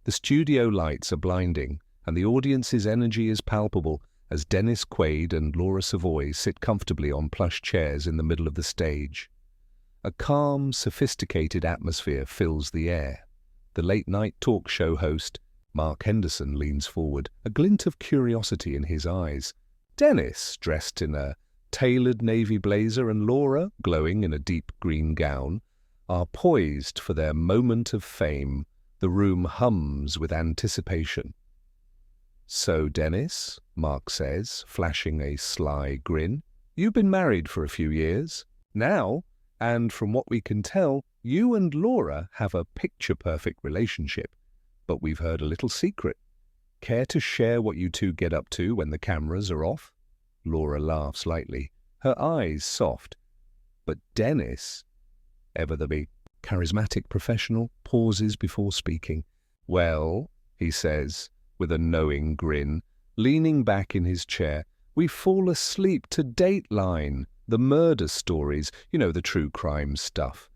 The studio lights are blinding, and the audience's energy is palpable as Dennis Quaid and Laura Savoie sit comfortably on plush chairs in the middle of the stage. A calm, sophisticated atmosphere fills the air. The late-night talk show host, Mark Henderson, leans forward, a glint of curiosity in his eyes. Dennis, dressed in a tailored navy blazer, and Laura, glowing in a deep green gown, are poised for their moment of fame. The room hums with anticipation. "So, Dennis," Mark says, flashing a sly grin, "you've been married for a few years now, and from what we can tell, you and Laura have a picture-perfect relationship. But we've heard a little secret. Care to share what you two get up to when the cameras are off?" Laura laughs lightly, her eyes soft. But Dennis, ever the big, charismatic professional, pauses before speaking. "Well," he says, with a knowing grin, leaning back in his chair, "we fall asleep to Dateline, the murder stories, the true crime stuff."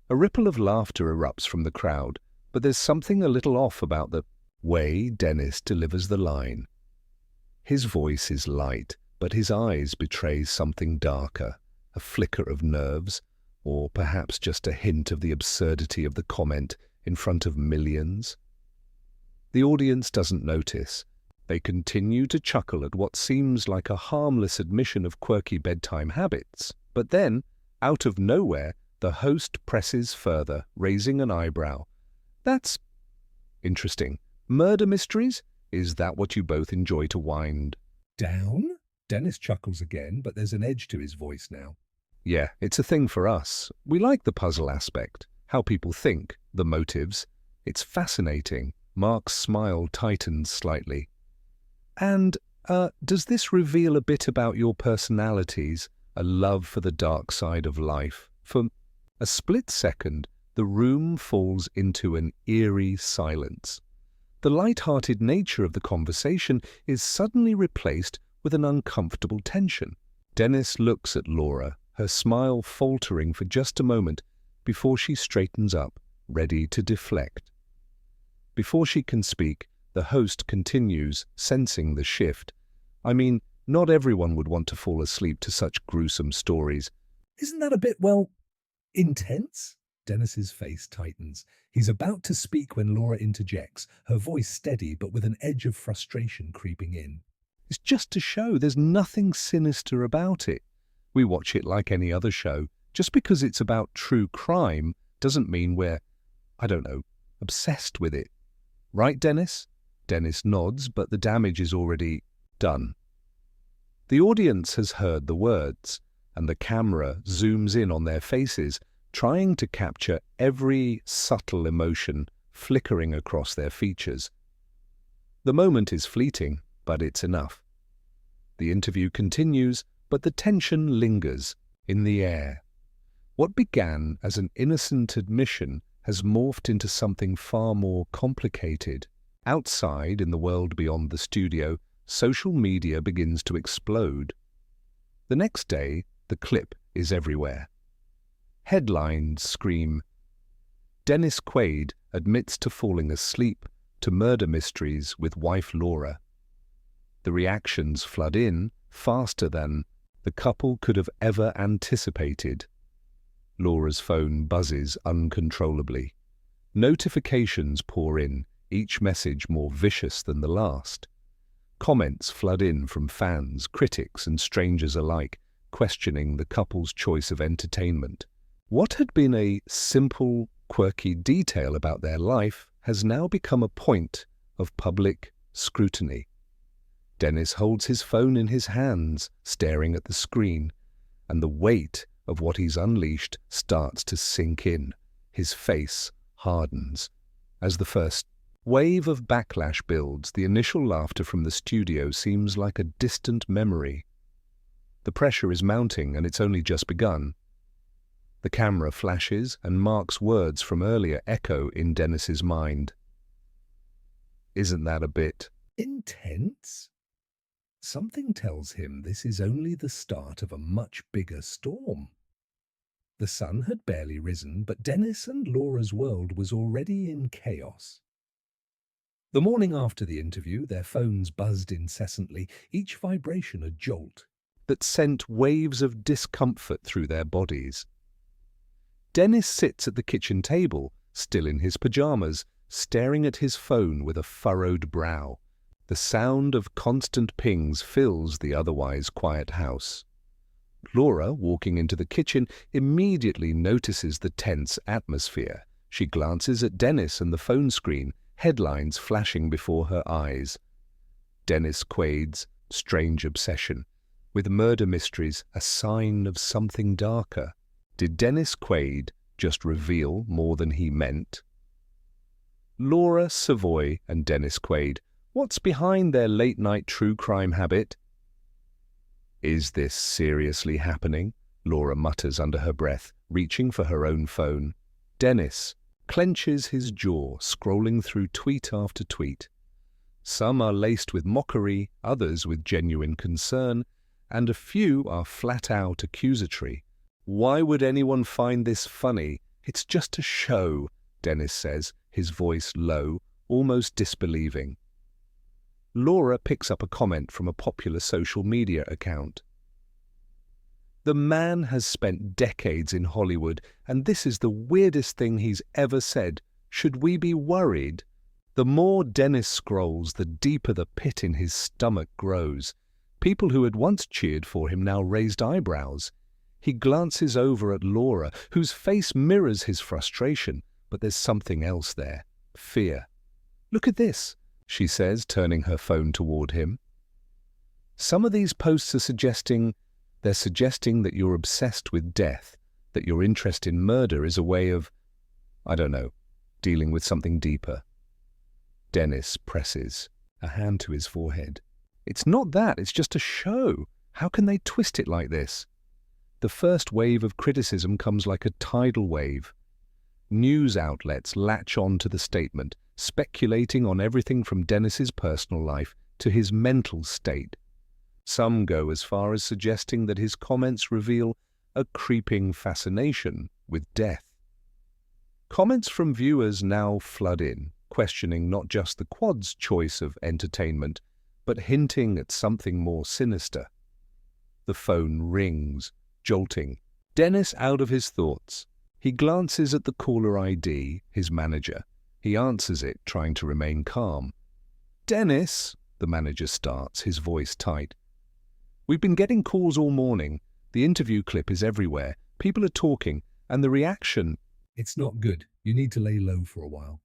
A ripple of laughter erupts from the crowd, but there's something a little off about the way Dennis delivers the line. His voice is light, but his eyes betray something darker, a flicker of nerves, or perhaps just a hint of the absurdity of the comment in front of millions. The audience doesn't notice. They continue to chuckle at what seems like a harmless admission of quirky bedtime habits. But then, out of nowhere, the host presses further, raising an eyebrow. "That's interesting. Murder mysteries? Is that what you both enjoy to wind down?" Dennis chuckles again, but there's an edge to his voice now. "Yeah, it's a thing for us. We like the puzzle aspect, how people think, the motives. It's fascinating." Mark's smile tightens slightly. "And, does this reveal a bit about your personalities, a love for the dark side of life?" For a split second, the room falls into an eerie silence. The light-hearted nature of the conversation is suddenly replaced with an uncomfortable tension. Dennis looks at Laura, her smile faltering for just a moment before she straightens up, ready to deflect. Before she can speak, the host continues, sensing the shift. "I mean, not everyone would want to fall asleep to such gruesome stories. Isn't that a bit, intense?" Dennis's face tightens. He's about to speak when Laura interjects, her voice steady but with an edge of frustration creeping in. "It's just a show. There's nothing sinister about it. We watch it like any other show. Just because it's about true crime doesn't mean we're, obsessed with it. Right, Dennis?" Dennis nods, but the damage is already done. The audience has heard the words, and the camera zooms in on their faces, trying to capture every subtle emotion flickering across their features. The moment is fleeting, but it's enough. The interview continues, but the tension lingers in the air. What began as an innocent admission has morphed into something far more complicated. Outside, in the world beyond the studio, social media begins to explode. The next day, the clip is everywhere. Headlines scream, "Dennis Quaid admits to falling asleep to murder mysteries with wife Laura." The reactions flood in faster than the couple could have ever anticipated. Laura's phone buzzes uncontrollably. Notifications pour in, each message more vicious than the last. Comments flood in from fans, critics, and strangers alike, questioning the couple's choice of entertainment. What had been a simple, quirky detail about their life has now become a point of public scrutiny. Dennis holds his phone in his hands, staring at the screen, and the weight of what he's unleashed starts to sink in. His face hardens. As the first wave of backlash builds, the initial laughter from the studio seems like a distant memory. The pressure is mounting, and it's only just begun. The camera flashes, and Mark's words from earlier echo in Dennis's mind. "Isn't that a bit intense?" Something tells him this is only the start of a much bigger storm. The sun had barely risen, but Dennis and Laura's world was already in chaos. The morning after the interview, their phones buzzed incessantly, each vibration a jolt that sent waves of discomfort through their bodies. Dennis sits at the kitchen table, still in his pajamas, staring at his phone with a furrowed brow. The sound of constant pings fills the otherwise quiet house. Laura, walking into the kitchen, immediately notices the tense atmosphere. She glances at Dennis and the phone screen, headlines flashing before her eyes. Dennis Quaid's strange obsession with murder mysteries, a sign of something darker. Did Dennis Quaid just reveal more than he meant? Laura Savoie and Dennis Quaid, what's behind their late-night true crime habit? Is this seriously happening? Laura mutters under her breath, reaching for her own phone. Dennis clenches his jaw, scrolling through tweet after tweet. Some are laced with mockery, others with genuine concern, and a few are flat-out accusatory. Why would anyone find this funny? It's just a show, Dennis says, his voice low, almost disbelieving. Laura picks up a comment from a popular social media account. The man has spent decades in Hollywood, and this is the weirdest thing he's ever said. Should we be worried? The more Dennis scrolls, the deeper the pit in his stomach grows. People who had once cheered for him now raised eyebrows. He glances over at Laura, whose face mirrors his frustration, but there's something else there. Fear. Look at this, she says, turning her phone toward him. Some of these posts are suggesting that you're obsessed with death, that your interest in murder is a way of, I don't know, dealing with something deeper. Dennis presses a hand to his forehead. It's not that, it's just a show. How can they twist it like this? The first wave of criticism comes like a tidal wave. News outlets latch on to the statement, speculating on everything from Dennis's personal life to his mental state. Some go as far as suggesting that his comments reveal a creeping fascination with death. Comments from viewers now flood in, questioning not just the Quad's choice of entertainment, but hinting at something more sinister. The phone rings, jolting. Dennis out of his thoughts. He glances at the caller ID, his manager. He answers it, trying to remain calm. Dennis, the manager starts, his voice tight. We've been getting calls all morning. The interview clip is everywhere. People are talking, and the reaction... It's not good. You need to lay low for a while.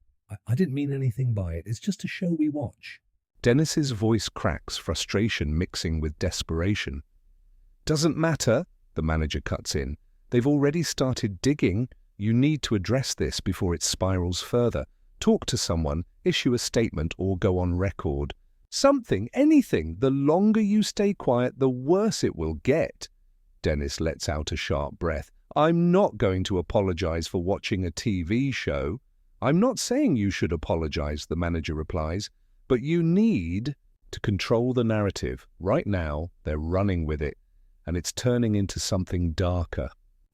I didn't mean anything by it. It's just a show we watch. Dennis's voice cracks, frustration mixing with desperation. Doesn't matter, the manager cuts in. They've already started digging. You need to address this before it spirals further. Talk to someone, issue a statement, or go on record. Something, anything. The longer you stay quiet, the worse it will get. Dennis lets out a sharp breath. I'm not going to apologize for watching a TV show. I'm not saying you should apologize, the manager replies, but you need to control the narrative. Right now, they're running with it, and it's turning into something darker.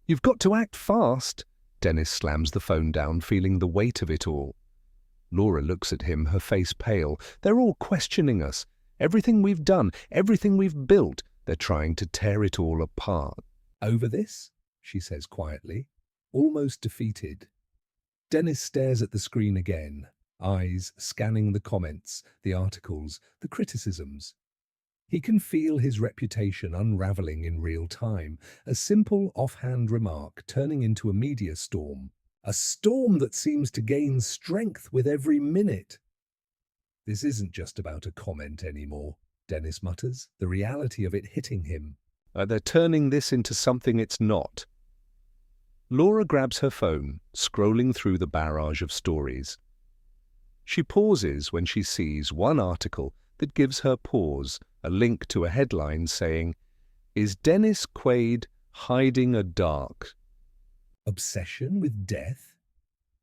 You've got to act fast. Dennis slams the phone down, feeling the weight of it all. Laura looks at him, her face pale. They're all questioning us. Everything we've done, everything we've built, they're trying to tear it all apart. Over this? She says quietly, almost defeated. Dennis stares at the screen again, eyes scanning the comments, the articles, the criticisms. He can feel his reputation unraveling in real time, a simple offhand remark turning into a media storm, a storm that seems to gain strength with every minute. This isn't just about a comment anymore, Dennis mutters, the reality of it hitting him. They're turning this into something it's not. Laura grabs her phone, scrolling through the barrage of stories. She pauses when she sees one article that gives her pause, a link to a headline saying, "Is Dennis Quaid hiding a dark obsession with death?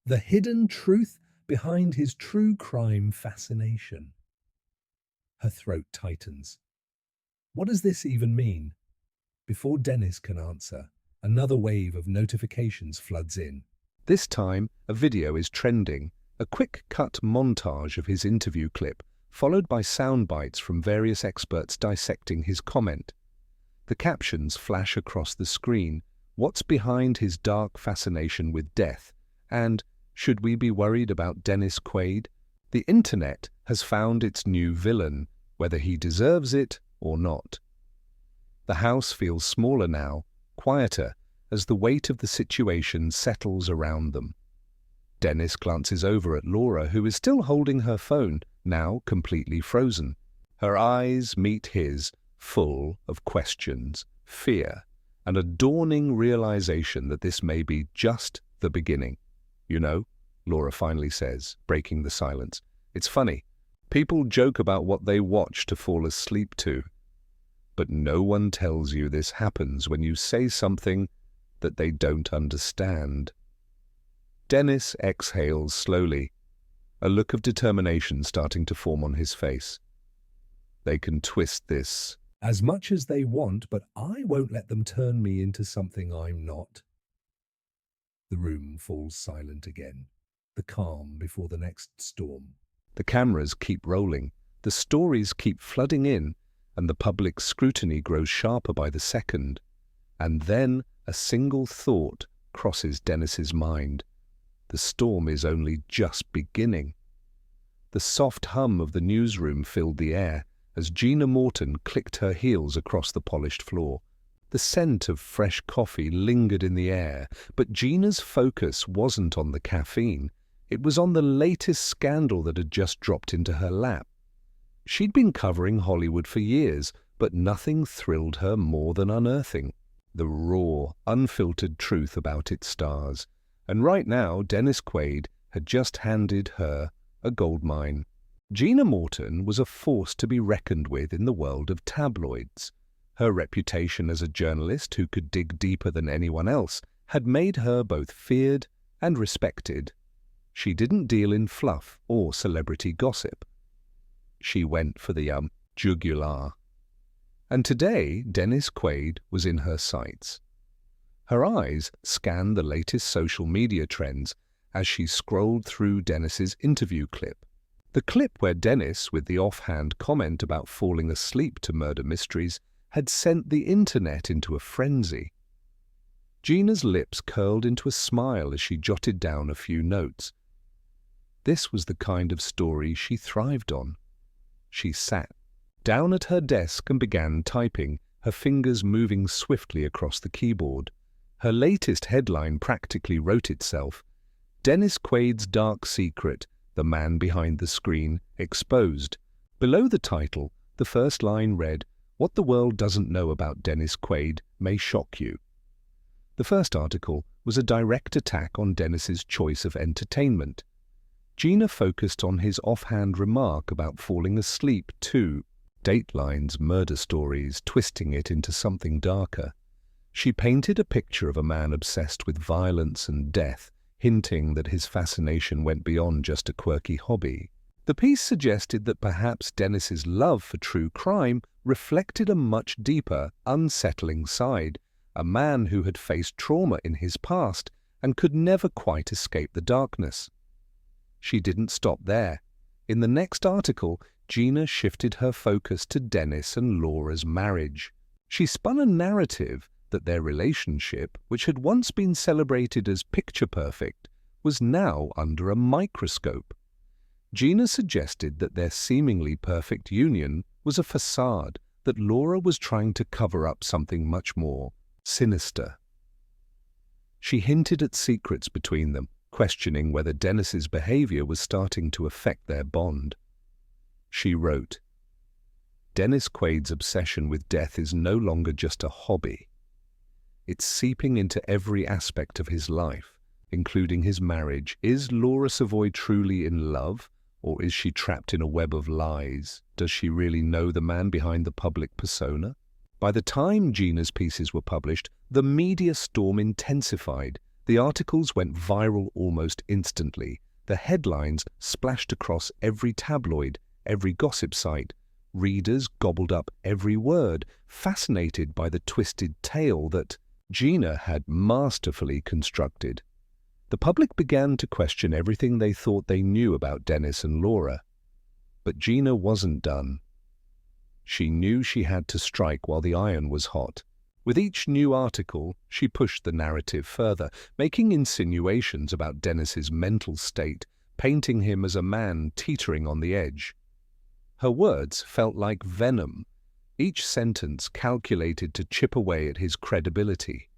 The hidden truth behind his true crime fascination." Her throat tightens. What does this even mean? Before Dennis can answer, another wave of notifications floods in. This time, a video is trending. A quick-cut montage of his interview clip, followed by sound bites from various experts dissecting his comment. The captions flash across the screen. What's behind his dark fascination with death? And should we be worried about Dennis Quaid? The internet has found its new villain, whether he deserves it or not. The house feels smaller now, quieter, as the weight of the situation settles around them. Dennis glances over at Laura, who is still holding her phone, now completely frozen. Her eyes meet his, full of questions, fear, and a dawning realization that this may be just the beginning. You know, Laura finally says, breaking the silence, it's funny. People joke about what they watch to fall asleep to. But no one tells you this happens when you say something that they don't understand. Dennis exhales slowly, a look of determination starting to form on his face. They can twist this as much as they want, but I won't let them turn me into something I'm not. The room falls silent again, the calm before the next storm. The cameras keep rolling, the stories keep flooding in, and the public scrutiny grows sharper by the second. And then a single thought crosses Dennis's mind. The storm is only just beginning. The soft hum of the newsroom filled the air as Gina Morton clicked her heels across the polished floor. The scent of fresh coffee lingered in the air, but Gina's focus wasn't on the caffeine. It was on the latest scandal that had just dropped into her lap. She'd been covering Hollywood for years, but nothing thrilled her more than unearthing the raw, unfiltered truth about its stars. And right now, Dennis Quaid had just handed her a goldmine. Gina Morton was a force to be reckoned with in the world of tabloids. Her reputation as a journalist who could dig deeper than anyone else had made her both feared and respected. She didn't deal in fluff or celebrity gossip. She went for the jugular. And today, Dennis Quaid was in her sights. Her eyes scanned the latest social media trends as she scrolled through Dennis's interview clip. The clip where Dennis, with the offhand comment about falling asleep to murder mysteries, had sent the internet into a frenzy. Gina's lips curled into a smile as she jotted down a few notes. This was the kind of story she thrived on. She sat down at her desk and began typing, her fingers moving swiftly across the keyboard. Her latest headline practically wrote itself. Dennis Quaid's dark secret, the man behind the screen, exposed. Below the title, the first line read, "What the world doesn't know about Dennis Quaid may shock you." The first article was a direct attack on Dennis's choice of entertainment. Gina focused on his offhand remark about falling asleep to Dateline's murder stories, twisting it into something darker. She painted a picture of a man obsessed with violence and death, hinting that his fascination went beyond just a quirky hobby. The piece suggested that perhaps Dennis's love for true crime reflected a much deeper, unsettling side, a man who had faced trauma in his past and could never quite escape the darkness. She didn't stop there. In the next article, Gina shifted her focus to Dennis and Laura's marriage. She spun a narrative that their relationship, which had once been celebrated as picture-perfect, was now under a microscope. Gina suggested that their seemingly perfect union was a facade, that Laura was trying to cover up something much more sinister. She hinted at secrets between them, questioning whether Dennis's behavior was starting to affect their bond. She wrote, "Dennis Quaid's obsession with death is no longer just a hobby. It's seeping into every aspect of his life, including his marriage. Is Laura Savoie truly in love, or is she trapped in a web of lies? Does she really know the man behind the public persona?" By the time Gina's pieces were published, the media storm intensified. The articles went viral almost instantly. The headlines splashed across every tabloid, every gossip site. Readers gobbled up every word, fascinated by the twisted tale that Gina had masterfully constructed. The public began to question everything they thought they knew about Dennis and Laura. But Gina wasn't done. She knew she had to strike while the iron was hot. With each new article, she pushed the narrative further, making insinuations about Dennis's mental state, painting him as a man teetering on the edge. Her words felt like venom, each sentence calculated to chip away at his credibility.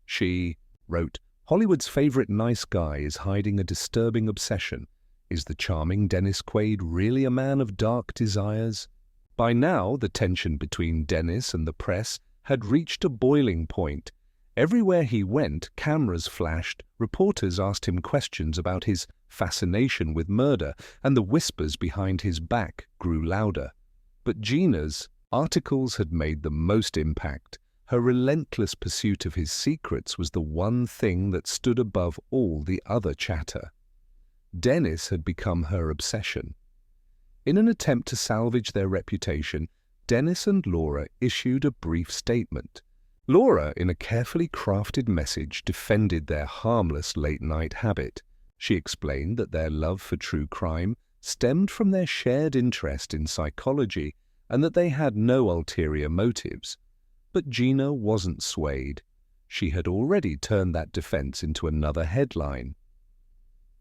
She wrote, "Hollywood's favorite nice guy is hiding a disturbing obsession. Is the charming Dennis Quaid really a man of dark desires?" By now, the tension between Dennis and the press had reached a boiling point. Everywhere he went, cameras flashed, reporters asked him questions about his fascination with murder, and the whispers behind his back grew louder. But Gina's articles had made the most impact. Her relentless pursuit of his secrets was the one thing that stood above all the other chatter. Dennis had become her obsession. In an attempt to salvage their reputation, Dennis and Laura issued a brief statement. Laura, in a carefully crafted message, defended their harmless late-night habit. She explained that their love for true crime stemmed from their shared interest in psychology and that they had no ulterior motives. But Gina wasn't swayed. She had already turned that defense into another headline.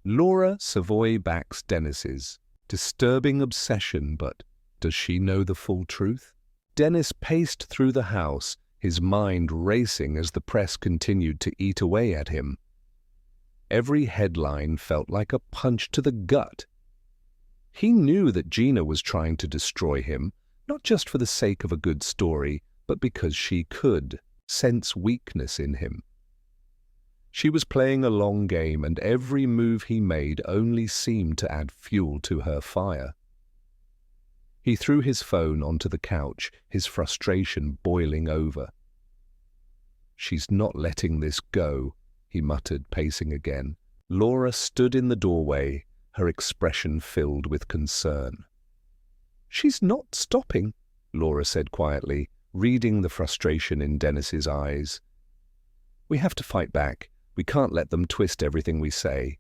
Laura Savoie backs Dennis's disturbing obsession, but does she know the full truth? Dennis paced through the house, his mind racing as the press continued to eat away at him. Every headline felt like a punch to the gut. He knew that Gina was trying to destroy him, not just for the sake of a good story, but because she could sense weakness in him. She was playing a long game, and every move he made only seemed to add fuel to her fire. He threw his phone onto the couch, his frustration boiling over. "She's not letting this go," he muttered, pacing again. Laura stood in the doorway, her expression filled with concern. "She's not stopping," Laura said quietly, reading the frustration in Dennis's eyes. "We have to fight back. We can't let them twist everything we say."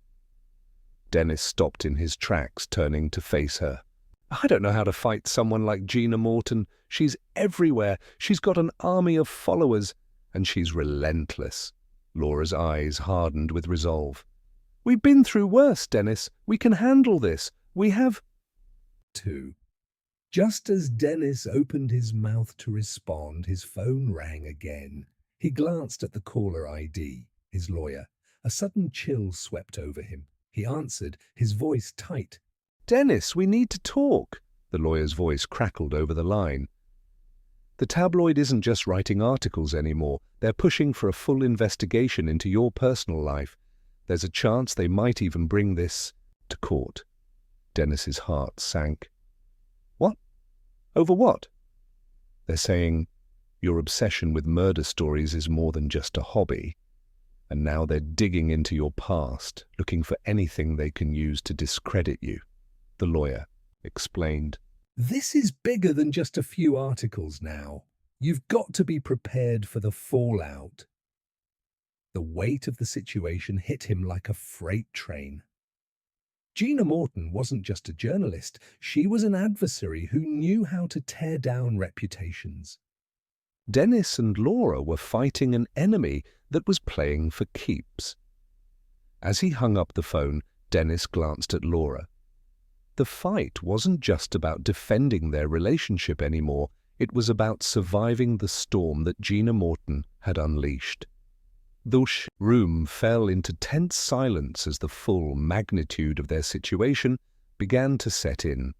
Dennis stopped in his tracks, turning to face her. "I don't know how to fight someone like Gina Morton. She's everywhere. She's got an army of followers, and she's relentless." Laura's eyes hardened with resolve. "We've been through worse, Dennis. We can handle this. We have..." 2. Just as Dennis opened his mouth to respond, his phone rang again. He glanced at the caller ID, his lawyer. A sudden chill swept over him. He answered, his voice tight. "Dennis, we need to talk." The lawyer's voice crackled over the line. "The tabloid isn't just writing articles anymore. They're pushing for a full investigation into your personal life. There's a chance they might even bring this to court." Dennis's heart sank. "What? Over what?" "They're saying your obsession with murder stories is more than just a hobby. And now they're digging into your past, looking for anything they can use to discredit you," the lawyer explained. "This is bigger than just a few articles now. You've got to be prepared for the fallout." The weight of the situation hit him like a freight train. Gina Morton wasn't just a journalist. She was an adversary who knew how to tear down reputations. Dennis and Laura were fighting an enemy that was playing for keeps. As he hung up the phone, Dennis glanced at Laura. The fight wasn't just about defending their relationship anymore. It was about surviving the storm that Gina Morton had unleashed. The room fell into tense silence as the full magnitude of their situation began to set in.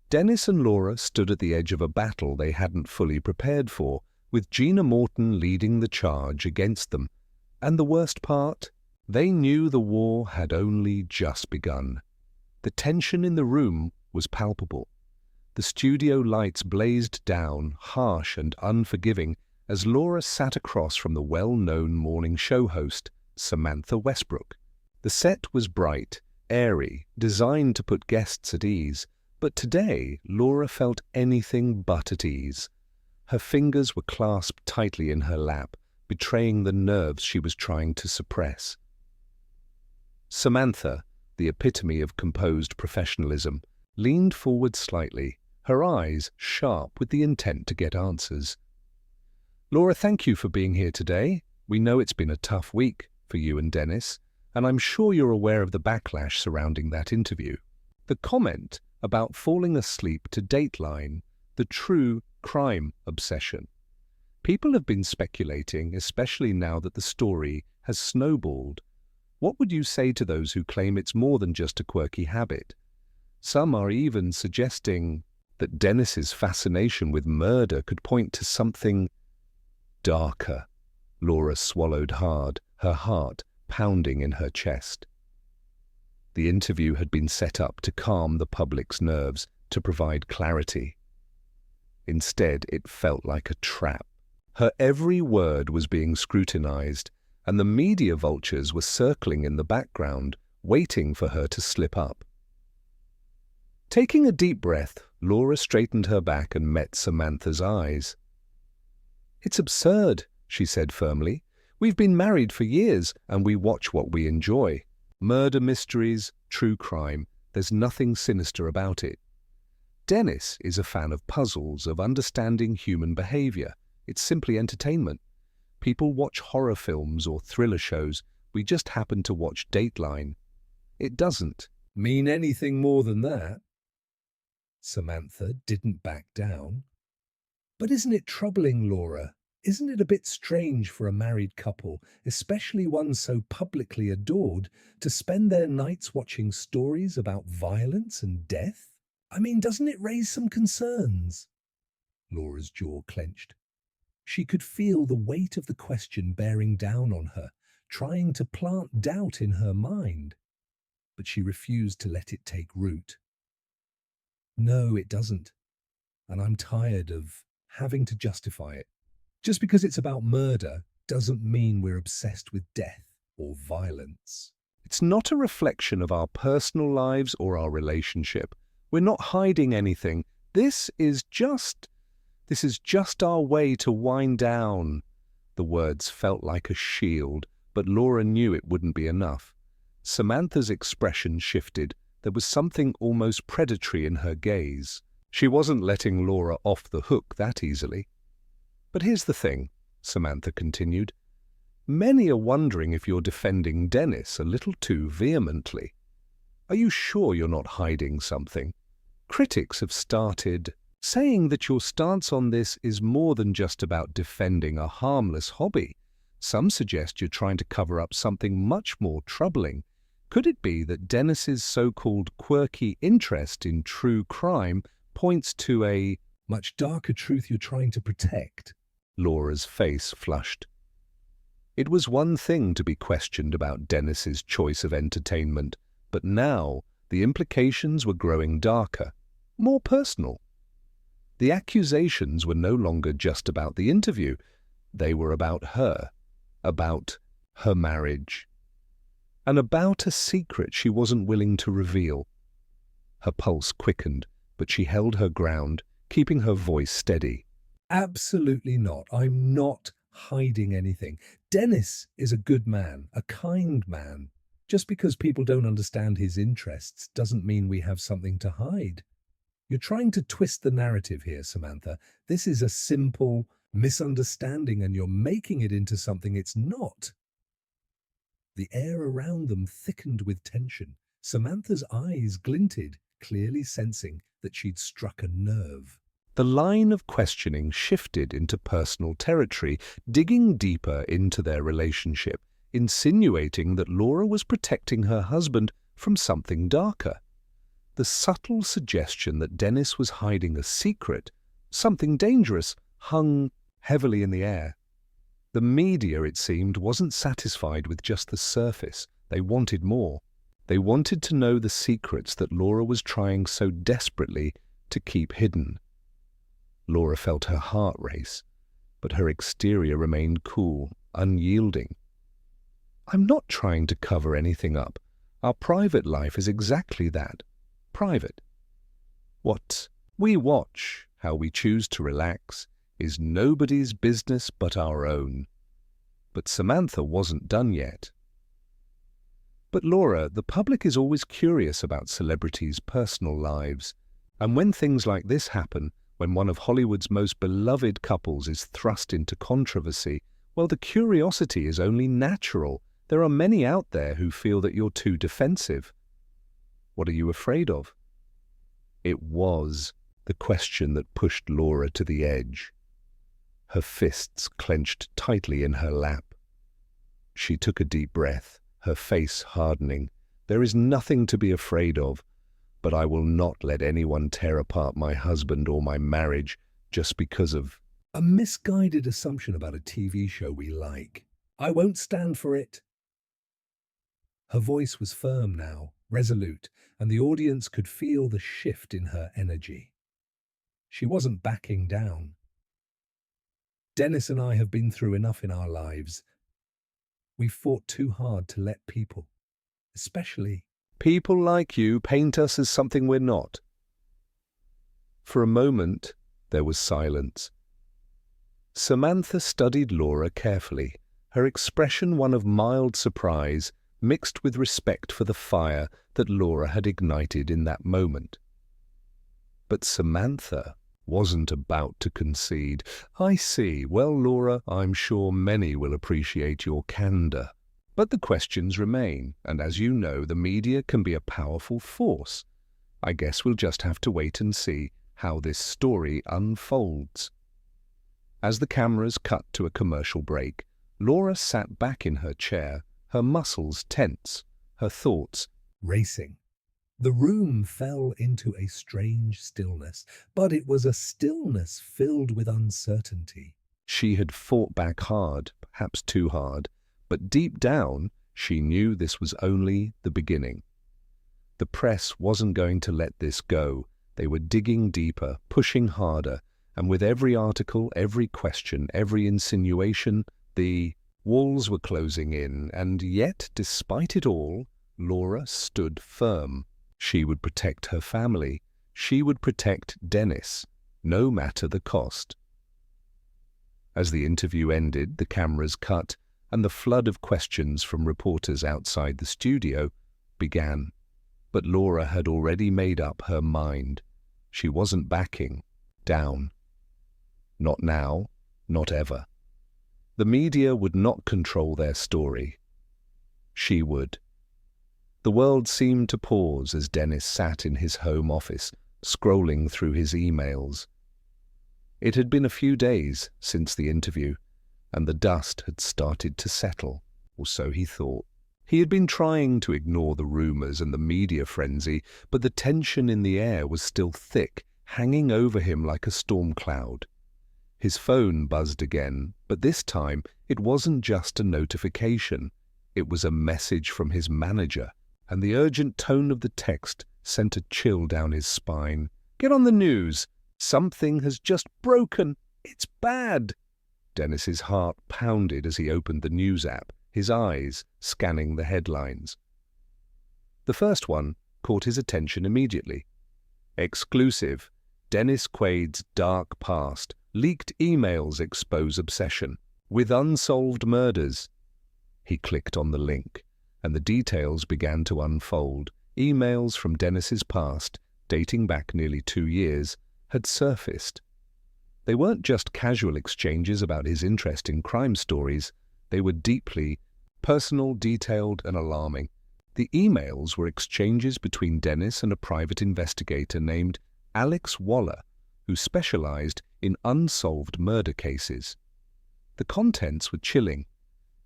Dennis and Laura stood at the edge of a battle they hadn't fully prepared for, with Gina Morton leading the charge against them. And the worst part? They knew the war had only just begun. The tension in the room was palpable. The studio lights blazed down, harsh and unforgiving, as Laura sat across from the well-known morning show host, Samantha Westbrook. The set was bright, airy, designed to put guests at ease, but today Laura felt anything but at ease. Her fingers were clasped tightly in her lap, betraying the nerves she was trying to suppress. Samantha, the epitome of composed professionalism, leaned forward slightly, her eyes sharp with the intent to get answers. Laura, thank you for being here today. We know it's been a tough week for you and Dennis, and I'm sure you're aware of the backlash surrounding that interview. The comment about falling asleep to Dateline, the true crime obsession. People have been speculating, especially now that the story has snowballed. What would you say to those who claim it's more than just a quirky habit? Some are even suggesting that Dennis's fascination with murder could point to something darker. Laura swallowed hard, her heart pounding in her chest. The interview had been set up to calm the public's nerves, to provide clarity. Instead, it felt like a trap. Her every word was being scrutinized, and the media vultures were circling in the background, waiting for her to slip up. Taking a deep breath, Laura straightened her back and met Samantha's eyes. "It's absurd," she said firmly. "We've been married for years, and we watch what we enjoy. Murder mysteries, true crime, there's nothing sinister about it. Dennis is a fan of puzzles, of understanding human behavior. It's simply entertainment. People watch horror films or thriller shows. We just happen to watch Dateline. It doesn't mean anything more than that." Samantha didn't back down. "But isn't it troubling, Laura? Isn't it a bit strange for a married couple, especially one so publicly adored, to spend their nights watching stories about violence and death? I mean, doesn't it raise some concerns?" Laura's jaw clenched. She could feel the weight of the question bearing down on her, trying to plant doubt in her mind. But she refused to let it take root. "No, it doesn't. And I'm tired of having to justify it. Just because it's about murder doesn't mean we're obsessed with death or violence. It's not a reflection of our personal lives or our relationship. We're not hiding anything. This is just our way to wind down." The words felt like a shield, but Laura knew it wouldn't be enough. Samantha's expression shifted. There was something almost predatory in her gaze. She wasn't letting Laura off the hook that easily. "But here's the thing," Samantha continued. "Many are wondering if you're defending Dennis a little too vehemently. Are you sure you're not hiding something? Critics have started saying that your stance on this is more than just about defending a harmless hobby. Some suggest you're trying to cover up something much more troubling. Could it be that Dennis's so-called quirky interest in true crime points to a much darker truth you're trying to protect?" Laura's face flushed. It was one thing to be questioned about Dennis's choice of entertainment, but now the implications were growing darker, more personal. The accusations were no longer just about the interview. They were about her marriage, and about a secret she wasn't willing to reveal. Her pulse quickened, but she held her ground, keeping her voice steady. "Absolutely not. I'm not hiding anything. Dennis is a good man, a kind man. Just because people don't understand his interests doesn't mean we have something to hide. You're trying to twist the narrative here, Samantha. This is a simple misunderstanding, and you're making it into something it's not." The air around them thickened with tension. Samantha's eyes glinted, clearly sensing that she'd struck a nerve. The line of questioning shifted into personal territory, digging deeper into their relationship, insinuating that Laura was protecting her husband from something darker. The subtle suggestion that Dennis was hiding a secret, something dangerous, hung heavily in the air. The media, it seemed, wasn't satisfied with just the surface. They wanted more. They wanted to know the secrets that Laura was trying so desperately to keep hidden. Laura felt her heart race, but her exterior remained cool, unyielding. "I'm not trying to cover anything up. Our private life is exactly that, private. What we watch, how we choose to relax, is nobody's business but our own." But Samantha wasn't done yet. But Laura, the public is always curious about celebrities' personal lives. And when things like this happen, when one of Hollywood's most beloved couples is thrust into controversy, well, the curiosity is only natural. There are many out there who feel that you're too defensive. What are you afraid of? It was the question that pushed Laura to the edge. Her fists clenched tightly in her lap. She took a deep breath, her face hardening. There is nothing to be afraid of, but I will not let anyone tear apart my husband or my marriage just because of a misguided assumption about a TV show we like. I won't stand for it. Her voice was firm now, resolute, and the audience could feel the shift in her energy. She wasn't backing down. Dennis and I have been through enough in our lives. We've fought too hard to let people, especially people like you, paint us as something we're not. For a moment, there was silence. Samantha studied Laura carefully, her expression one of mild surprise, mixed with respect for the fire that Laura had ignited in that moment. But Samantha wasn't about to concede. I see. Well, Laura, I'm sure many will appreciate your candor. But the questions remain, and as you know, the media can be a powerful force. I guess we'll just have to wait and see how this story unfolds. As the cameras cut to a commercial break, Laura sat back in her chair, her muscles tense, her thoughts racing. The room fell into a strange stillness, but it was a stillness filled with uncertainty. She had fought back hard, perhaps too hard, but deep down she knew this was only the beginning. The press wasn't going to let this go. They were digging deeper, pushing harder, and with every article, every question, every insinuation, the walls were closing in, and yet, despite it all, Laura stood firm. She would protect her family. She would protect Dennis, no matter the cost. As the interview ended, the cameras cut, and the flood of questions from reporters outside the studio began. But Laura had already made up her mind. She wasn't backing down. Not now, not ever. The media would not control their story. She would. The world seemed to pause as Dennis sat in his home office, scrolling through his emails. It had been a few days since the interview, and the dust had started to settle, or so he thought. He had been trying to ignore the rumors and the media frenzy, but the tension in the air was still thick, hanging over him like a storm cloud. His phone buzzed again, but this time it wasn't just a notification. It was a message from his manager, and the urgent tone of the text sent a chill down his spine. "Get on the news. Something has just broken. It's bad." Dennis's heart pounded as he opened the news app, his eyes scanning the headlines. The first one caught his attention immediately. Exclusive. Dennis Quaid's dark past. Leaked emails expose obsession with unsolved murders. He clicked on the link, and the details began to unfold. Emails from Dennis's past, dating back nearly 2 years, had surfaced. They weren't just casual exchanges about his interest in crime stories. They were deeply personal, detailed, and alarming. The emails were exchanges between Dennis and a private investigator named Alex Waller, who specialized in unsolved murder cases. The contents were chilling.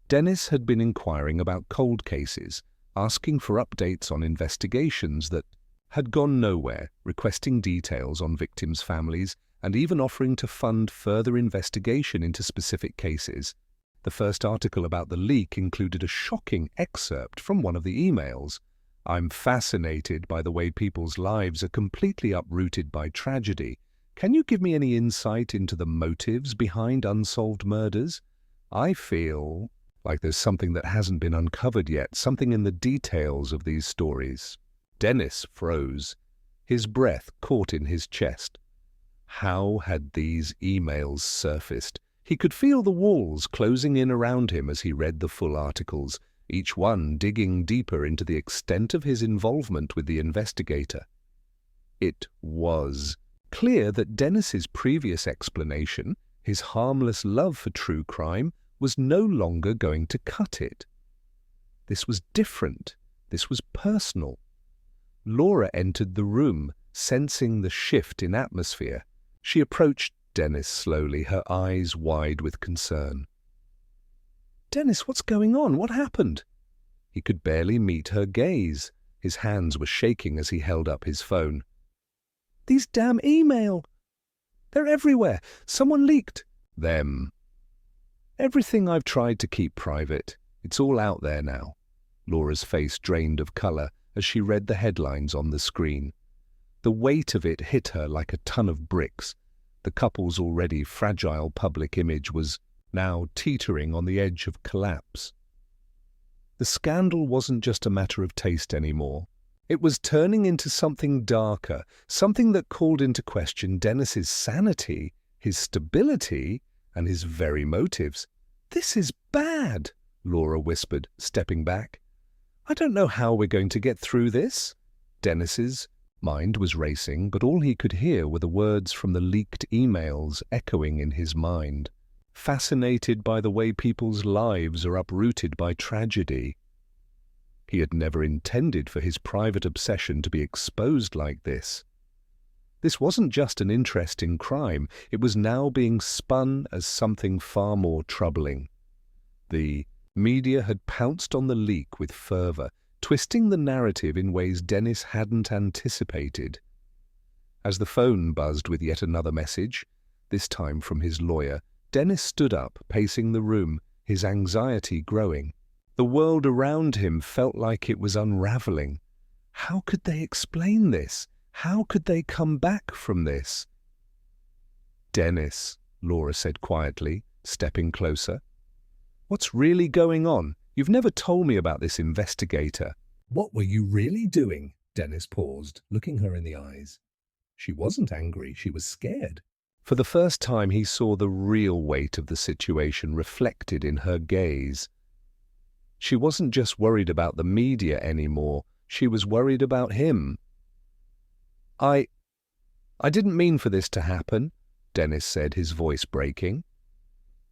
Dennis had been inquiring about cold cases, asking for updates on investigations that had gone nowhere, requesting details on victims' families, and even offering to fund further investigation into specific cases. The first article about the leak included a shocking excerpt from one of the emails. "I'm fascinated by the way people's lives are completely uprooted by tragedy. Can you give me any insight into the motives behind unsolved murders? I feel like there's something that hasn't been uncovered yet, something in the details of these stories." Dennis froze. His breath caught in his chest. How had these emails surfaced? He could feel the walls closing in around him as he read the full articles. each one digging deeper into the extent of his involvement with the investigator. It was clear that Dennis's previous explanation, his harmless love for true crime, was no longer going to cut it. This was different. This was personal. Laura entered the room, sensing the shift in atmosphere. She approached Dennis slowly, her eyes wide with concern. "Dennis, what's going on? What happened?" He could barely meet her gaze. His hands were shaking as he held up his phone. "These damn email! They're everywhere! Someone leaked them. Everything I've tried to keep private, it's all out there now." Laura's face drained of color as she read the headlines on the screen. The weight of it hit her like a ton of bricks. The couple's already fragile public image was now teetering on the edge of collapse. The scandal wasn't just a matter of taste anymore. It was turning into something darker, something that called into question Dennis's sanity, his stability, and his very motives. "This is bad," Laura whispered, stepping back. "I don't know how we're going to get through this." Dennis's mind was racing, but all he could hear were the words from the leaked emails echoing in his mind. Fascinated by the way people's lives are uprooted by tragedy. He had never intended for his private obsession to be exposed like this. This wasn't just an interest in crime, it was now being spun as something far more troubling. The media had pounced on the leak with fervor, twisting the narrative in ways Dennis hadn't anticipated. As the phone buzzed with yet another message, this time from his lawyer, Dennis stood up, pacing the room, his anxiety growing. The world around him felt like it was unraveling. How could they explain this? How could they come back from this? "Dennis," Laura said quietly, stepping closer. "What's really going on? You've never told me about this investigator." "What were you really doing?" Dennis paused, looking her in the eyes. She wasn't angry, she was scared. For the first time he saw the real weight of the situation reflected in her gaze. She wasn't just worried about the media anymore, she was worried about him. I didn't mean for this to happen," Dennis said, his voice breaking.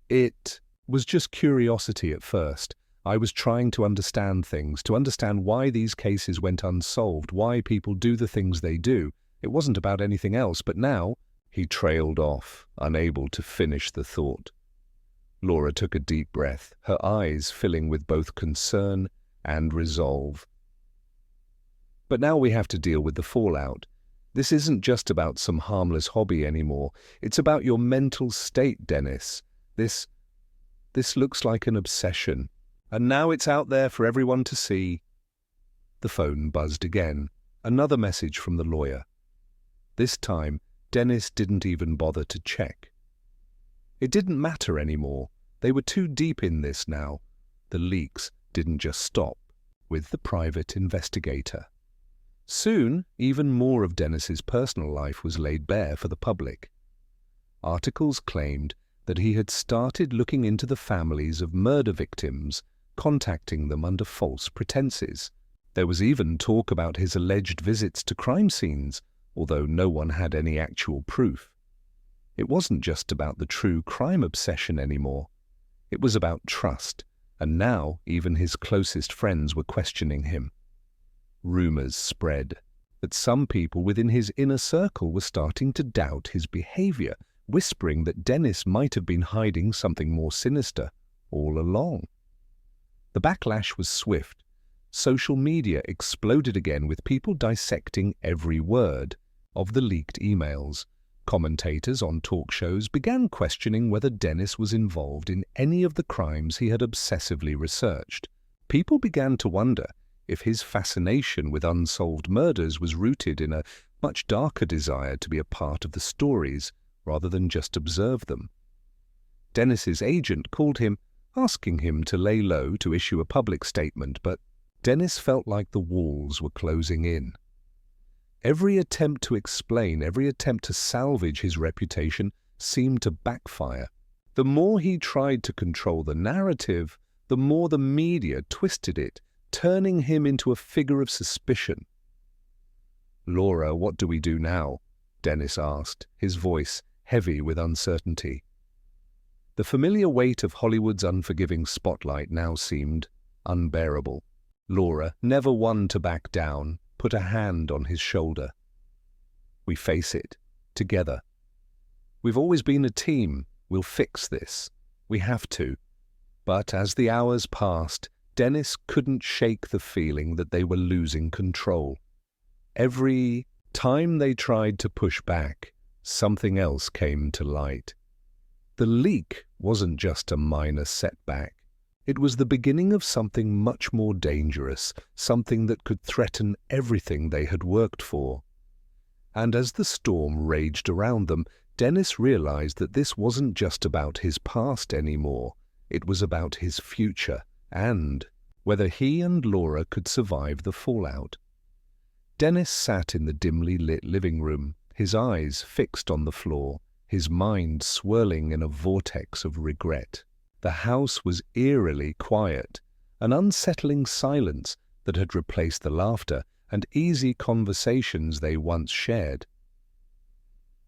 "It was just curiosity at first. I was trying to understand things, to understand why these cases went unsolved, why people do the things they do. It wasn't about anything else, but now—" He trailed off, unable to finish the thought. Laura took a deep breath, her eyes filling with both concern and resolve. "But now we have to deal with the fallout. This isn't just about some harmless hobby anymore. It's about your mental state, Dennis. This looks like an obsession. And now it's out there for everyone to see." The phone buzzed again. Another message from the lawyer. This time, Dennis didn't even bother to check. It didn't matter anymore. They were too deep in this now. The leaks didn't just stop with the private investigator. Soon, even more of Dennis's personal life was laid bare for the public. Articles claimed that he had started looking into the families of murder victims, contacting them under false pretenses. There was even talk about his alleged visits to crime scenes, although no one had any actual proof. It wasn't just about the true crime obsession anymore. It was about trust, and now even his closest friends were questioning him. Rumors spread that some people within his inner circle were starting to doubt his behavior, whispering that Dennis might have been hiding something more sinister all along. The backlash was swift. Social media exploded again with people dissecting every word of the leaked emails. Commentators on talk shows began questioning whether Dennis was involved in any of the crimes he had obsessively researched. People began to wonder if his fascination with unsolved murders was rooted in a much darker desire to be a part of the stories rather than just observe them. Dennis's agent called him, asking him to lay low to issue a public statement, but Dennis felt like the walls were closing in. Every attempt to explain, every attempt to salvage his reputation seemed to backfire. The more he tried to control the narrative, the more the media twisted it, turning him into a figure of suspicion. "Laura, what do we do now?" Dennis asked, his voice heavy with uncertainty. The familiar weight of Hollywood's unforgiving spotlight now seemed unbearable. Laura, never one to back down, put a hand on his shoulder. "We face it, together. We've always been a team. We'll fix this. We have to." But as the hours passed, Dennis couldn't shake the feeling that they were losing control. Every time they tried to push back, something else came to light. The leak wasn't just a minor setback. It was the beginning of something much more dangerous, something that could threaten everything they had worked for. And as the storm raged around them, Dennis realized that this wasn't just about his past anymore. It was about his future and whether he and Laura could survive the fallout. Dennis sat in the dimly lit living room, his eyes fixed on the floor, his mind swirling in a vortex of regret. The house was eerily quiet, an unsettling silence that had replaced the laughter and easy conversations they once shared.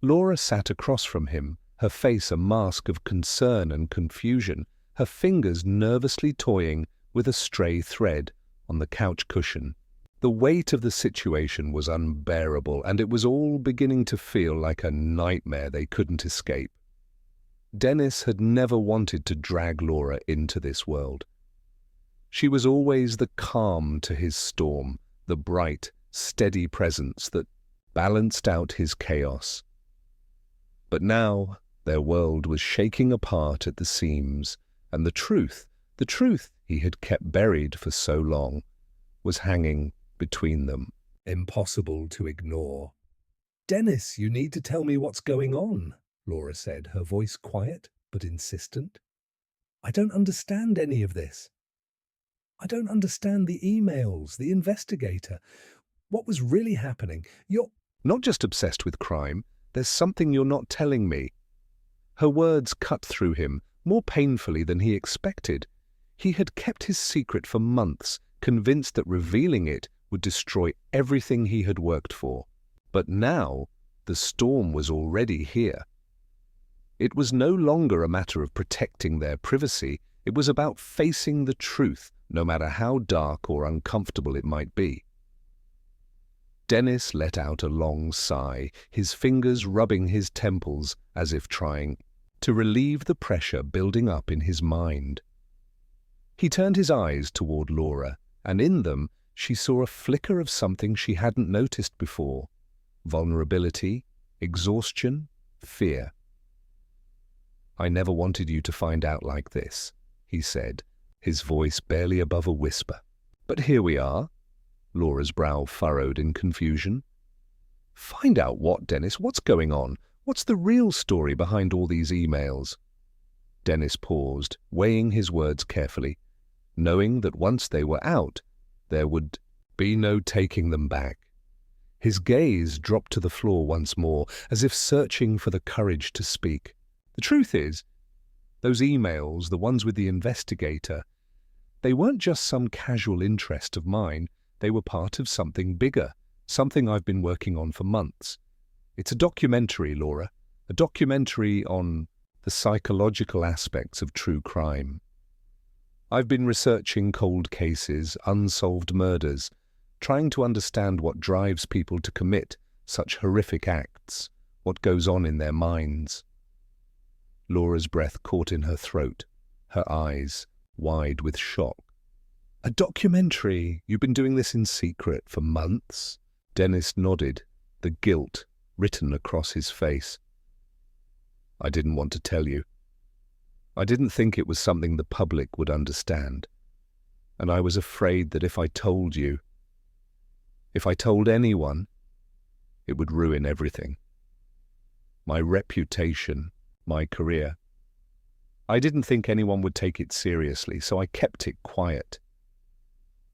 Laura sat across from him, her face a mask of concern and confusion, her fingers nervously toying with a stray thread on the couch cushion. The weight of the situation was unbearable, and it was all beginning to feel like a nightmare they couldn't escape. Dennis had never wanted to drag Laura into this world. She was always the calm to his storm, the bright, steady presence that balanced out his chaos. But now their world was shaking apart at the seams, and the truth he had kept buried for so long, was hanging between them, impossible to ignore. "Dennis, you need to tell me what's going on," Laura said, her voice quiet but insistent. "I don't understand any of this. I don't understand the emails, the investigator. What was really happening? You're not just obsessed with crime. There's something you're not telling me." Her words cut through him more painfully than he expected. He had kept his secret for months, convinced that revealing it would destroy everything he had worked for. But now the storm was already here. It was no longer a matter of protecting their privacy. It was about facing the truth, no matter how dark or uncomfortable it might be. Dennis let out a long sigh, his fingers rubbing his temples as if trying to relieve the pressure building up in his mind. He turned his eyes toward Laura, and in them she saw a flicker of something she hadn't noticed before: vulnerability, exhaustion, fear. "I never wanted you to find out like this," he said, his voice barely above a whisper. "But here we are." Laura's brow furrowed in confusion. "Find out what, Dennis? What's going on? What's the real story behind all these emails?" Dennis paused, weighing his words carefully, knowing that once they were out, there would be no taking them back. His gaze dropped to the floor once more, as if searching for the courage to speak. "The truth is, those emails, the ones with the investigator, they weren't just some casual interest of mine. They were part of something bigger, something I've been working on for months. It's a documentary, Laura, a documentary on the psychological aspects of true crime. I've been researching cold cases, unsolved murders, trying to understand what drives people to commit such horrific acts, what goes on in their minds." Laura's breath caught in her throat, her eyes wide with shock. "A documentary? You've been doing this in secret for months?" Dennis nodded, the guilt written across his face. "I didn't want to tell you. I didn't think it was something the public would understand. And I was afraid that if I told you, if I told anyone, it would ruin everything. My reputation, my career. I didn't think anyone would take it seriously, so I kept it quiet."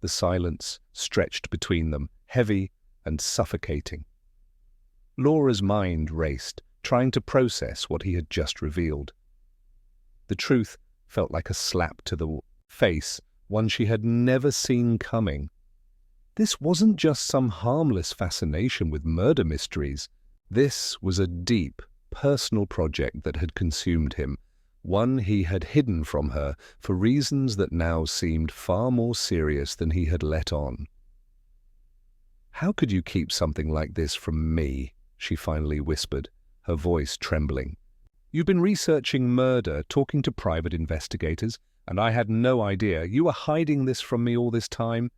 The silence stretched between them, heavy and suffocating. Laura's mind raced, trying to process what he had just revealed. The truth felt like a slap to the face, one she had never seen coming. This wasn't just some harmless fascination with murder mysteries. This was a deep, personal project that had consumed him, one he had hidden from her for reasons that now seemed far more serious than he had let on. "How could you keep something like this from me?" she finally whispered, her voice trembling. "You've been researching murder, talking to private investigators, and I had no idea. You were hiding this from me all this time."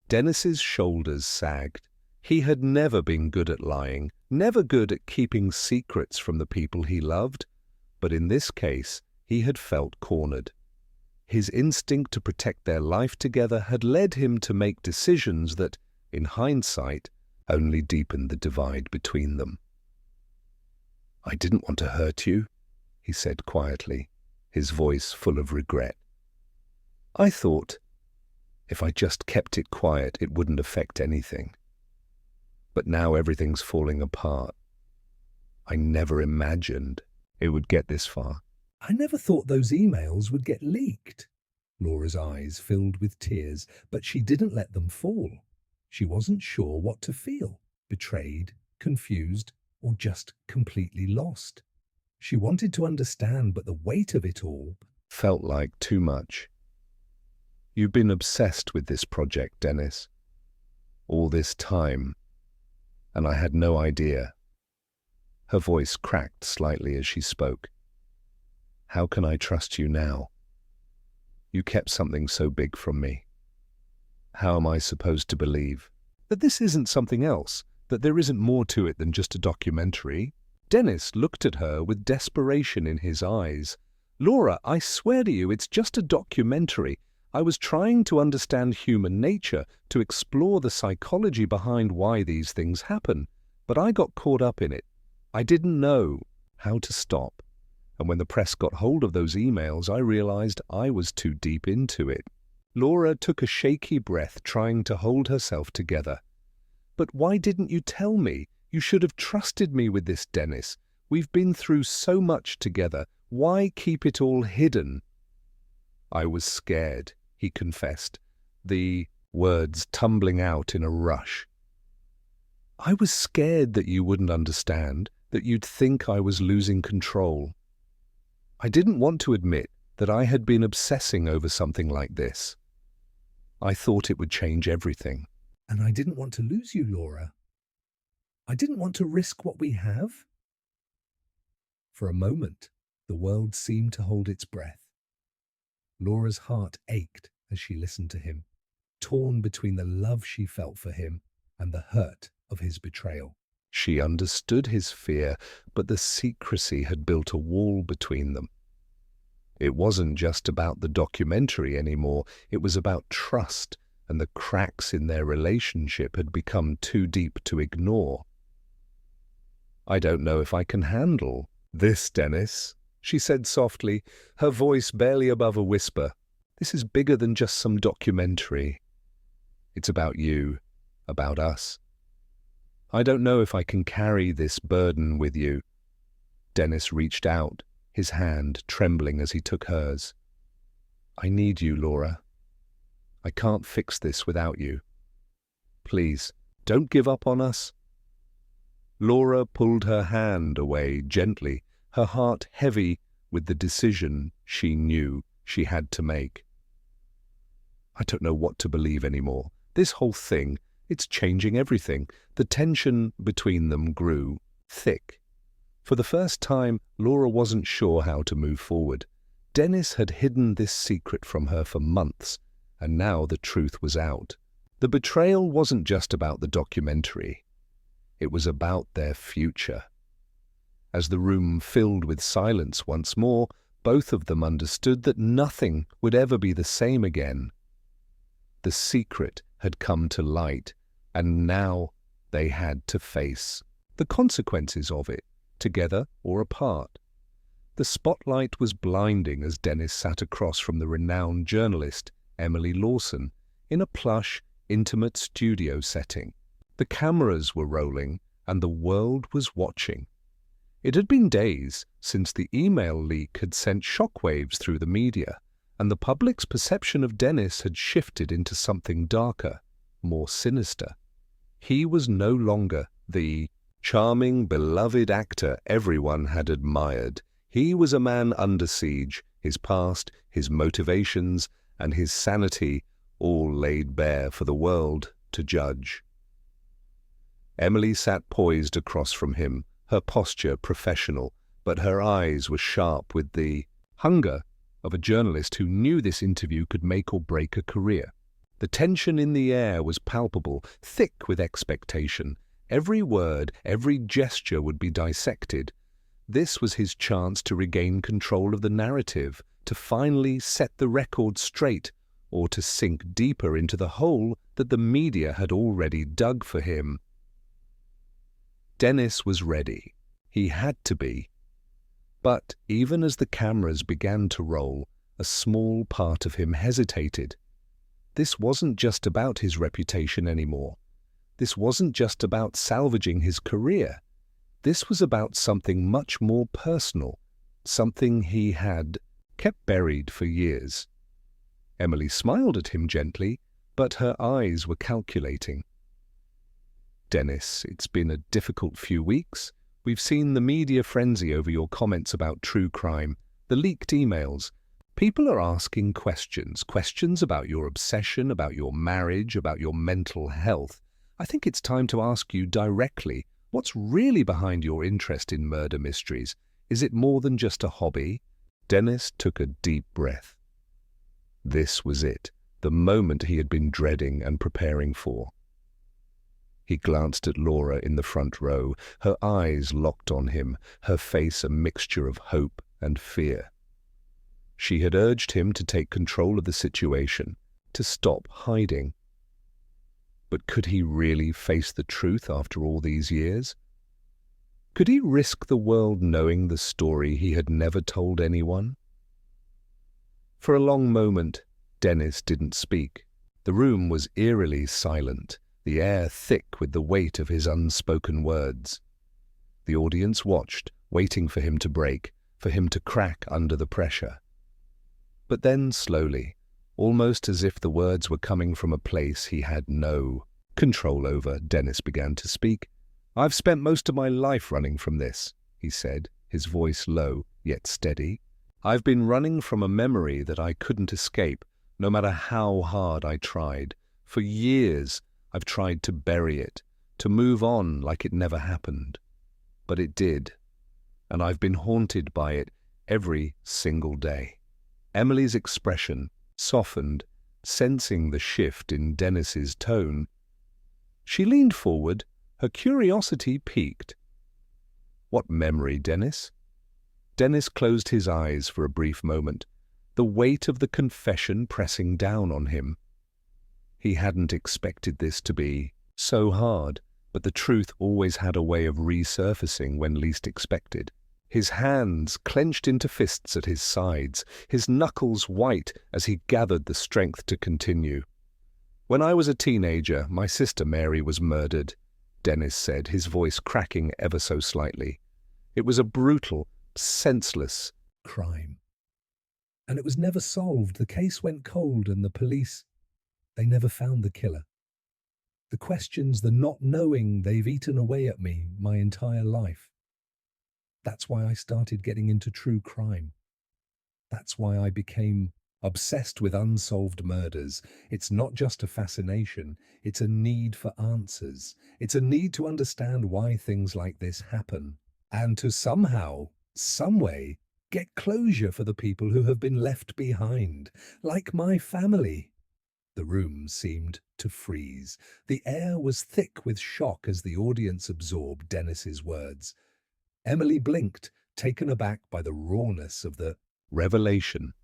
Dennis's shoulders sagged. He had never been good at lying, never good at keeping secrets from the people he loved. But in this case, he had felt cornered. His instinct to protect their life together had led him to make decisions that, in hindsight, only deepened the divide between them. "I didn't want to hurt you," he said quietly, his voice full of regret. "I thought if I just kept it quiet, it wouldn't affect anything. But now everything's falling apart. I never imagined it would get this far." "I never thought those emails would get leaked." Laura's eyes filled with tears, but she didn't let them fall. She wasn't sure what to feel, betrayed, confused, or just completely lost. She wanted to understand, but the weight of it all felt like too much. "You've been obsessed with this project, Dennis, all this time, and I had no idea." Her voice cracked slightly as she spoke. "How can I trust you now? You kept something so big from me. How am I supposed to believe that this isn't something else, that there isn't more to it than just a documentary?" Dennis looked at her with desperation in his eyes. "Laura, I swear to you, it's just a documentary. I was trying to understand human nature, to explore the psychology behind why these things happen, but I got caught up in it. I didn't know how to stop. And when the press got hold of those emails, I realized I was too deep into it." Laura took a shaky breath, trying to hold herself together. "But why didn't you tell me? You should have trusted me with this, Dennis. We've been through so much together. Why keep it all hidden?" "I was scared," he confessed, the words tumbling out in a rush. "I was scared that you wouldn't understand, that you'd think I was losing control. I didn't want to admit that I had been obsessing over something like this. I thought it would change everything." "And I didn't want to lose you, Laura. I didn't want to risk what we have." For a moment, the world seemed to hold its breath. Laura's heart ached as she listened to him, torn between the love she felt for him and the hurt of his betrayal. She understood his fear, but the secrecy had built a wall between them. It wasn't just about the documentary anymore, it was about trust, and the cracks in their relationship had become too deep to ignore. "I don't know if I can handle this, Dennis," she said softly, her voice barely above a whisper. "This is bigger than just some documentary. It's about you, about us. I don't know if I can carry this burden with you." Dennis reached out, his hand trembling as he took hers. "I need you, Laura. I can't fix this without you. Please, don't give up on us." Laura pulled her hand away gently, her heart heavy with the decision she knew she had to make. "I don't know what to believe anymore. This whole thing, it's changing everything." The tension between them grew thick. For the first time, Laura wasn't sure how to move forward. Dennis had hidden this secret from her for months, and now the truth was out. The betrayal wasn't just about the documentary. It was about their future. As the room filled with silence once more, both of them understood that nothing would ever be the same again. The secret had come to light, and now they had to face the consequences of it, together or apart. The spotlight was blinding as Dennis sat across from the renowned journalist Emily Lawson in a plush, intimate studio setting. The cameras were rolling, and the world was watching. It had been days since the email leak had sent shockwaves through the media, and the public's perception of Dennis had shifted into something darker, more sinister. He was no longer the charming, beloved actor everyone had admired. He was a man under siege, his past, his motivations, and his sanity all laid bare for the world to judge. Emily sat poised across from him, her posture professional, but her eyes were sharp with the hunger of a journalist who knew this interview could make or break a career. The tension in the air was palpable, thick with expectation. Every word, every gesture would be dissected. This was his chance to regain control of the narrative, to finally set the record straight, or to sink deeper into the hole that the media had already dug for him. Dennis was ready. He had to be. But even as the cameras began to roll, a small part of him hesitated. This wasn't just about his reputation anymore. This wasn't just about salvaging his career. This was about something much more personal, something he had kept buried for years. Emily smiled at him gently, but her eyes were calculating. Dennis, it's been a difficult few weeks. We've seen the media frenzy over your comments about true crime, the leaked emails. People are asking questions about your obsession, about your marriage, about your mental health. I think it's time to ask you directly, what's really behind your interest in murder mysteries? Is it more than just a hobby? Dennis took a deep breath. This was it, the moment he had been dreading and preparing for. He glanced at Laura in the front row, her eyes locked on him, her face a mixture of hope and fear. She had urged him to take control of the situation, to stop hiding. But could he really face the truth after all these years? Could he risk the world knowing the story he had never told anyone? For a long moment, Dennis didn't speak. The room was eerily silent, the air thick with the weight of his unspoken words. The audience watched, waiting for him to break, for him to crack under the pressure. But then slowly, almost as if the words were coming from a place he had no control over, Dennis began to speak. "I've spent most of my life running from this," he said, his voice low yet steady. "I've been running from a memory that I couldn't escape, no matter how hard I tried. For years, I've tried to bury it, to move on like it never happened. But it did, and I've been haunted by it every single day." Emily's expression softened, sensing the shift in Dennis's tone. She leaned forward, her curiosity piqued. "What memory, Dennis?" Dennis closed his eyes for a brief moment, the weight of the confession pressing down on him. He hadn't expected this to be so hard, but the truth always had a way of resurfacing when least expected. His hands clenched into fists at his sides, his knuckles white as he gathered the strength to continue. "When I was a teenager, my sister Mary was murdered," Dennis said, his voice cracking ever so slightly. "It was a brutal, senseless crime. And it was never solved. The case went cold and the police, they never found the killer. The questions, the not knowing, they've eaten away at me my entire life. That's why I started getting into true crime. That's why I became obsessed with unsolved murders. It's not just a fascination, it's a need for answers. It's a need to understand why things like this happen, and to somehow, some way, get closure for the people who have been left behind, like my family." The room seemed to freeze. The air was thick with shock as the audience absorbed Dennis's words. Emily blinked, taken aback by the rawness of the revelation.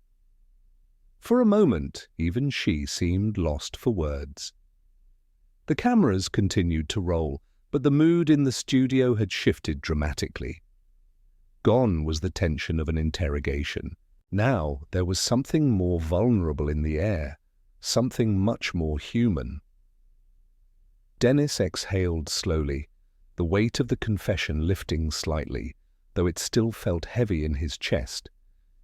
For a moment, even she seemed lost for words. The cameras continued to roll, but the mood in the studio had shifted dramatically. Gone was the tension of an interrogation. Now there was something more vulnerable in the air, something much more human. Dennis exhaled slowly, the weight of the confession lifting slightly, though it still felt heavy in his chest.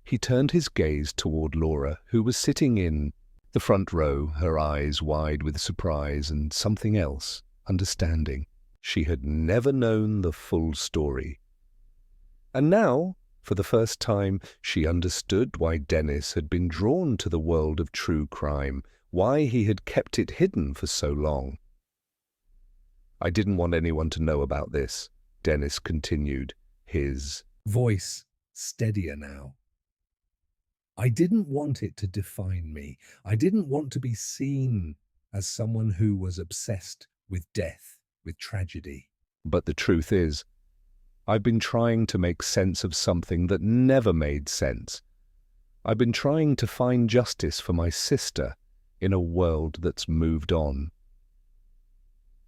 He turned his gaze toward Laura, who was sitting in the front row, her eyes wide with surprise and something else, understanding. She had never known the full story. And now, for the first time, she understood why Dennis had been drawn to the world of true crime, why he had kept it hidden for so long. "I didn't want anyone to know about this," Dennis continued, his voice steadier now. "I didn't want it to define me. I didn't want to be seen as someone who was obsessed with death, with tragedy." "But the truth is, I've been trying to make sense of something that never made sense. I've been trying to find justice for my sister in a world that's moved on."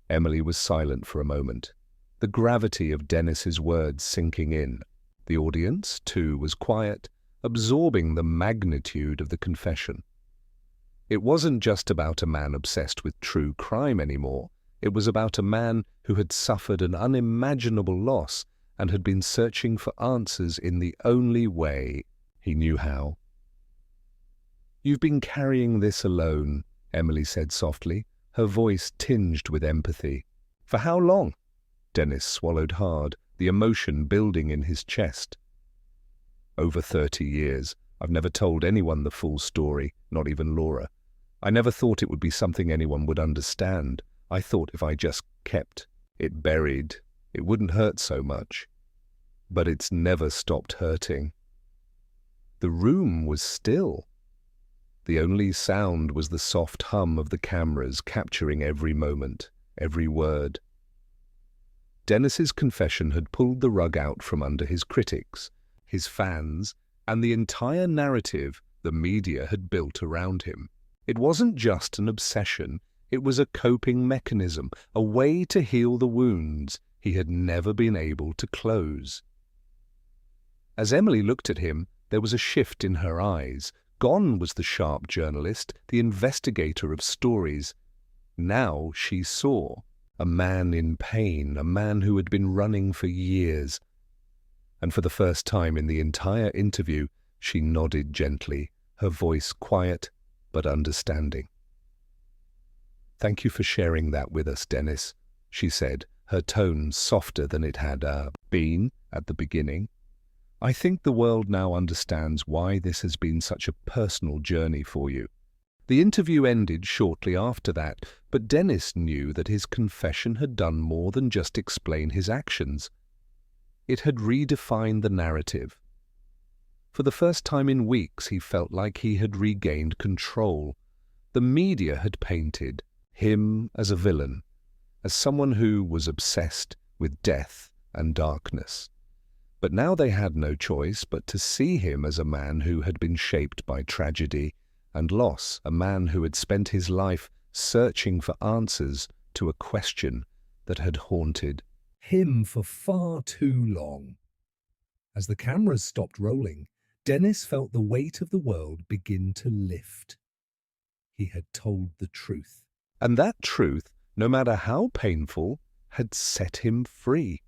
Emily was silent for a moment, the gravity of Dennis's words sinking in. The audience, too, was quiet, absorbing the magnitude of the confession. It wasn't just about a man obsessed with true crime anymore. It was about a man who had suffered an unimaginable loss and had been searching for answers in the only way he knew how. "You've been carrying this alone," Emily said softly, her voice tinged with empathy. "For how long?" Dennis swallowed hard, the emotion building in his chest. "Over 30 years. I've never told anyone the full story, not even Laura. I never thought it would be something anyone would understand. I thought if I just kept it buried, it wouldn't hurt so much. But it's never stopped hurting." The room was still. The only sound was the soft hum of the cameras capturing every moment, every word. Dennis's confession had pulled the rug out from under his critics, his fans, and the entire narrative the media had built around him. It wasn't just an obsession, it was a coping mechanism, a way to heal the wounds he had never been able to close. As Emily looked at him, there was a shift in her eyes. Gone was the sharp journalist, the investigator of stories. Now she saw a man in pain, a man who had been running for years. And for the first time in the entire interview, she nodded gently, her voice quiet but understanding. "Thank you for sharing that with us, Dennis," she said, her tone softer than it had been at the beginning. "I think the world now understands why this has been such a personal journey for you." The interview ended shortly after that, but Dennis knew that his confession had done more than just explain his actions. It had redefined the narrative. For the first time in weeks, he felt like he had regained control. The media had painted him as a villain, as someone who was obsessed with death and darkness. But now they had no choice but to see him as a man who had been shaped by tragedy and loss, a man who had spent his life searching for answers to a question that had haunted him for far too long. As the cameras stopped rolling, Dennis felt the weight of the world begin to lift. He had told the truth. And that truth, no matter how painful, had set him free.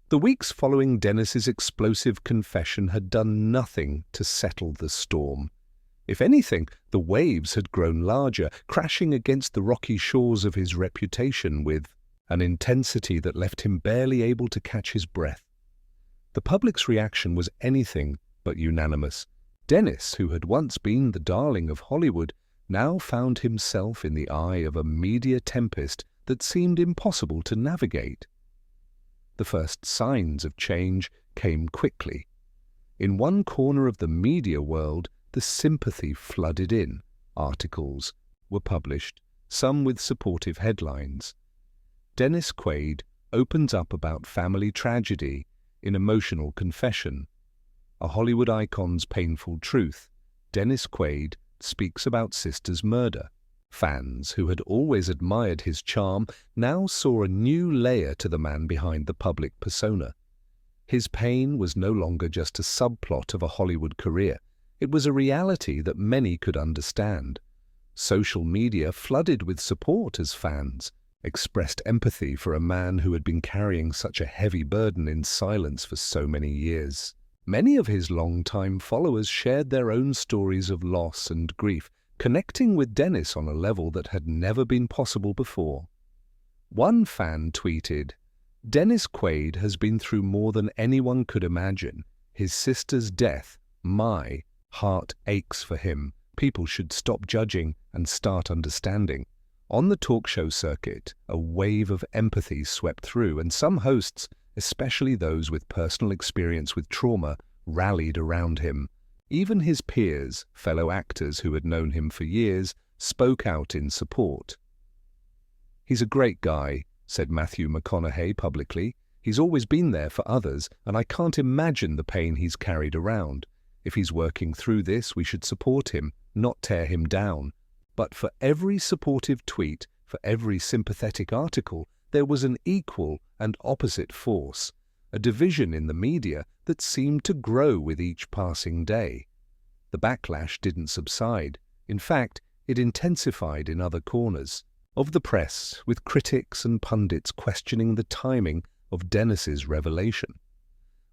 The weeks following Dennis's explosive confession had done nothing to settle the storm. If anything, the waves had grown larger, crashing against the rocky shores of his reputation with an intensity that left him barely able to catch his breath. The public's reaction was anything but unanimous. Dennis, who had once been the darling of Hollywood, now found himself in the eye of a media tempest that seemed impossible to navigate. The first signs of change came quickly. In one corner of the media world, the sympathy flooded in. Articles were published, some with supportive headlines. Dennis Quaid opens up about family tragedy in emotional confession. A Hollywood icon's painful truth. Dennis Quaid speaks about sister's murder. Fans who had always admired his charm now saw a new layer to the man behind the public persona. His pain was no longer just a subplot of a Hollywood career. It was a reality that many could understand. Social media flooded with support as fans expressed empathy for a man who had been carrying such a heavy burden in silence for so many years. Many of his long-time followers shared their own stories of loss and grief, connecting with Dennis on a level that had never been possible before. One fan tweeted, "Dennis Quaid has been through more than anyone could imagine. His sister's death, my heart aches for him. People should stop judging and start understanding." On the talk show circuit, a wave of empathy swept through, and some hosts, especially those with personal experience with trauma, rallied around him. Even his peers, fellow actors who had known him for years, spoke out in support. "He's a great guy," said Matthew McConaughey publicly. "He's always been there for others, and I can't imagine the pain he's carried around. If he's working through this, we should support him, not tear him down." But for every supportive tweet, for every sympathetic article, there was an equal and opposite force, a division in the media that seemed to grow with each passing day. The backlash didn't subside. In fact, it intensified in other corners of the press, with critics and pundits questioning the timing of Dennis's revelation.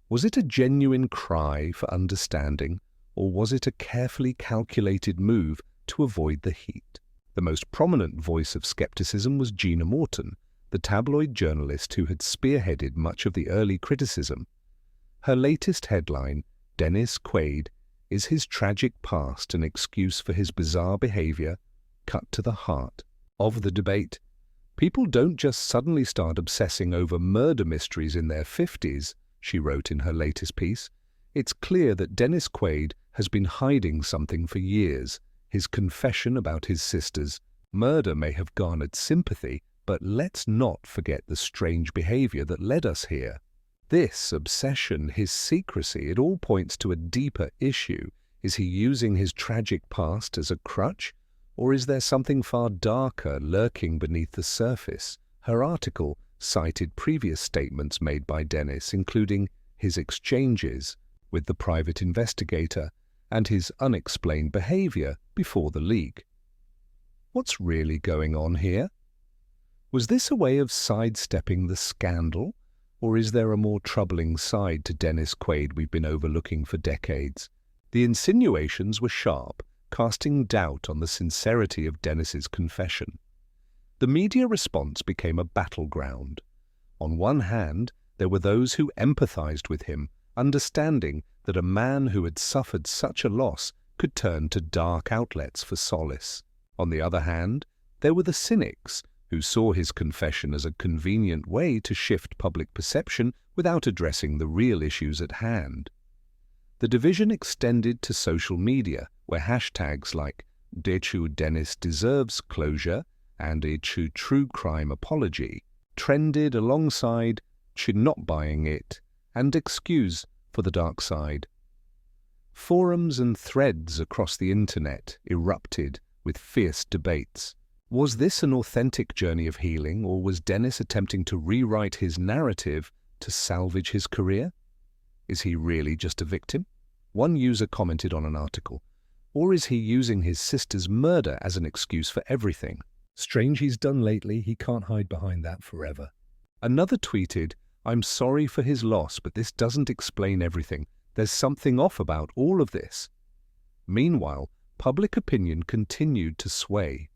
Was it a genuine cry for understanding, or was it a carefully calculated move to avoid the heat? The most prominent voice of skepticism was Gina Morton, the tabloid journalist who had spearheaded much of the early criticism. Her latest headline, "Dennis Quaid, is his tragic past an excuse for his bizarre behavior?" cut to the heart of the debate. People don't just suddenly start obsessing over murder mysteries in their 50s, she wrote in her latest piece. It's clear that Dennis Quaid has been hiding something for years. His confession about his sister's murder may have garnered sympathy, but let's not forget the strange behavior that led us here. This obsession, his secrecy, it all points to a deeper issue. Is he using his tragic past as a crutch? Or is there something far darker lurking beneath the surface? Her article cited previous statements made by Dennis, including his exchanges with the private investigator and his unexplained behavior before the leak. What's really going on here? Was this a way of sidestepping the scandal, or is there a more troubling side to Dennis Quaid we've been overlooking for decades? The insinuations were sharp, casting doubt on the sincerity of Dennis's confession. The media response became a battleground. On one hand, there were those who empathized with him, understanding that a man who had suffered such a loss could turn to dark outlets for solace. On the other hand, there were the cynics who saw his confession as a convenient way to shift public perception without addressing the real issues at hand. The division extended to social media, where hashtags like "Dechu Dennis deserves closure" and "Dechu true crime apology" trended alongside "She not buying it" and "Excuse for the dark side." Forums and threads across the internet erupted with fierce debates. Was this an authentic journey of healing, or was Dennis attempting to rewrite his narrative to salvage his career? Is he really just a victim? One user commented on an article, or is he using his sister's murder as an excuse for everything? Strange he's done lately, he can't hide behind that forever. Another tweeted, "I'm sorry for his loss, but this doesn't explain everything. There's something off about all of this." Meanwhile, public opinion continued to sway.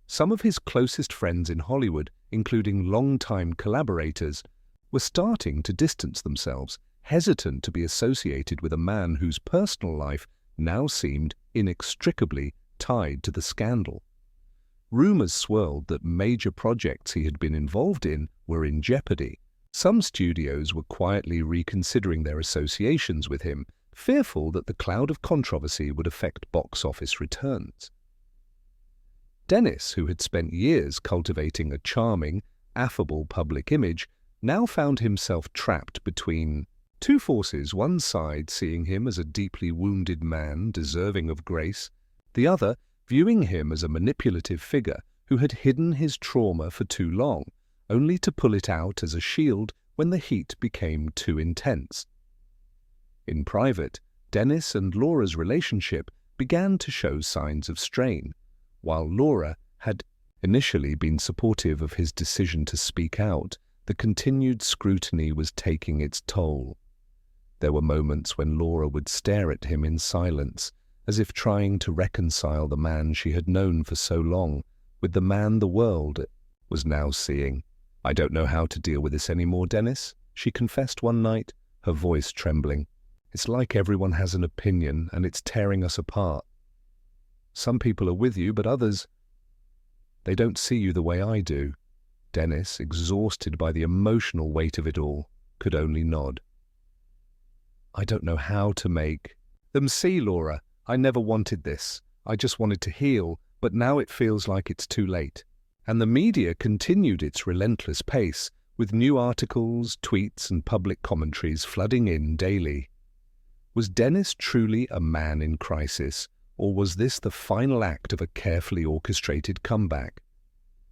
Some of his closest friends in Hollywood, including longtime collaborators, were starting to distance themselves, hesitant to be associated with a man whose personal life now seemed inextricably tied to the scandal. Rumors swirled that major projects he had been involved in were in jeopardy. Some studios were quietly reconsidering their associations with him, fearful that the cloud of controversy would affect box office returns. Dennis, who had spent years cultivating a charming, affable public image, now found himself trapped between two forces, one side seeing him as a deeply wounded man deserving of grace, the other viewing him as a manipulative figure who had hidden his trauma for too long, only to pull it out as a shield when the heat became too intense. In private, Dennis and Laura's relationship began to show signs of strain. While Laura had initially been supportive of his decision to speak out, the continued scrutiny was taking its toll. There were moments when Laura would stare at him in silence, as if trying to reconcile the man she had known for so long with the man the world was now seeing. "I don't know how to deal with this anymore, Dennis," she confessed one night, her voice trembling. "It's like everyone has an opinion and it's tearing us apart. Some people are with you, but others, they don't see you the way I do." Dennis, exhausted by the emotional weight of it all, could only nod. "I don't know how to make them see, Laura. I never wanted this. I just wanted to heal, but now it feels like it's too late." And the media continued its relentless pace, with new articles, tweets, and public commentaries flooding in daily. Was Dennis truly a man in crisis, or was this the final act of a carefully orchestrated comeback?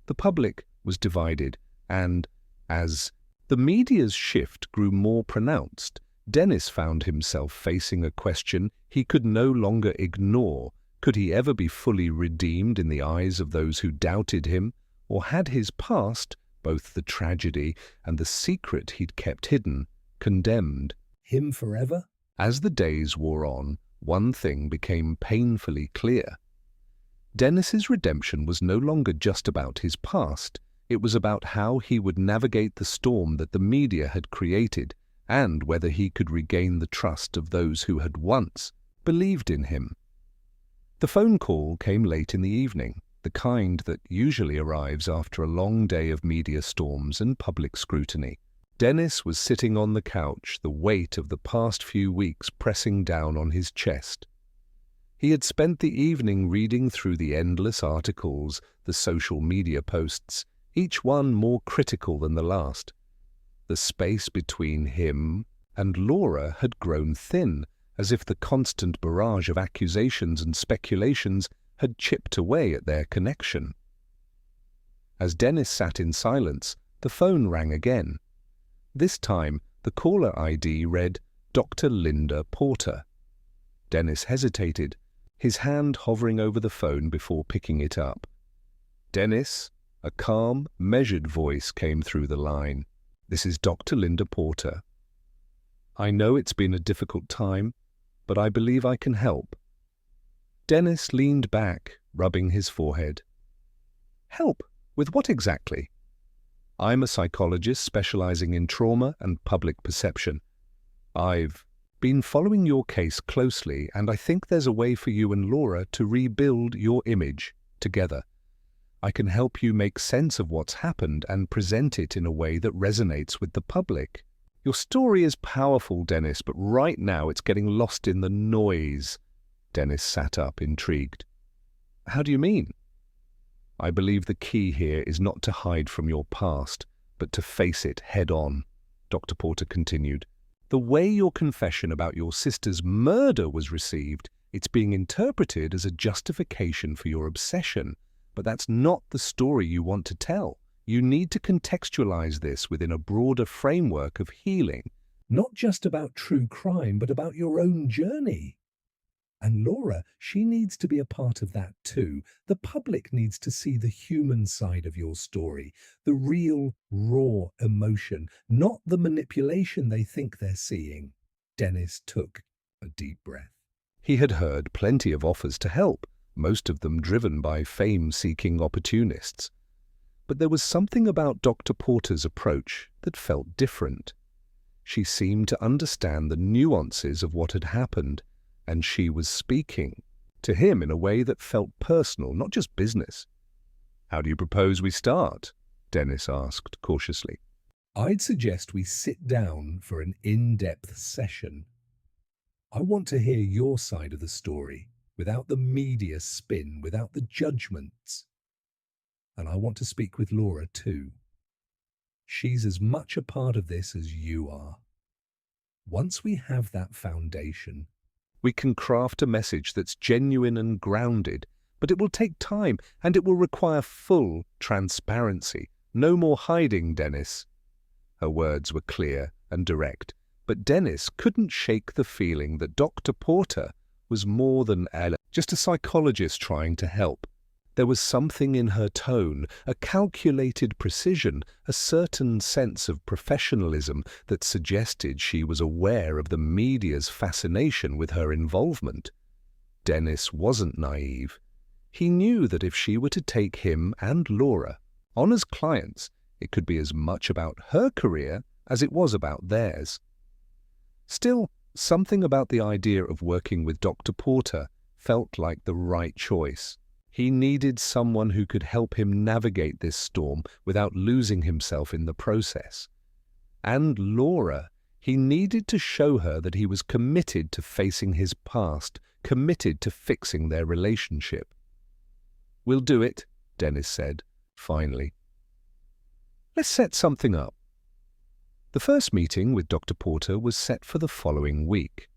The public was divided, and as the media's shift grew more pronounced, Dennis found himself facing a question he could no longer ignore. Could he ever be fully redeemed in the eyes of those who doubted him, or had his past, both the tragedy and the secret he'd kept hidden, condemned Him forever? As the days wore on, one thing became painfully clear. Dennis's redemption was no longer just about his past. It was about how he would navigate the storm that the media had created, and whether he could regain the trust of those who had once believed in him. The phone call came late in the evening, the kind that usually arrives after a long day of media storms and public scrutiny. Dennis was sitting on the couch, the weight of the past few weeks pressing down on his chest. He had spent the evening reading through the endless articles, the social media posts, each one more critical than the last. The space between him and Laura had grown thin, as if the constant barrage of accusations and speculations had chipped away at their connection. As Dennis sat in silence, the phone rang again. This time, the caller ID read Dr. Linda Porter. Dennis hesitated, his hand hovering over the phone before picking it up. "Dennis," a calm, measured voice came through the line. "This is Dr. Linda Porter. I know it's been a difficult time, but I believe I can help." Dennis leaned back, rubbing his forehead. "Help? With what exactly?" "I'm a psychologist specializing in trauma and public perception. I've been following your case closely, and I think there's a way for you and Laura to rebuild your image together. I can help you make sense of what's happened and present it in a way that resonates with the public. Your story is powerful, Dennis, but right now it's getting lost in the noise." Dennis sat up, intrigued. "How do you mean?" "I believe the key here is not to hide from your past, but to face it head-on," Dr. Porter continued. "The way your confession about your sister's murder was received, it's being interpreted as a justification for your obsession. But that's not the story you want to tell. You need to contextualize this within a broader framework of healing." Not just about true crime, but about your own journey. And Laura, she needs to be a part of that too. The public needs to see the human side of your story, the real, raw emotion, not the manipulation they think they're seeing. Dennis took a deep breath. He had heard plenty of offers to help, most of them driven by fame-seeking opportunists. But there was something about Dr. Porter's approach that felt different. She seemed to understand the nuances of what had happened, and she was speaking to him in a way that felt personal, not just business. "How do you propose we start?" Dennis asked cautiously. I'd suggest we sit down for an in-depth session. I want to hear your side of the story, without the media spin, without the judgments. And I want to speak with Laura too. She's as much a part of this as you are. Once we have that foundation, We can craft a message that's genuine and grounded, but it will take time and it will require full transparency. No more hiding, Dennis. Her words were clear and direct, but Dennis couldn't shake the feeling that Dr. Porter was more than just a psychologist trying to help. There was something in her tone, a calculated precision, a certain sense of professionalism that suggested she was aware of the media's fascination with her involvement. Dennis wasn't naive. He knew that if she were to take him and Laura on as clients, it could be as much about her career as it was about theirs. Still, something about the idea of working with Dr. Porter felt like the right choice. He needed someone who could help him navigate this storm without losing himself in the process. And Laura, he needed to show her that he was committed to facing his past, committed to fixing their relationship. "We'll do it," Dennis said, finally. "Let's set something up." The first meeting with Dr. Porter was set for the following week.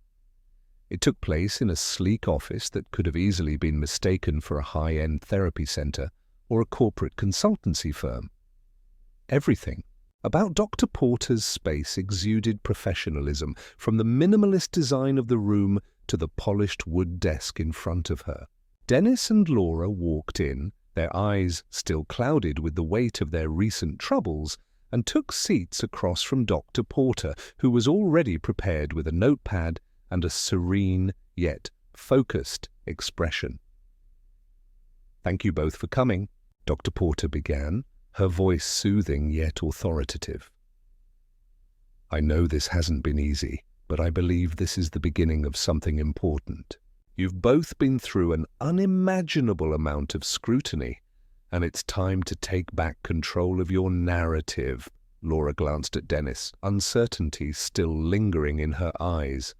It took place in a sleek office that could have easily been mistaken for a high-end therapy center or a corporate consultancy firm. Everything about Dr. Porter's space exuded professionalism, from the minimalist design of the room to the polished wood desk in front of her. Dennis and Laura walked in, their eyes still clouded with the weight of their recent troubles, and took seats across from Dr. Porter, who was already prepared with a notepad and a serene yet focused expression. "Thank you both for coming," Dr. Porter began, her voice soothing yet authoritative. "I know this hasn't been easy, but I believe this is the beginning of something important. You've both been through an unimaginable amount of scrutiny, and it's time to take back control of your narrative." Laura glanced at Dennis, uncertainty still lingering in her eyes.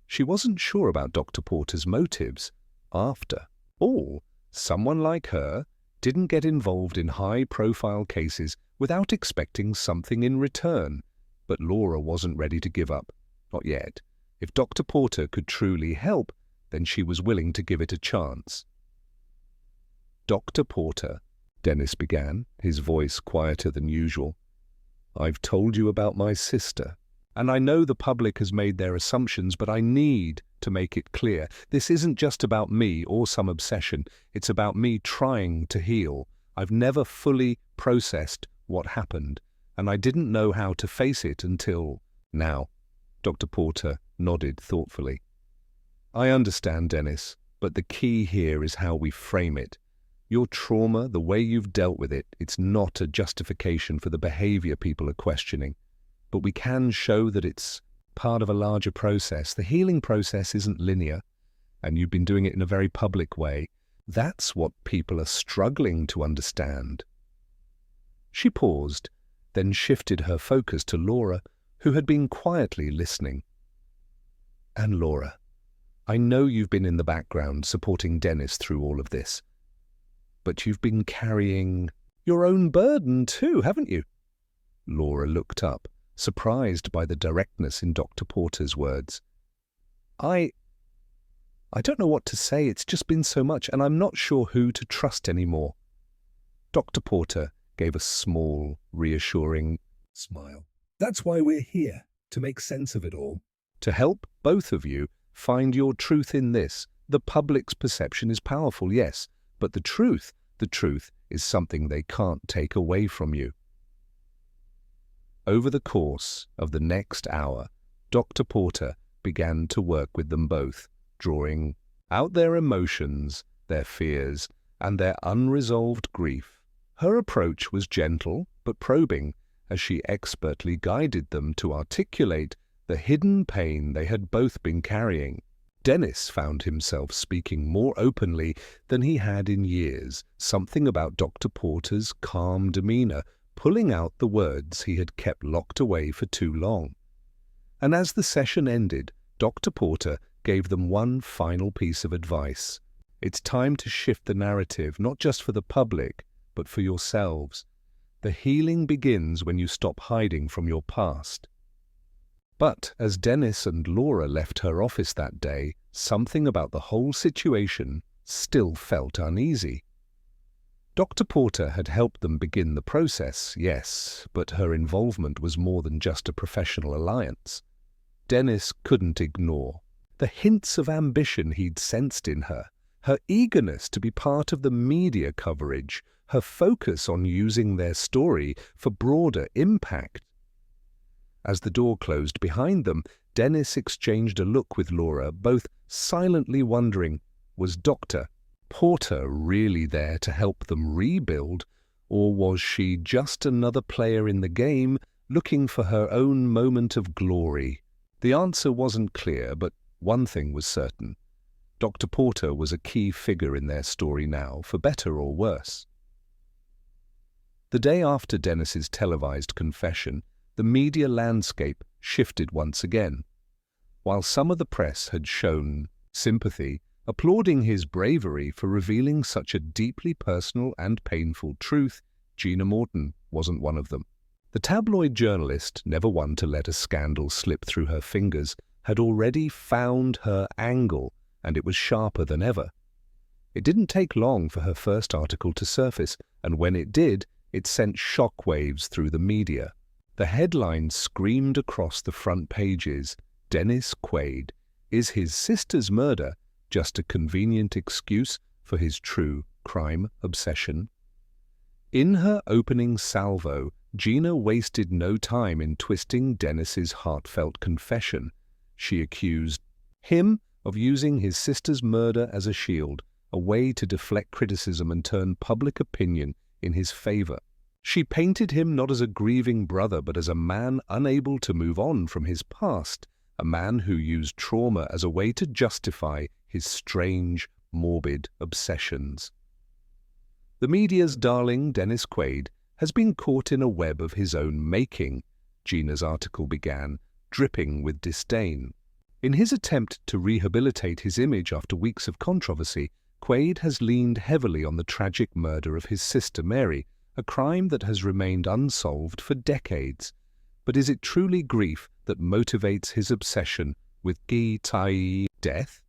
She wasn't sure about Dr. Porter's motives. After all, someone like her didn't get involved in high-profile cases without expecting something in return. But Laura wasn't ready to give up. Not yet. If Dr. Porter could truly help, then she was willing to give it a chance. "Dr. Porter," Dennis began, his voice quieter than usual, "I've told you about my sister. And I know the public has made their assumptions, but I need to make it clear. This isn't just about me or some obsession. It's about me trying to heal. I've never fully processed what happened, and I didn't know how to face it until now." Dr. Porter nodded thoughtfully. "I understand, Dennis, but the key here is how we frame it. Your trauma, the way you've dealt with it, it's not a justification for the behavior people are questioning. But we can show that it's part of a larger process. The healing process isn't linear, and you've been doing it in a very public way. That's what people are struggling to understand." She paused, then shifted her focus to Laura, who had been quietly listening. "And Laura, I know you've been in the background supporting Dennis through all of this, but you've been carrying your own burden too, haven't you?" Laura looked up, surprised by the directness in Dr. Porter's words. I don't know what to say. It's just been so much, and I'm not sure who to trust anymore." Dr. Porter gave a small, reassuring Smile. "That's why we're here, to make sense of it all." "To help both of you find your truth in this. The public's perception is powerful, yes, but the truth is something they can't take away from you." Over the course of the next hour, Dr. Porter began to work with them both, drawing out their emotions, their fears, and their unresolved grief. Her approach was gentle but probing, as she expertly guided them to articulate the hidden pain they had both been carrying. Dennis found himself speaking more openly than he had in years, something about Dr. Porter's calm demeanor pulling out the words he had kept locked away for too long. And as the session ended, Dr. Porter gave them one final piece of advice. "It's time to shift the narrative, not just for the public, but for yourselves. The healing begins when you stop hiding from your past." But as Dennis and Laura left her office that day, something about the whole situation still felt uneasy. Dr. Porter had helped them begin the process, yes, but her involvement was more than just a professional alliance. Dennis couldn't ignore the hints of ambition he'd sensed in her, Her eagerness to be part of the media coverage, her focus on using their story for broader impact. As the door closed behind them, Dennis exchanged a look with Laura, both silently wondering, was Dr. Porter really there to help them rebuild, or was she just another player in the game looking for her own moment of glory? The answer wasn't clear, but one thing was certain. Dr. Porter was a key figure in their story now, for better or worse. The day after Dennis's televised confession, the media landscape shifted once again. While some of the press had shown sympathy, applauding his bravery for revealing such a deeply personal and painful truth, Gina Morton wasn't one of them. The tabloid journalist, never one to let a scandal slip through her fingers, had already found her angle, and it was sharper than ever. It didn't take long for her first article to surface, and when it did, it sent shockwaves through the media. The headline screamed across the front pages, "Dennis Quaid, is his sister's murder just a convenient excuse for his true crime obsession?" In her opening salvo, Gina wasted no time in twisting Dennis's heartfelt confession. She accused him of using his sister's murder as a shield, a way to deflect criticism and turn public opinion in his favor. She painted him not as a grieving brother, but as a man unable to move on from his past, a man who used trauma as a way to justify his strange, morbid obsessions. The media's darling Dennis Quaid has been caught in a web of his own making, Gina's article began, dripping with disdain. In his attempt to rehabilitate his image after weeks of controversy, Quaid has leaned heavily on the tragic murder of his sister Mary, a crime that has remained unsolved for decades. But is it truly grief that motivates his obsession with Guy death?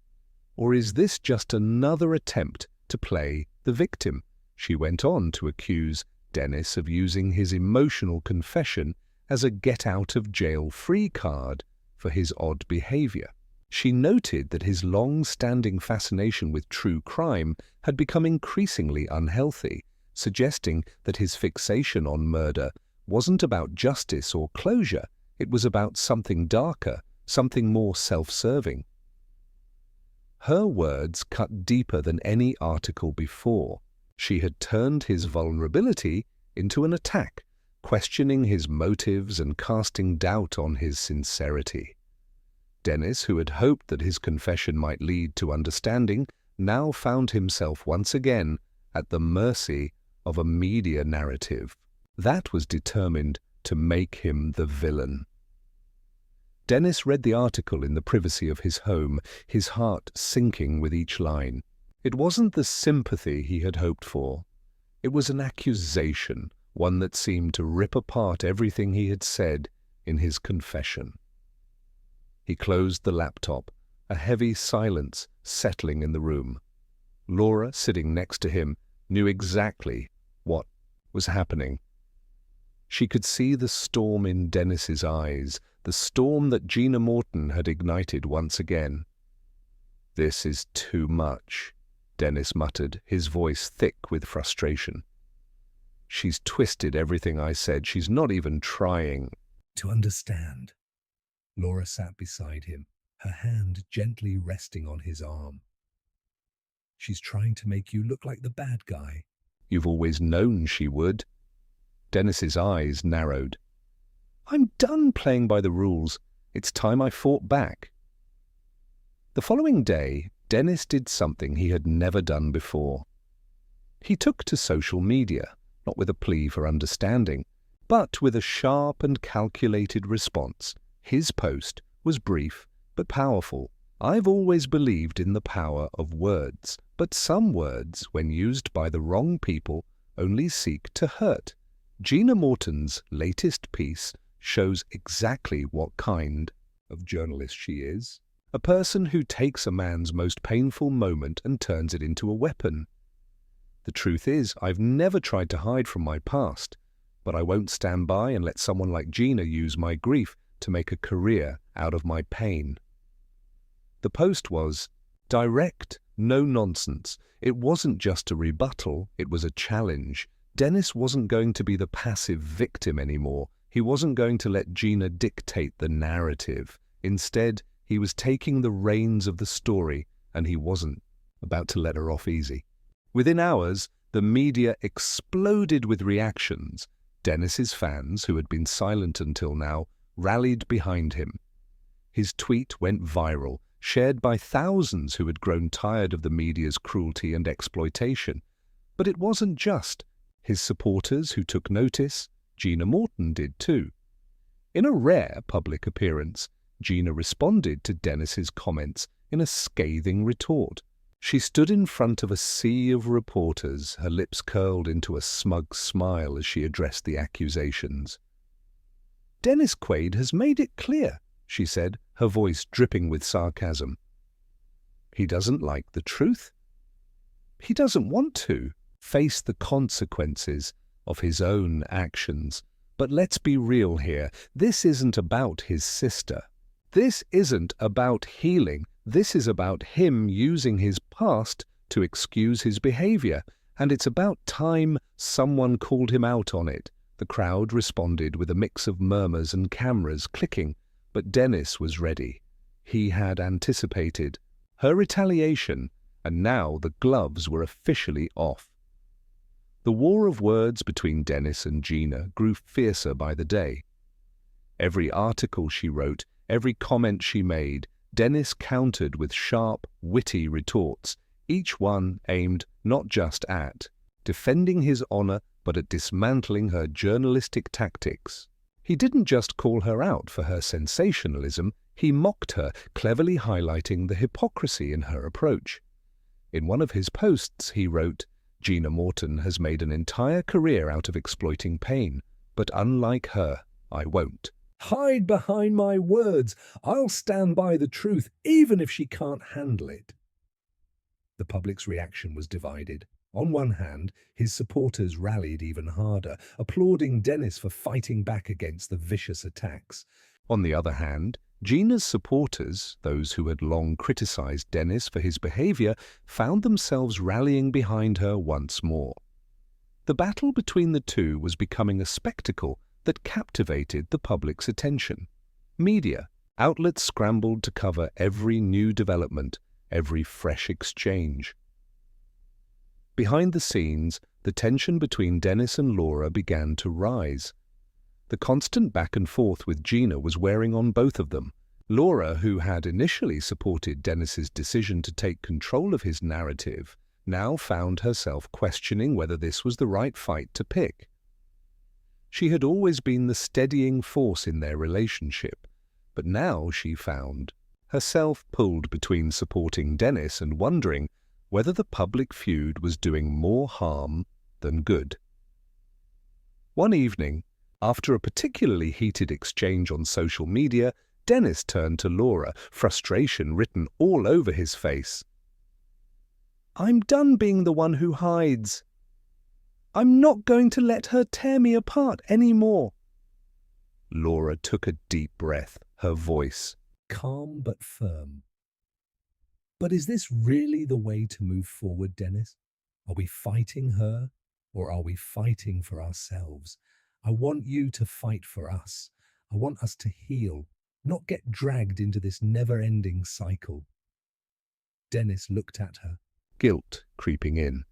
Or is this just another attempt to play the victim? She went on to accuse Dennis of using his emotional confession as a get-out-of-jail-free card for his odd behavior. She noted that his long-standing fascination with true crime had become increasingly unhealthy, suggesting that his fixation on murder wasn't about justice or closure, it was about something darker, something more self-serving. Her words cut deeper than any article before. She had turned his vulnerability into an attack, questioning his motives and casting doubt on his sincerity. Dennis, who had hoped that his confession might lead to understanding, now found himself once again at the mercy of a media narrative that was determined to make him the villain. Dennis read the article in the privacy of his home, his heart sinking with each line. It wasn't the sympathy he had hoped for. It was an accusation, one that seemed to rip apart everything he had said in his confession. He closed the laptop, a heavy silence settling in the room. Laura, sitting next to him, knew exactly what was happening. She could see the storm in Dennis's eyes, the storm that Gina Morton had ignited once again. "This is too much," Dennis muttered, his voice thick with frustration. "She's twisted everything I said. She's not even trying to understand." Laura sat beside him, her hand gently resting on his arm. "She's trying to make you look like the bad guy." "You've always known she would." Dennis's eyes narrowed. "I'm done playing by the rules. It's time I fought back." The following day, Dennis did something he had never done before. He took to social media, not with a plea for understanding, but with a sharp and calculated response. His post was brief but powerful. "I've always believed in the power of words, but some words, when used by the wrong people, only seek to hurt. Gina Morton's latest piece shows exactly what kind of journalist she is. A person who takes a man's most painful moment and turns it into a weapon. The truth is, I've never tried to hide from my past, but I won't stand by and let someone like Gina use my grief to make a career out of my pain." The post was direct No nonsense. It wasn't just a rebuttal, it was a challenge. Dennis wasn't going to be the passive victim anymore. He wasn't going to let Gina dictate the narrative. Instead, he was taking the reins of the story, and he wasn't about to let her off easy. Within hours, the media exploded with reactions. Dennis's fans, who had been silent until now, rallied behind him. His tweet went viral, shared by thousands who had grown tired of the media's cruelty and exploitation. But it wasn't just his supporters who took notice. Gina Morton did too. In a rare public appearance, Gina responded to Dennis's comments in a scathing retort. She stood in front of a sea of reporters, her lips curled into a smug smile as she addressed the accusations. "Dennis Quaid has made it clear," she said, her voice dripping with sarcasm. "He doesn't like the truth. He doesn't want to face the consequences of his own actions. But let's be real here. This isn't about his sister. This isn't about healing. This is about him using his past to excuse his behavior. And it's about time someone called him out on it." The crowd responded with a mix of murmurs and cameras clicking. But Dennis was ready. He had anticipated her retaliation, and now the gloves were officially off. The war of words between Dennis and Gina grew fiercer by the day. Every article she wrote, every comment she made, Dennis countered with sharp, witty retorts, each one aimed not just at defending his honor, but at dismantling her journalistic tactics. He didn't just call her out for her sensationalism, he mocked her, cleverly highlighting the hypocrisy in her approach. In one of his posts, he wrote, "Gina Morton has made an entire career out of exploiting pain, but unlike her, I won't. Hide behind my words. I'll stand by the truth, even if she can't handle it." The public's reaction was divided. On one hand, his supporters rallied even harder, applauding Dennis for fighting back against the vicious attacks. On the other hand, Gina's supporters, those who had long criticized Dennis for his behavior, found themselves rallying behind her once more. The battle between the two was becoming a spectacle that captivated the public's attention. Media outlets scrambled to cover every new development, every fresh exchange. Behind the scenes, the tension between Dennis and Laura began to rise. The constant back and forth with Gina was wearing on both of them. Laura, who had initially supported Dennis's decision to take control of his narrative, now found herself questioning whether this was the right fight to pick. She had always been the steadying force in their relationship, but now she found herself pulled between supporting Dennis and wondering whether the public feud was doing more harm than good. One evening, after a particularly heated exchange on social media, Dennis turned to Laura, frustration written all over his face. "I'm done being the one who hides. I'm not going to let her tear me apart anymore." Laura took a deep breath, her voice Calm but firm. "But is this really the way to move forward, Dennis? Are we fighting her, or are we fighting for ourselves? I want you to fight for us. I want us to heal, not get dragged into this never-ending cycle." Dennis looked at her, guilt creeping in.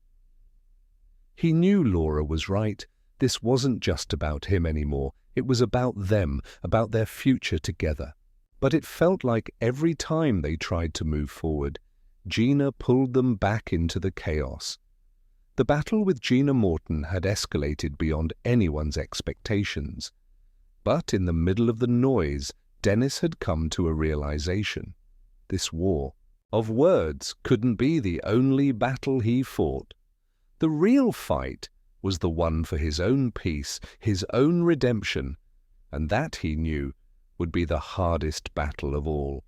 He knew Laura was right. This wasn't just about him anymore. It was about them, about their future together. But it felt like every time they tried to move forward, Gina pulled them back into the chaos. The battle with Gina Morton had escalated beyond anyone's expectations. But in the middle of the noise, Dennis had come to a realization. This war of words couldn't be the only battle he fought. The real fight was the one for his own peace, his own redemption, and that, he knew, would be the hardest battle of all.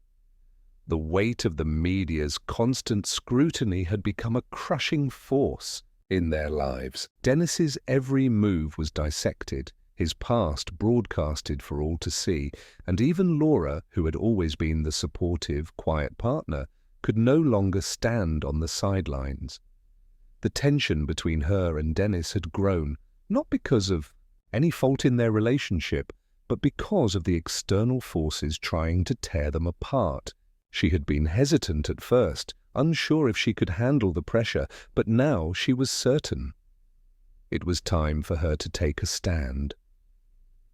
The weight of the media's constant scrutiny had become a crushing force in their lives. Dennis's every move was dissected, his past broadcasted for all to see, and even Laura, who had always been the supportive, quiet partner, could no longer stand on the sidelines. The tension between her and Dennis had grown, not because of any fault in their relationship, but because of the external forces trying to tear them apart. She had been hesitant at first, unsure if she could handle the pressure, but now she was certain. It was time for her to take a stand.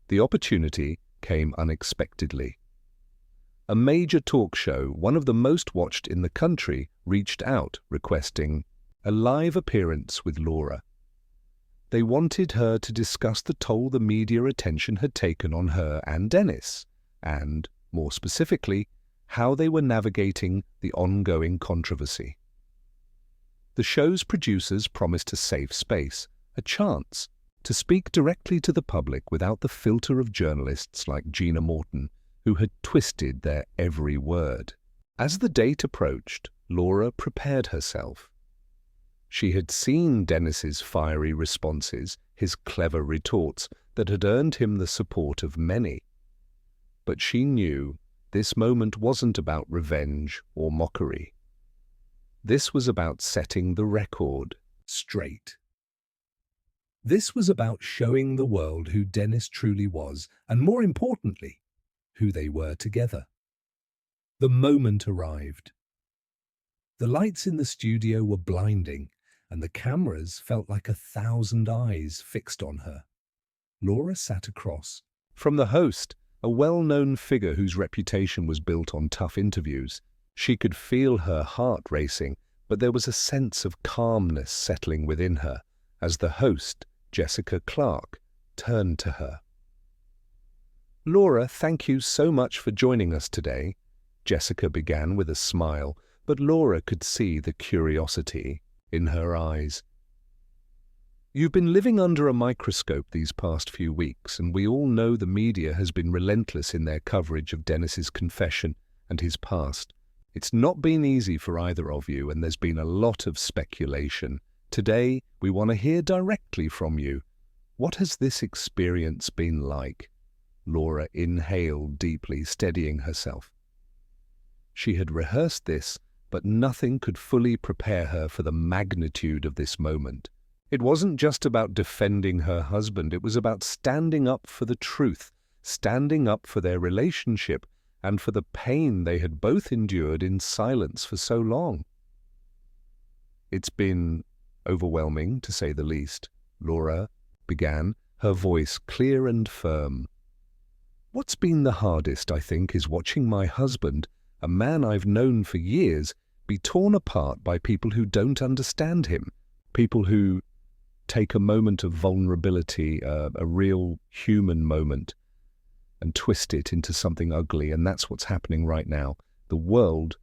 The opportunity came unexpectedly. A major talk show, one of the most watched in the country, reached out requesting a live appearance with Laura. They wanted her to discuss the toll the media attention had taken on her and Dennis, and, more specifically, how they were navigating the ongoing controversy. The show's producers promised a safe space, a chance to speak directly to the public without the filter of journalists like Gina Morton, who had twisted their every word. As the date approached, Laura prepared herself. She had seen Dennis's fiery responses, his clever retorts that had earned him the support of many. But she knew this moment wasn't about revenge or mockery. This was about setting the record straight. This was about showing the world who Dennis truly was, and more importantly, who they were together. The moment arrived. The lights in the studio were blinding, and the cameras felt like 1,000 eyes fixed on her. Laura sat across from the host, a well-known figure whose reputation was built on tough interviews. She could feel her heart racing, but there was a sense of calmness settling within her as the host, Jessica Clarke, turned to her. "Laura, thank you so much for joining us today," Jessica began with a smile, but Laura could see the curiosity in her eyes. "You've been living under a microscope these past few weeks, and we all know the media has been relentless in their coverage of Dennis's confession and his past. It's not been easy for either of you, and there's been a lot of speculation. Today, we want to hear directly from you. What has this experience been like?" Laura inhaled deeply, steadying herself. She had rehearsed this, but nothing could fully prepare her for the magnitude of this moment. It wasn't just about defending her husband, it was about standing up for the truth, standing up for their relationship, and for the pain they had both endured in silence for so long. "It's been overwhelming, to say the least," Laura began, her voice clear and firm. "What's been the hardest, I think, is watching my husband, a man I've known for years, be torn apart by people who don't understand him, people who take a moment of vulnerability, a real human moment, and twist it into something ugly, and that's what's happening right now. The world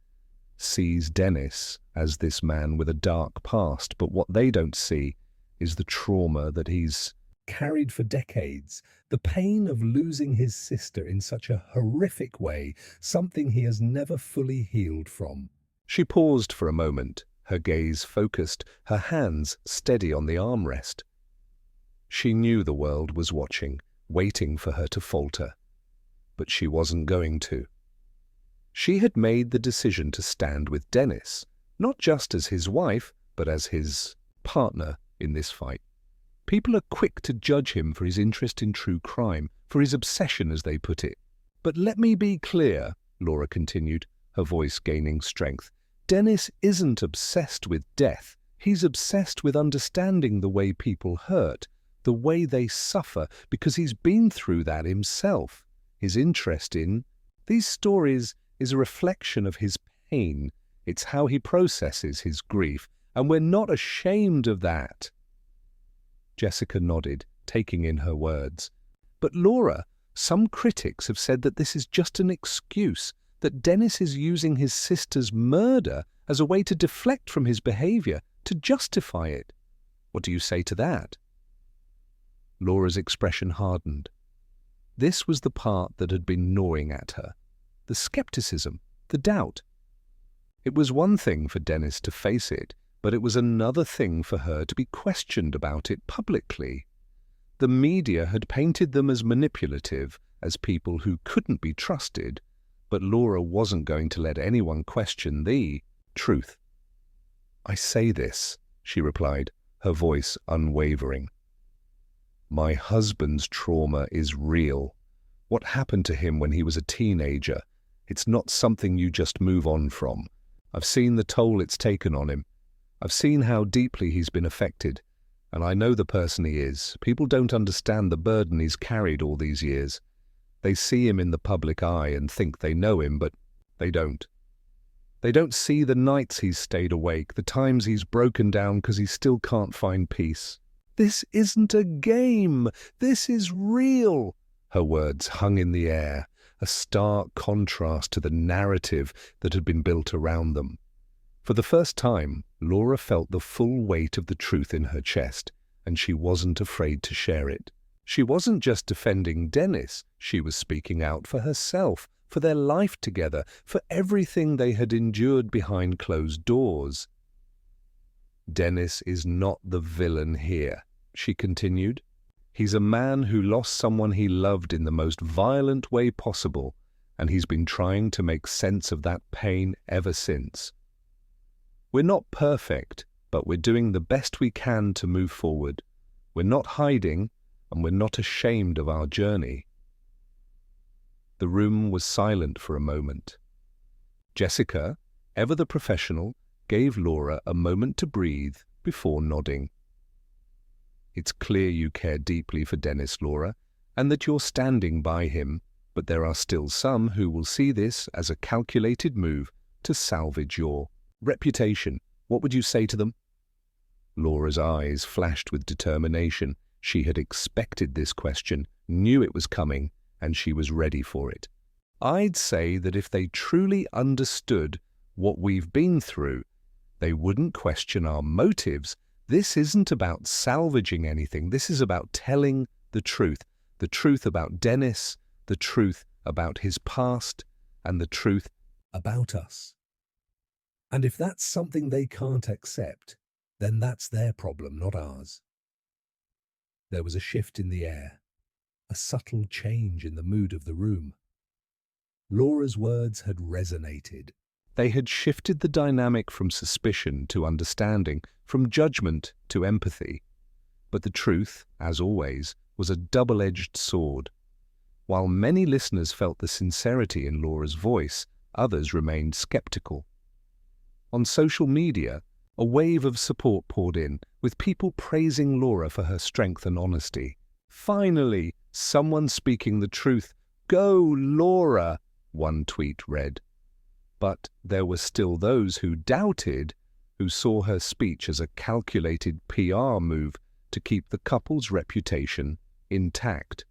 sees Dennis as this man with a dark past, but what they don't see is the trauma that he's carried for decades, the pain of losing his sister in such a horrific way, something he has never fully healed from." She paused for a moment, her gaze focused, her hands steady on the armrest. She knew the world was watching, waiting for her to falter, but she wasn't going to. She had made the decision to stand with Dennis, not just as his wife, but as his partner in this fight. People are quick to judge him for his interest in true crime, for his obsession, as they put it. "But let me be clear," Laura continued, her voice gaining strength. "Dennis isn't obsessed with death. He's obsessed with understanding the way people hurt, the way they suffer, because he's been through that himself. His interest in these stories is a reflection of his pain. It's how he processes his grief, and we're not ashamed of that." Jessica nodded, taking in her words. "But Laura, some critics have said that this is just an excuse, that Dennis is using his sister's murder as a way to deflect from his behavior, to justify it. What do you say to that?" Laura's expression hardened. This was the part that had been gnawing at her. The skepticism, the doubt. It was one thing for Dennis to face it, but it was another thing for her to be questioned about it publicly. The media had painted them as manipulative, as people who couldn't be trusted, but Laura wasn't going to let anyone question the truth. "I say this," she replied, her voice unwavering. "My husband's trauma is real. What happened to him when he was a teenager? It's not something you just move on from. I've seen the toll it's taken on him. I've seen how deeply he's been affected, and I know the person he is. People don't understand the burden he's carried all these years. They see him in the public eye and think they know him, but they don't. They don't see the nights he's stayed awake, the times he's broken down because he still can't find peace. This isn't a game. This is real." Her words hung in the air, a stark contrast to the narrative that had been built around them. For the first time, Laura felt the full weight of the truth in her chest, and she wasn't afraid to share it. She wasn't just defending Dennis, she was speaking out for herself, for their life together, for everything they had endured behind closed doors. "Dennis is not the villain here," she continued. "He's a man who lost someone he loved in the most violent way possible, and he's been trying to make sense of that pain ever since. We're not perfect, but we're doing the best we can to move forward. We're not hiding, and we're not ashamed of our journey." The room was silent for a moment. Jessica, ever the professional, gave Laura a moment to breathe before nodding. "It's clear you care deeply for Dennis, Laura, and that you're standing by him, but there are still some who will see this as a calculated move to salvage your reputation. What would you say to them?" Laura's eyes flashed with determination. She had expected this question, knew it was coming, and she was ready for it. "I'd say that if they truly understood what we've been through, they wouldn't question our motives. This isn't about salvaging anything. This is about telling the truth about Dennis, the truth about his past, and the truth about us. And if that's something they can't accept, then that's their problem, not ours." There was a shift in the air, a subtle change in the mood of the room. Laura's words had resonated. They had shifted the dynamic from suspicion to understanding, from judgment to empathy. But the truth, as always, was a double-edged sword. While many listeners felt the sincerity in Laura's voice, others remained skeptical. On social media, a wave of support poured in, with people praising Laura for her strength and honesty. "Finally, someone speaking the truth. Go, Laura," one tweet read. But there were still those who doubted, who saw her speech as a calculated PR move to keep the couple's reputation intact.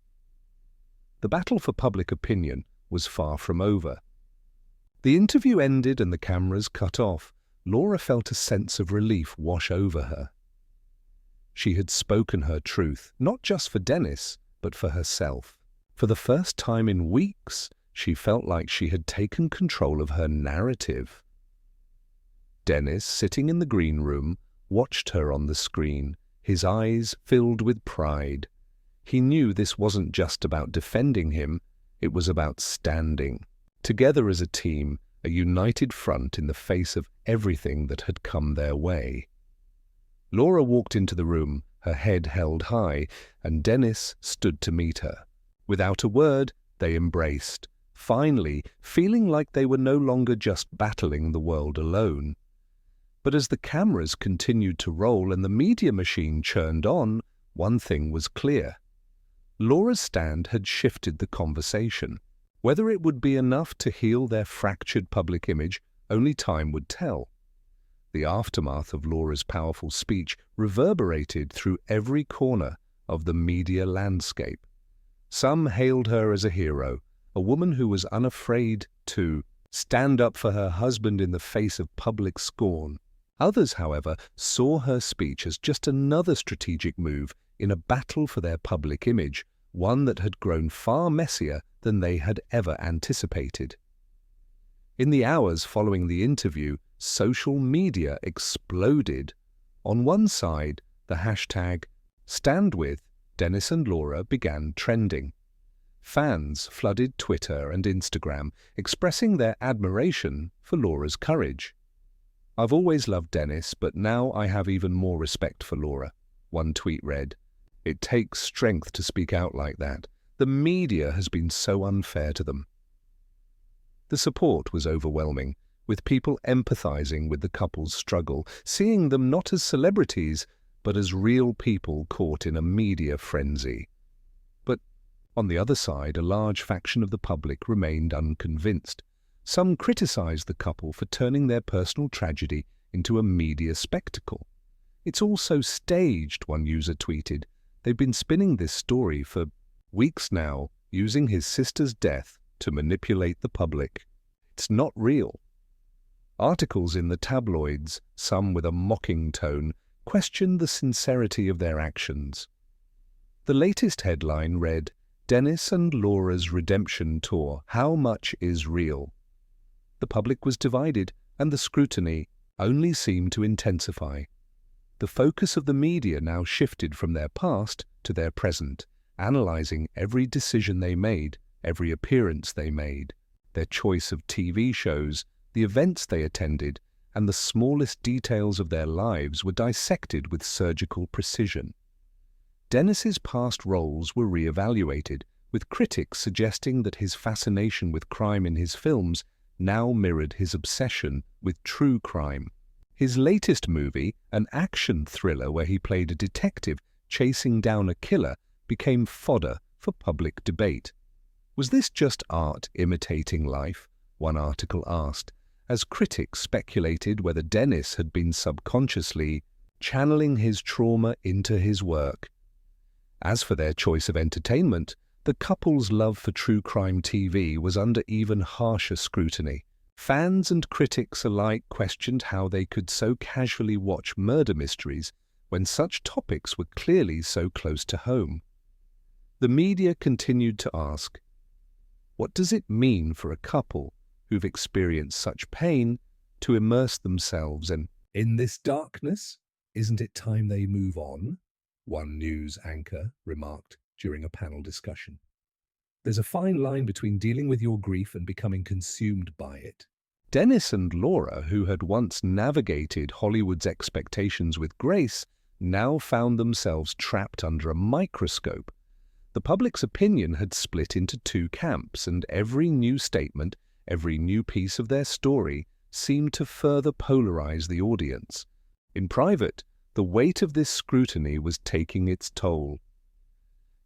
The battle for public opinion was far from over. The interview ended and the cameras cut off. Laura felt a sense of relief wash over her. She had spoken her truth, not just for Dennis, but for herself. For the first time in weeks, she felt like she had taken control of her narrative. Dennis, sitting in the green room, watched her on the screen, his eyes filled with pride. He knew this wasn't just about defending him, it was about standing together as a team, a united front in the face of everything that had come their way. Laura walked into the room, her head held high, and Dennis stood to meet her. Without a word, they embraced, finally feeling like they were no longer just battling the world alone. But as the cameras continued to roll and the media machine churned on, one thing was clear. Laura's stand had shifted the conversation. Whether it would be enough to heal their fractured public image, only time would tell. The aftermath of Laura's powerful speech reverberated through every corner of the media landscape. Some hailed her as a hero, a woman who was unafraid to stand up for her husband in the face of public scorn. Others, however, saw her speech as just another strategic move in a battle for their public image, one that had grown far messier than they had ever anticipated. In the hours following the interview, social media exploded. On one side, the hashtag #StandWithDennis and Laura began trending. Fans flooded Twitter and Instagram, expressing their admiration for Laura's courage. "I've always loved Dennis, but now I have even more respect for Laura," one tweet read. "It takes strength to speak out like that. The media has been so unfair to them." The support was overwhelming, with people empathizing with the couple's struggle, seeing them not as celebrities, but as real people caught in a media frenzy. But on the other side, a large faction of the public remained unconvinced. Some criticized the couple for turning their personal tragedy into a media spectacle. "It's all so staged," one user tweeted. "They've been spinning this story for weeks now, using his sister's death to manipulate the public. It's not real." Articles in the tabloids, some with a mocking tone, questioned the sincerity of their actions. The latest headline read, "Dennis and Laura's Redemption Tour, How Much is Real?" The public was divided, and the scrutiny only seemed to intensify. The focus of the media now shifted from their past to their present, analyzing every decision they made, every appearance they made, their choice of TV shows, the events they attended, and the smallest details of their lives were dissected with surgical precision. Dennis's past roles were re-evaluated, with critics suggesting that his fascination with crime in his films now mirrored his obsession with true crime. His latest movie, an action thriller where he played a detective chasing down a killer, became fodder for public debate. Was this just art imitating life? One article asked, as critics speculated whether Dennis had been subconsciously channeling his trauma into his work. As for their choice of entertainment, the couple's love for true crime TV was under even harsher scrutiny. Fans and critics alike questioned how they could so casually watch murder mysteries when such topics were clearly so close to home. The media continued to ask, what does it mean for a couple who've experienced such pain to immerse themselves In this darkness, isn't it time they move on? One news anchor remarked during a panel discussion. There's a fine line between dealing with your grief and becoming consumed by it. Dennis and Laura, who had once navigated Hollywood's expectations with grace, now found themselves trapped under a microscope. The public's opinion had split into two camps, and every new statement, every new piece of their story, seemed to further polarize the audience. In private, the weight of this scrutiny was taking its toll.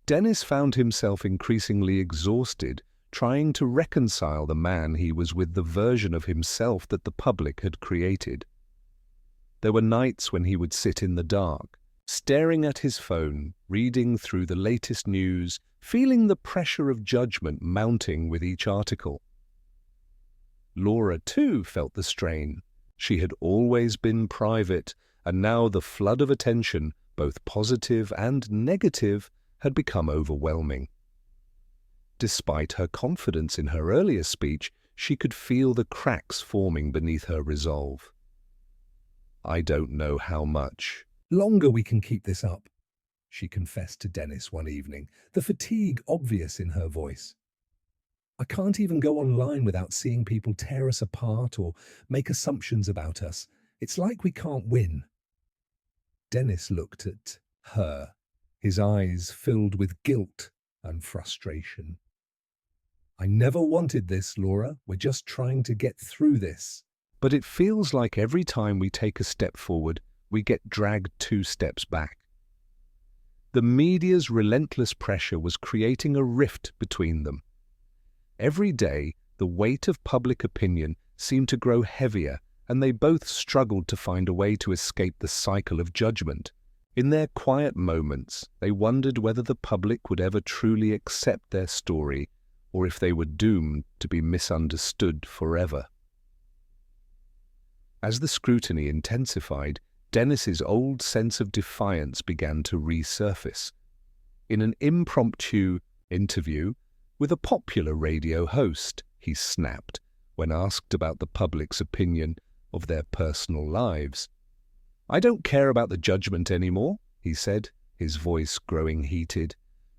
Dennis found himself increasingly exhausted, trying to reconcile the man he was with the version of himself that the public had created. There were nights when he would sit in the dark, staring at his phone, reading through the latest news, feeling the pressure of judgment mounting with each article. Laura, too, felt the strain. She had always been private, and now the flood of attention, both positive and negative, had become overwhelming. Despite her confidence in her earlier speech, she could feel the cracks forming beneath her resolve. "I don't know how much longer we can keep this up," she confessed to Dennis one evening, the fatigue obvious in her voice. "I can't even go online without seeing people tear us apart or make assumptions about us. It's like we can't win." Dennis looked at her, his eyes filled with guilt and frustration. "I never wanted this, Laura. We're just trying to get through this." But it feels like every time we take a step forward, we get dragged 2 steps back. The media's relentless pressure was creating a rift between them. Every day, the weight of public opinion seemed to grow heavier, and they both struggled to find a way to escape the cycle of judgment. In their quiet moments, they wondered whether the public would ever truly accept their story, or if they were doomed to be misunderstood forever. As the scrutiny intensified, Dennis's old sense of defiance began to resurface. In an impromptu interview with a popular radio host, he snapped when asked about the public's opinion of their personal lives. "I don't care about the judgment anymore," he said, his voice growing heated.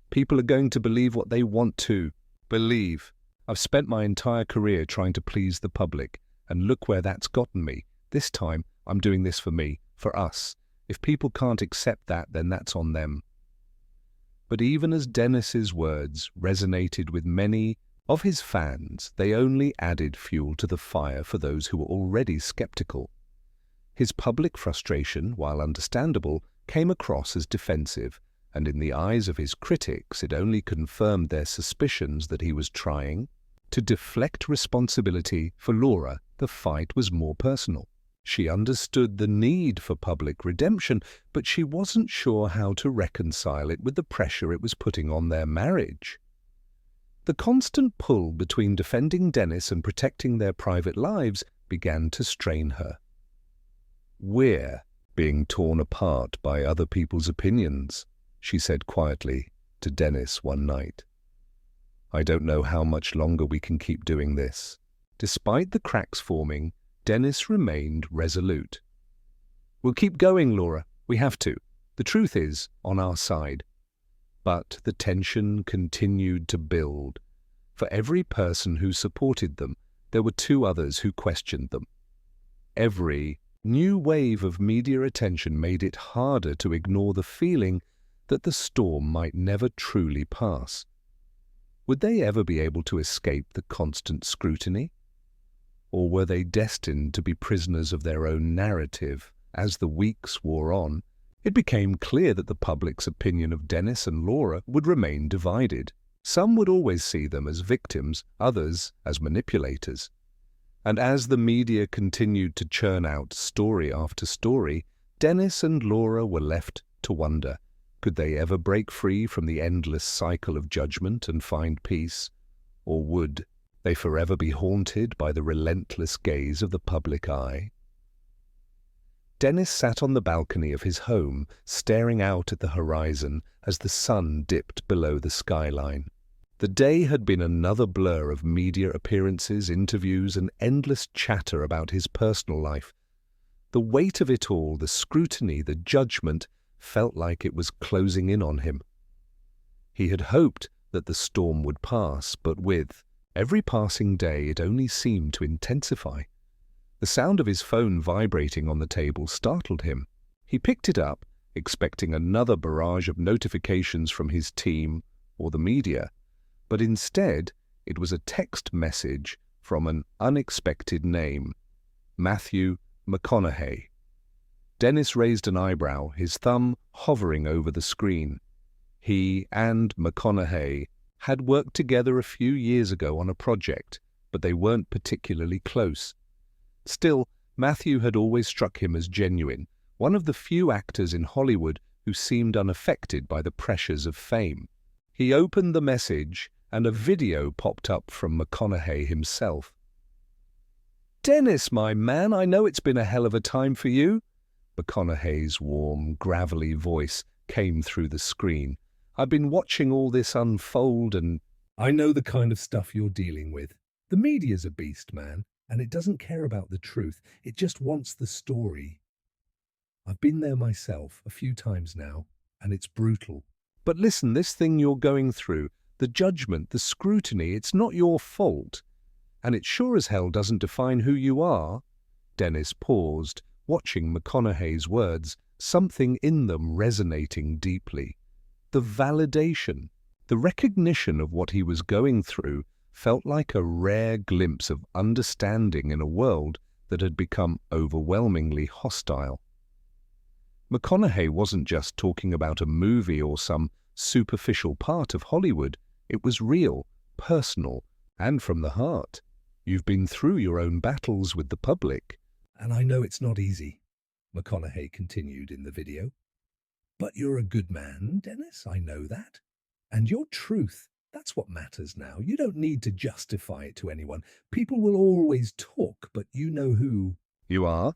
"People are going to believe what they want to believe. I've spent my entire career trying to please the public, and look where that's gotten me. This time, I'm doing this for me, for us. If people can't accept that, then that's on them. But even as Dennis's words resonated with many of his fans, they only added fuel to the fire for those who were already skeptical. His public frustration, while understandable, came across as defensive, and in the eyes of his critics it only confirmed their suspicions that he was trying to deflect responsibility. For Laura, the fight was more personal. She understood the need for public redemption, but she wasn't sure how to reconcile it with the pressure it was putting on their marriage. The constant pull between defending Dennis and protecting their private lives began to strain her. "We're being torn apart by other people's opinions," she said quietly to Dennis one night. "I don't know how much longer we can keep doing this." Despite the cracks forming, Dennis remained resolute. "We'll keep going, Laura. We have to. The truth is on our side." But the tension continued to build. For every person who supported them, there were two others who questioned them. Every new wave of media attention made it harder to ignore the feeling that the storm might never truly pass. Would they ever be able to escape the constant scrutiny? Or were they destined to be prisoners of their own narrative? As the weeks wore on, it became clear that the public's opinion of Dennis and Laura would remain divided. Some would always see them as victims, others as manipulators. And as the media continued to churn out story after story, Dennis and Laura were left to wonder, could they ever break free from the endless cycle of judgment and find peace? Or would they forever be haunted by the relentless gaze of the public eye? Dennis sat on the balcony of his home, staring out at the horizon as the sun dipped below the skyline. The day had been another blur of media appearances, interviews, and endless chatter about his personal life. The weight of it all, the scrutiny, the judgment, felt like it was closing in on him. He had hoped that the storm would pass, but with every passing day it only seemed to intensify. The sound of his phone vibrating on the table startled him. He picked it up, expecting another barrage of notifications from his team or the media, but instead it was a text message from an unexpected name, Matthew McConaughey. Dennis raised an eyebrow, his thumb hovering over the screen. He and McConaughey had worked together a few years ago on a project, but they weren't particularly close. Still, Matthew had always struck him as genuine, one of the few actors in Hollywood who seemed unaffected by the pressures of fame. He opened the message, and a video popped up from McConaughey himself. "Dennis, my man, I know it's been a hell of a time for you." McConaughey's warm, gravelly voice came through the screen. "I've been watching all this unfold and—" "I know the kind of stuff you're dealing with. The media's a beast, man, and it doesn't care about the truth. It just wants the story. I've been there myself a few times now, and it's brutal." "But listen, this thing you're going through, the judgment, the scrutiny, it's not your fault. And it sure as hell doesn't define who you are." Dennis paused, watching McConaughey's words, something in them resonating deeply. The validation, the recognition of what he was going through felt like a rare glimpse of understanding in a world that had become overwhelmingly hostile. McConaughey wasn't just talking about a movie or some superficial part of Hollywood. It was real, personal, and from the heart. "You've been through your own battles with the public." "And I know it's not easy," McConaughey continued in the video. "But you're a good man, Dennis, I know that. And your truth, that's what matters now. You don't need to justify it to anyone. People will always talk, but you know who "You are,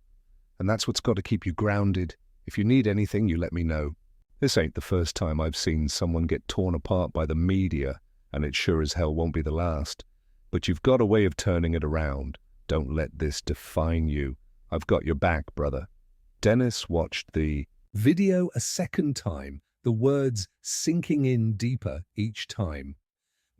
and that's what's got to keep you grounded. If you need anything, you let me know. This ain't the first time I've seen someone get torn apart by the media, and it sure as hell won't be the last. But you've got a way of turning it around. Don't let this define you. I've got your back, brother." Dennis watched the video a second time, the words sinking in deeper each time.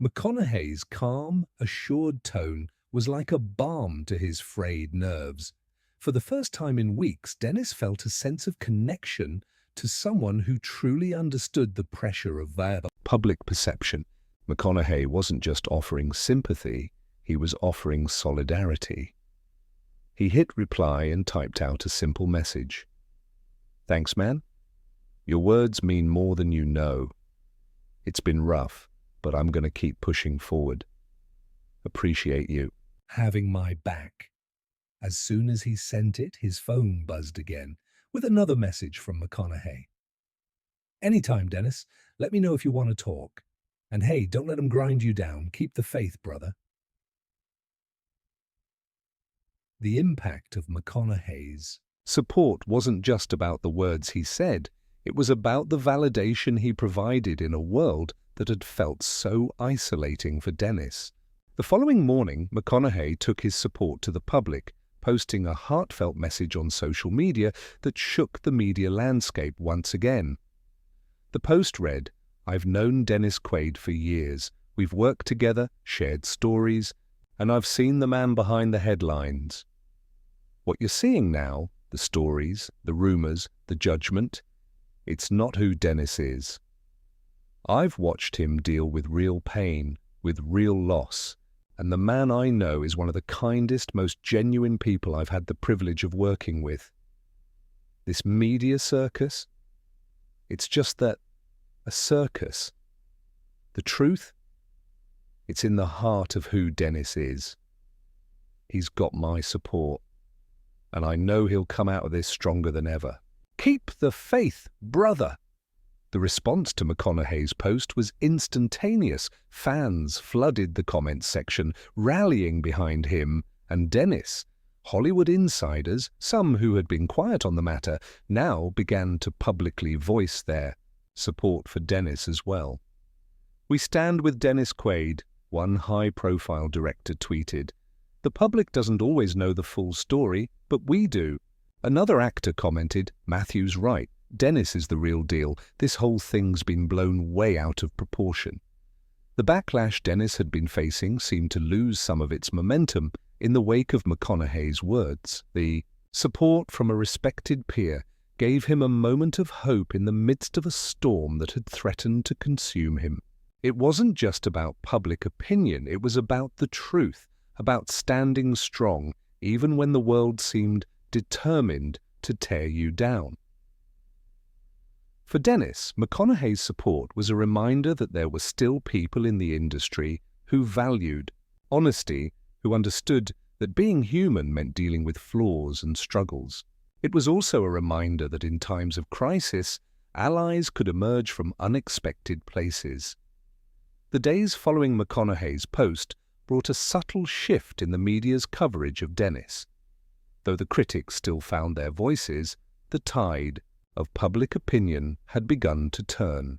McConaughey's calm, assured tone was like a balm to his frayed nerves. For the first time in weeks, Dennis felt a sense of connection to someone who truly understood the pressure of their public perception. McConaughey wasn't just offering sympathy, he was offering solidarity. He hit reply and typed out a simple message. "Thanks, man. Your words mean more than you know. It's been rough, but I'm going to keep pushing forward. Appreciate you." having my back. As soon as he sent it, his phone buzzed again with another message from McConaughey. "Anytime, Dennis. Let me know if you want to talk. And hey, don't let them grind you down. Keep the faith, brother." The impact of McConaughey's Support wasn't just about the words he said, it was about the validation he provided in a world that had felt so isolating for Dennis. The following morning, McConaughey took his support to the public, posting a heartfelt message on social media that shook the media landscape once again. The post read, "I've known Dennis Quaid for years. We've worked together, shared stories, and I've seen the man behind the headlines. What you're seeing now, the stories, the rumors, the judgment, it's not who Dennis is. I've watched him deal with real pain, with real loss, and the man I know is one of the kindest, most genuine people I've had the privilege of working with. This media circus, it's just that, a circus. The truth, it's in the heart of who Dennis is. He's got my support, and I know he'll come out of this stronger than ever. Keep the faith, brother." The response to McConaughey's post was instantaneous. Fans flooded the comments section, rallying behind him and Dennis. Hollywood insiders, some who had been quiet on the matter, now began to publicly voice their support for Dennis as well. "We stand with Dennis Quaid," one high-profile director tweeted. "The public doesn't always know the full story, but we do." Another actor commented, "Matthew's right. Dennis is the real deal. This whole thing's been blown way out of proportion." The backlash Dennis had been facing seemed to lose some of its momentum in the wake of McConaughey's words. The support from a respected peer gave him a moment of hope in the midst of a storm that had threatened to consume him. It wasn't just about public opinion, it was about the truth, about standing strong, even when the world seemed determined to tear you down. For Dennis, McConaughey's support was a reminder that there were still people in the industry who valued honesty, who understood that being human meant dealing with flaws and struggles. It was also a reminder that in times of crisis, allies could emerge from unexpected places. The days following McConaughey's post brought a subtle shift in the media's coverage of Dennis. Though the critics still found their voices, the tide of public opinion had begun to turn.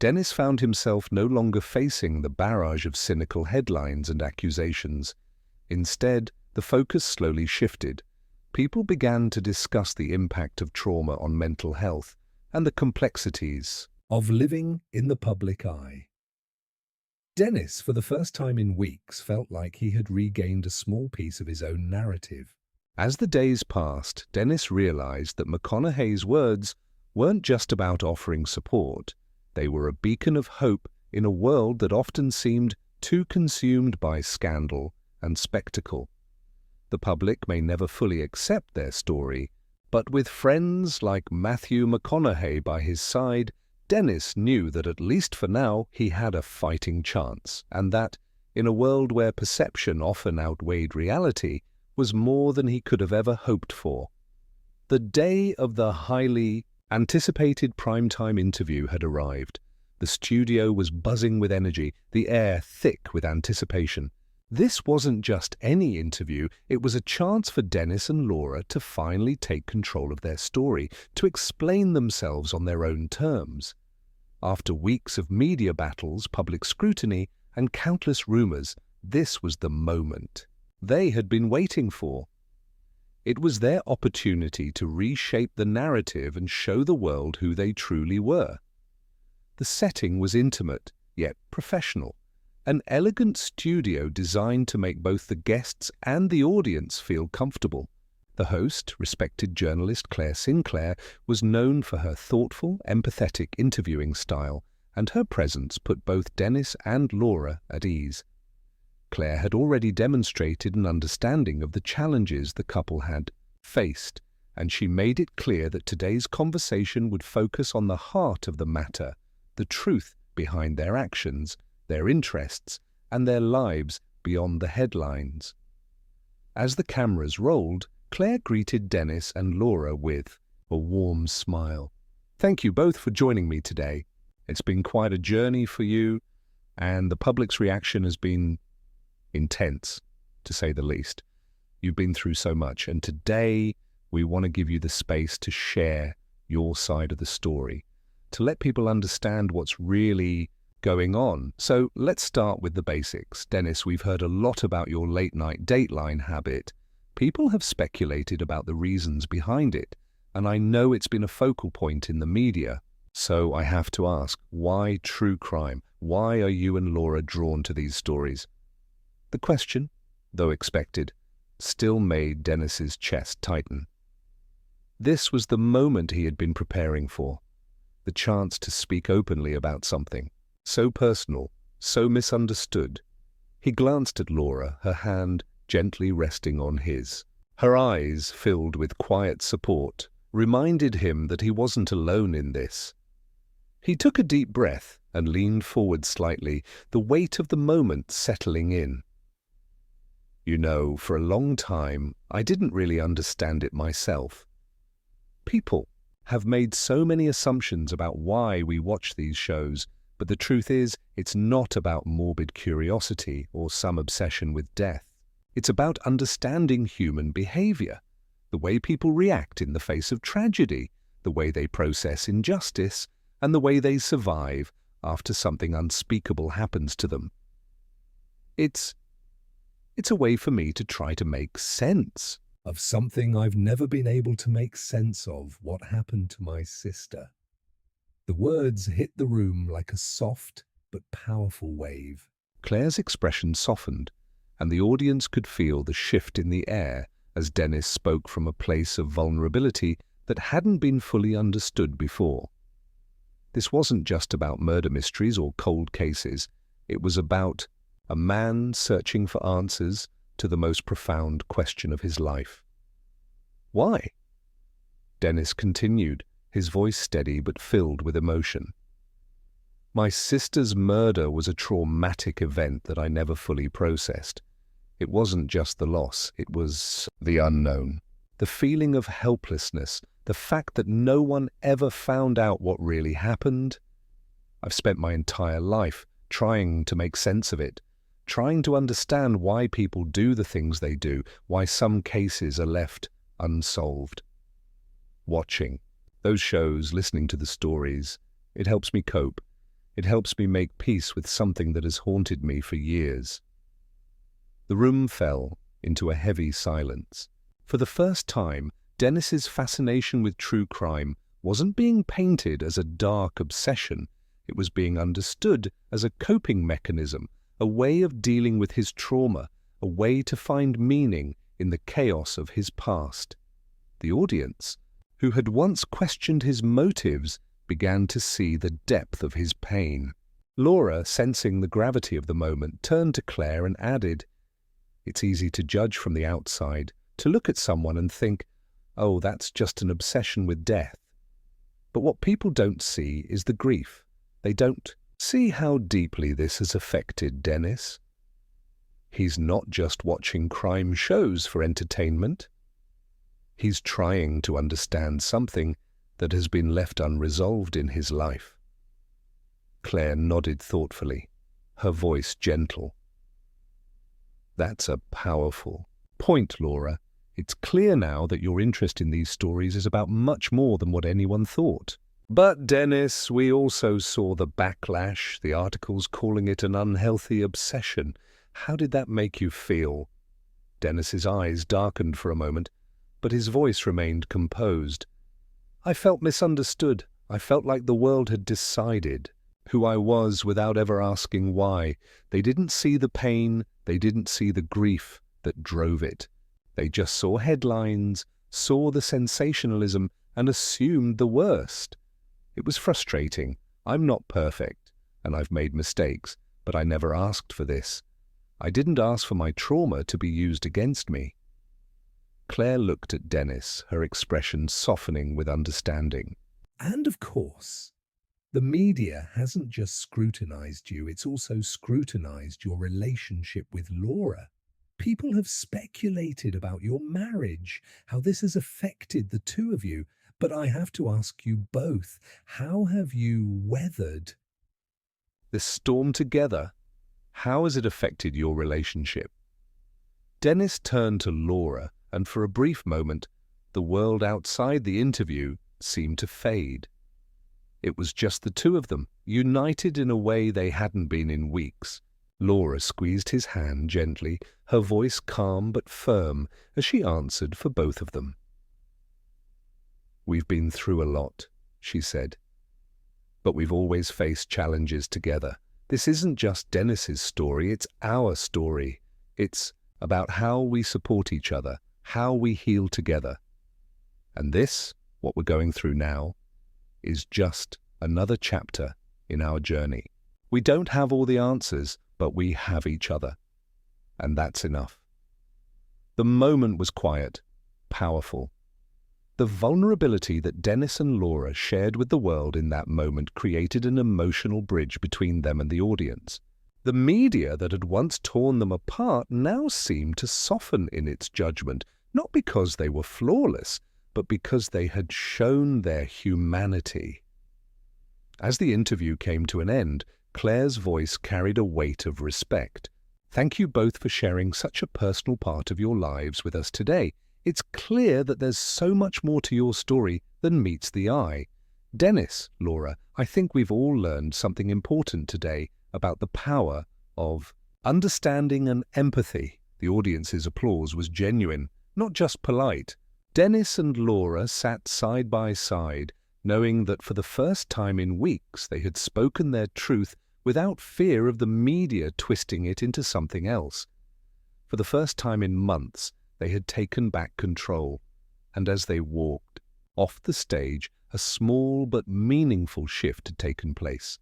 Dennis found himself no longer facing the barrage of cynical headlines and accusations. Instead, the focus slowly shifted. People began to discuss the impact of trauma on mental health and the complexities of living in the public eye. Dennis, for the first time in weeks, felt like he had regained a small piece of his own narrative. As the days passed, Dennis realized that McConaughey's words weren't just about offering support. They were a beacon of hope in a world that often seemed too consumed by scandal and spectacle. The public may never fully accept their story, but with friends like Matthew McConaughey by his side, Dennis knew that at least for now he had a fighting chance, and that, in a world where perception often outweighed reality, was more than he could have ever hoped for. The day of the highly anticipated primetime interview had arrived. The studio was buzzing with energy, the air thick with anticipation. This wasn't just any interview, it was a chance for Dennis and Laura to finally take control of their story, to explain themselves on their own terms. After weeks of media battles, public scrutiny, and countless rumors, this was the moment they had been waiting for. It was their opportunity to reshape the narrative and show the world who they truly were. The setting was intimate, yet professional. An elegant studio designed to make both the guests and the audience feel comfortable. The host, respected journalist Claire Sinclair, was known for her thoughtful, empathetic interviewing style, and her presence put both Dennis and Laura at ease. Claire had already demonstrated an understanding of the challenges the couple had faced, and she made it clear that today's conversation would focus on the heart of the matter, the truth behind their actions, their interests, and their lives beyond the headlines. As the cameras rolled, Claire greeted Dennis and Laura with a warm smile. "Thank you both for joining me today. It's been quite a journey for you, and the public's reaction has been intense, to say the least. You've been through so much, and today we want to give you the space to share your side of the story, to let people understand what's really going on. So let's start with the basics. Dennis, we've heard a lot about your late-night Dateline habit. People have speculated about the reasons behind it, and I know it's been a focal point in the media. So I have to ask, why true crime? Why are you and Laura drawn to these stories?" The question, though expected, still made Dennis's chest tighten. This was the moment he had been preparing for, the chance to speak openly about something so personal, so misunderstood. He glanced at Laura, her hand gently resting on his. Her eyes, filled with quiet support, reminded him that he wasn't alone in this. He took a deep breath and leaned forward slightly, the weight of the moment settling in. "You know, for a long time, I didn't really understand it myself. People have made so many assumptions about why we watch these shows, but the truth is, it's not about morbid curiosity or some obsession with death. It's about understanding human behavior, the way people react in the face of tragedy, the way they process injustice, and the way they survive after something unspeakable happens to them. It's a way for me to try to make sense of something I've never been able to make sense of, what happened to my sister." The words hit the room like a soft but powerful wave. Claire's expression softened, and the audience could feel the shift in the air as Dennis spoke from a place of vulnerability that hadn't been fully understood before. This wasn't just about murder mysteries or cold cases. It was about a man searching for answers to the most profound question of his life. "Why?" Dennis continued, his voice steady but filled with emotion. "My sister's murder was a traumatic event that I never fully processed. It wasn't just the loss, it was the unknown. The feeling of helplessness, the fact that no one ever found out what really happened. I've spent my entire life trying to make sense of it, trying to understand why people do the things they do, why some cases are left unsolved. Watching those shows, listening to the stories, it helps me cope. It helps me make peace with something that has haunted me for years." The room fell into a heavy silence. For the first time, Dennis's fascination with true crime wasn't being painted as a dark obsession. It was being understood as a coping mechanism, a way of dealing with his trauma, a way to find meaning in the chaos of his past. The audience, who had once questioned his motives, began to see the depth of his pain. Laura, sensing the gravity of the moment, turned to Claire and added, "It's easy to judge from the outside, to look at someone and think, oh, that's just an obsession with death. But what people don't see is the grief. They don't see how deeply this has affected Dennis. He's not just watching crime shows for entertainment. He's trying to understand something that has been left unresolved in his life." Claire nodded thoughtfully, her voice gentle. "That's a powerful point, Laura. It's clear now that your interest in these stories is about much more than what anyone thought. But, Dennis, we also saw the backlash, the articles calling it an unhealthy obsession. How did that make you feel?" Dennis's eyes darkened for a moment, but his voice remained composed. "I felt misunderstood. I felt like the world had decided who I was without ever asking why. They didn't see the pain, they didn't see the grief that drove it. They just saw headlines, saw the sensationalism, and assumed the worst. It was frustrating. I'm not perfect, and I've made mistakes, but I never asked for this. I didn't ask for my trauma to be used against me. Claire looked at Dennis, her expression softening with understanding. And of course, the media hasn't just scrutinized you, it's also scrutinized your relationship with Laura. People have speculated about your marriage, how this has affected the two of you. But I have to ask you both, how have you weathered This storm together, how has it affected your relationship? Dennis turned to Laura, and for a brief moment, the world outside the interview seemed to fade. It was just the two of them, united in a way they hadn't been in weeks. Laura squeezed his hand gently, her voice calm but firm, as she answered for both of them. "We've been through a lot," she said. "But we've always faced challenges together. This isn't just Dennis's story, it's our story. It's about how we support each other, how we heal together. And this, what we're going through now, is just another chapter in our journey. We don't have all the answers, but we have each other. And that's enough." The moment was quiet, powerful. The vulnerability that Dennis and Laura shared with the world in that moment created an emotional bridge between them and the audience. The media that had once torn them apart now seemed to soften in its judgment, not because they were flawless, but because they had shown their humanity. As the interview came to an end, Claire's voice carried a weight of respect. "Thank you both for sharing such a personal part of your lives with us today. It's clear that there's so much more to your story than meets the eye. Dennis, Laura, I think we've all learned something important today about the power of understanding and empathy." The audience's applause was genuine, not just polite. Dennis and Laura sat side by side, knowing that for the first time in weeks they had spoken their truth without fear of the media twisting it into something else. For the first time in months, they had taken back control, and as they walked off the stage, a small but meaningful shift had taken place.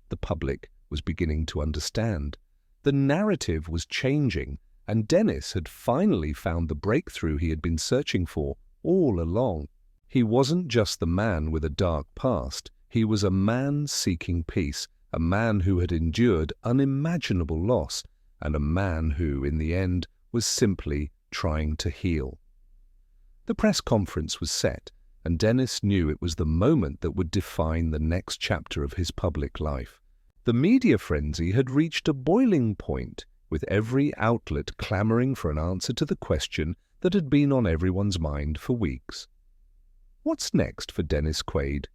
The public was beginning to understand. The narrative was changing, and Dennis had finally found the breakthrough he had been searching for all along. He wasn't just the man with a dark past. He was a man seeking peace, a man who had endured unimaginable loss, and a man who, in the end, was simply trying to heal. The press conference was set, and Dennis knew it was the moment that would define the next chapter of his public life. The media frenzy had reached a boiling point, with every outlet clamoring for an answer to the question that had been on everyone's mind for weeks. What's next for Dennis Quaid?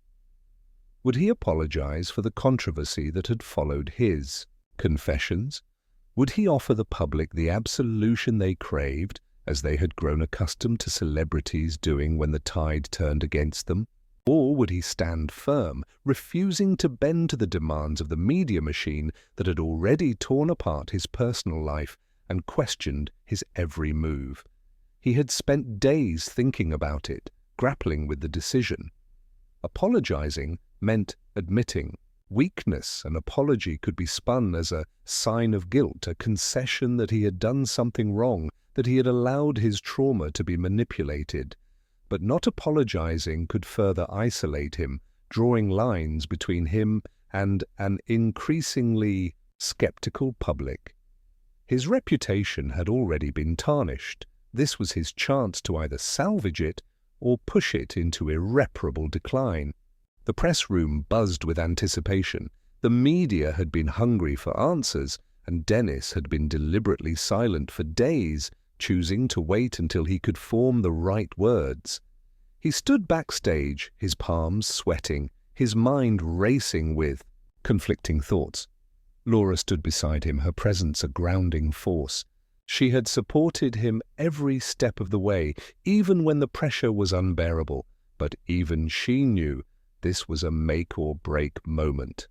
Would he apologize for the controversy that had followed his confessions? Would he offer the public the absolution they craved, as they had grown accustomed to celebrities doing when the tide turned against them? Or would he stand firm, refusing to bend to the demands of the media machine that had already torn apart his personal life and questioned his every move? He had spent days thinking about it, grappling with the decision. Apologizing meant admitting. Weakness. An apology could be spun as a sign of guilt, a concession that he had done something wrong, that he had allowed his trauma to be manipulated. But not apologizing could further isolate him, drawing lines between him and an increasingly skeptical public. His reputation had already been tarnished. This was his chance to either salvage it or push it into irreparable decline. The press room buzzed with anticipation. The media had been hungry for answers, and Dennis had been deliberately silent for days, choosing to wait until he could form the right words. He stood backstage, his palms sweating, his mind racing with conflicting thoughts. Laura stood beside him, her presence a grounding force. She had supported him every step of the way, even when the pressure was unbearable. But even she knew this was a make-or-break moment.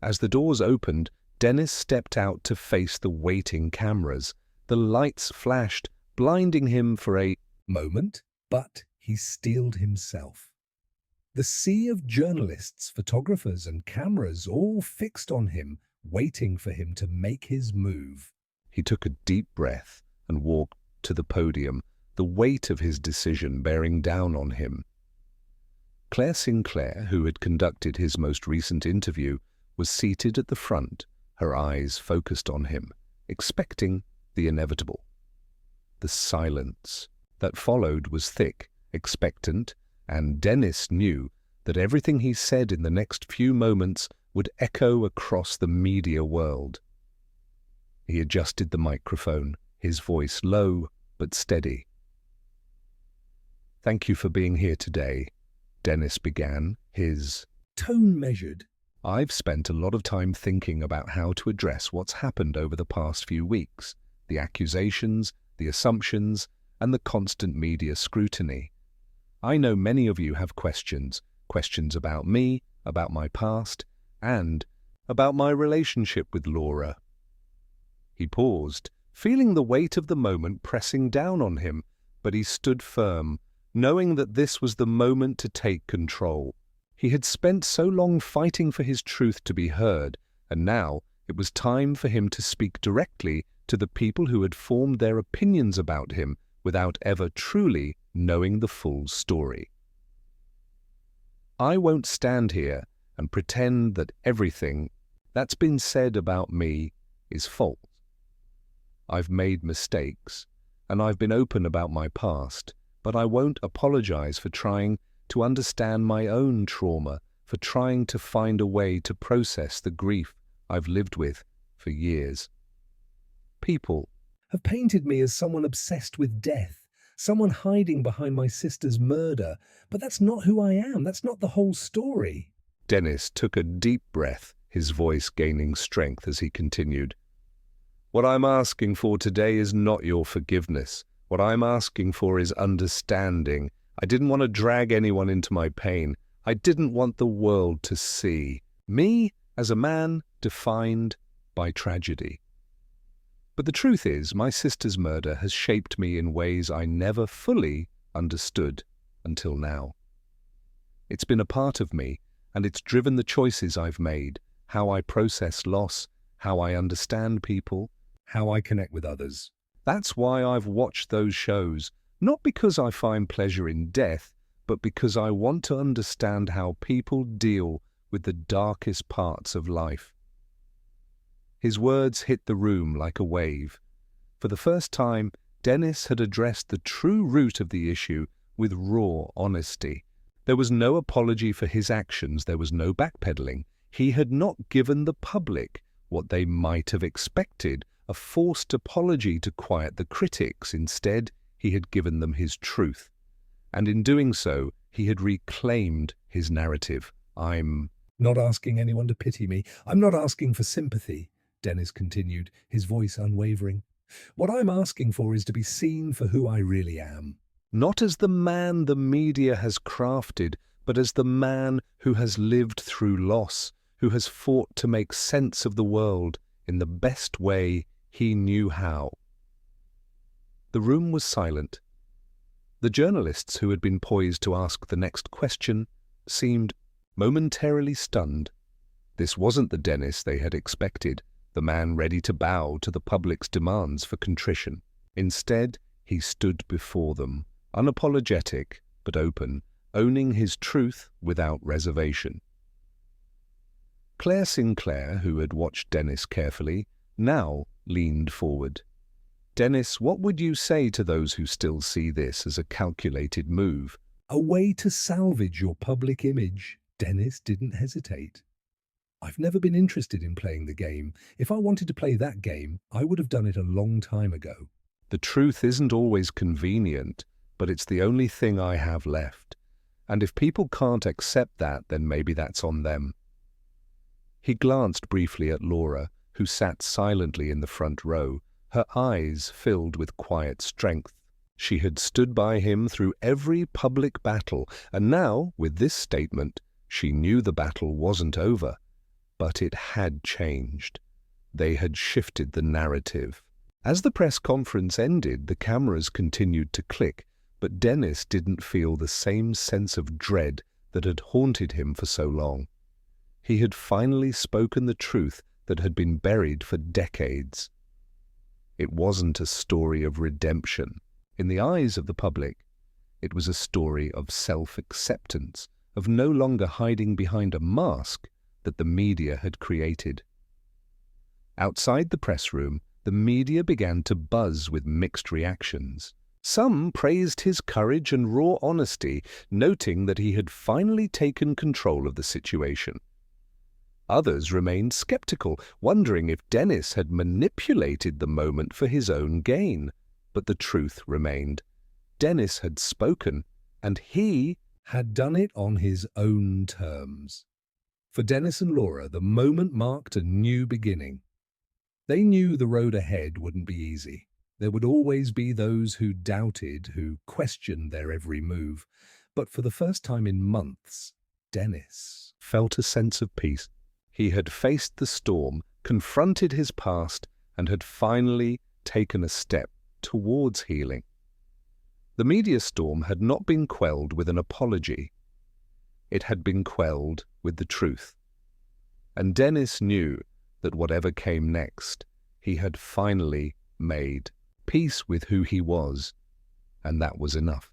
As the doors opened, Dennis stepped out to face the waiting cameras. The lights flashed, blinding him for a moment, but he steeled himself. The sea of journalists, photographers, and cameras all fixed on him, waiting for him to make his move. He took a deep breath and walked to the podium, the weight of his decision bearing down on him. Claire Sinclair, who had conducted his most recent interview, was seated at the front, her eyes focused on him, expecting the inevitable. The silence that followed was thick, expectant, and Dennis knew that everything he said in the next few moments would echo across the media world. He adjusted the microphone, his voice low but steady. "Thank you for being here today," Dennis began, his tone measured. "I've spent a lot of time thinking about how to address what's happened over the past few weeks, the accusations, the assumptions, and the constant media scrutiny. I know many of you have questions about me, about my past, and about my relationship with Laura." He paused, feeling the weight of the moment pressing down on him, but he stood firm, knowing that this was the moment to take control. He had spent so long fighting for his truth to be heard, and now it was time for him to speak directly to the people who had formed their opinions about him without ever truly knowing the full story. "I won't stand here and pretend that everything that's been said about me is false. I've made mistakes, and I've been open about my past, but I won't apologize for trying to understand my own trauma, for trying to find a way to process the grief I've lived with for years. People have painted me as someone obsessed with death, someone hiding behind my sister's murder, but that's not who I am. That's not the whole story." Dennis took a deep breath, his voice gaining strength as he continued. "What I'm asking for today is not your forgiveness. What I'm asking for is understanding. I didn't want to drag anyone into my pain. I didn't want the world to see me as a man defined by tragedy. But the truth is, my sister's murder has shaped me in ways I never fully understood until now. It's been a part of me, and it's driven the choices I've made, how I process loss, how I understand people, how I connect with others. That's why I've watched those shows, not because I find pleasure in death, but because I want to understand how people deal with the darkest parts of life." His words hit the room like a wave. For the first time, Dennis had addressed the true root of the issue with raw honesty. There was no apology for his actions, there was no backpedaling. He had not given the public what they might have expected, a forced apology to quiet the critics. Instead, he had given them his truth. And in doing so, he had reclaimed his narrative. "I'm not asking anyone to pity me. I'm not asking for sympathy," Dennis continued, his voice unwavering. "What I'm asking for is to be seen for who I really am. Not as the man the media has crafted, but as the man who has lived through loss, who has fought to make sense of the world in the best way he knew how." The room was silent. The journalists who had been poised to ask the next question seemed momentarily stunned. This wasn't the Dennis they had expected, the man ready to bow to the public's demands for contrition. Instead, he stood before them, unapologetic but open, owning his truth without reservation. Claire Sinclair, who had watched Dennis carefully, now leaned forward. "Dennis, what would you say to those who still see this as a calculated move?" "A way to salvage your public image." Dennis didn't hesitate. "I've never been interested in playing the game. If I wanted to play that game, I would have done it a long time ago." "The truth isn't always convenient, but it's the only thing I have left. And if people can't accept that, then maybe that's on them." He glanced briefly at Laura, who sat silently in the front row, her eyes filled with quiet strength. She had stood by him through every public battle, and now, with this statement, she knew the battle wasn't over. But it had changed. They had shifted the narrative. As the press conference ended, the cameras continued to click, but Dennis didn't feel the same sense of dread that had haunted him for so long. He had finally spoken the truth that had been buried for decades. It wasn't a story of redemption. In the eyes of the public, it was a story of self-acceptance, of no longer hiding behind a mask that the media had created. Outside the press room, the media began to buzz with mixed reactions. Some praised his courage and raw honesty, noting that he had finally taken control of the situation. Others remained skeptical, wondering if Dennis had manipulated the moment for his own gain. But the truth remained. Dennis had spoken, and he Had done it on his own terms. For Dennis and Laura, the moment marked a new beginning. They knew the road ahead wouldn't be easy. There would always be those who doubted, who questioned their every move. But for the first time in months, Dennis felt a sense of peace. He had faced the storm, confronted his past, and had finally taken a step towards healing. The media storm had not been quelled with an apology. It had been quelled with the truth. And Dennis knew that whatever came next, he had finally made peace with who he was, and that was enough.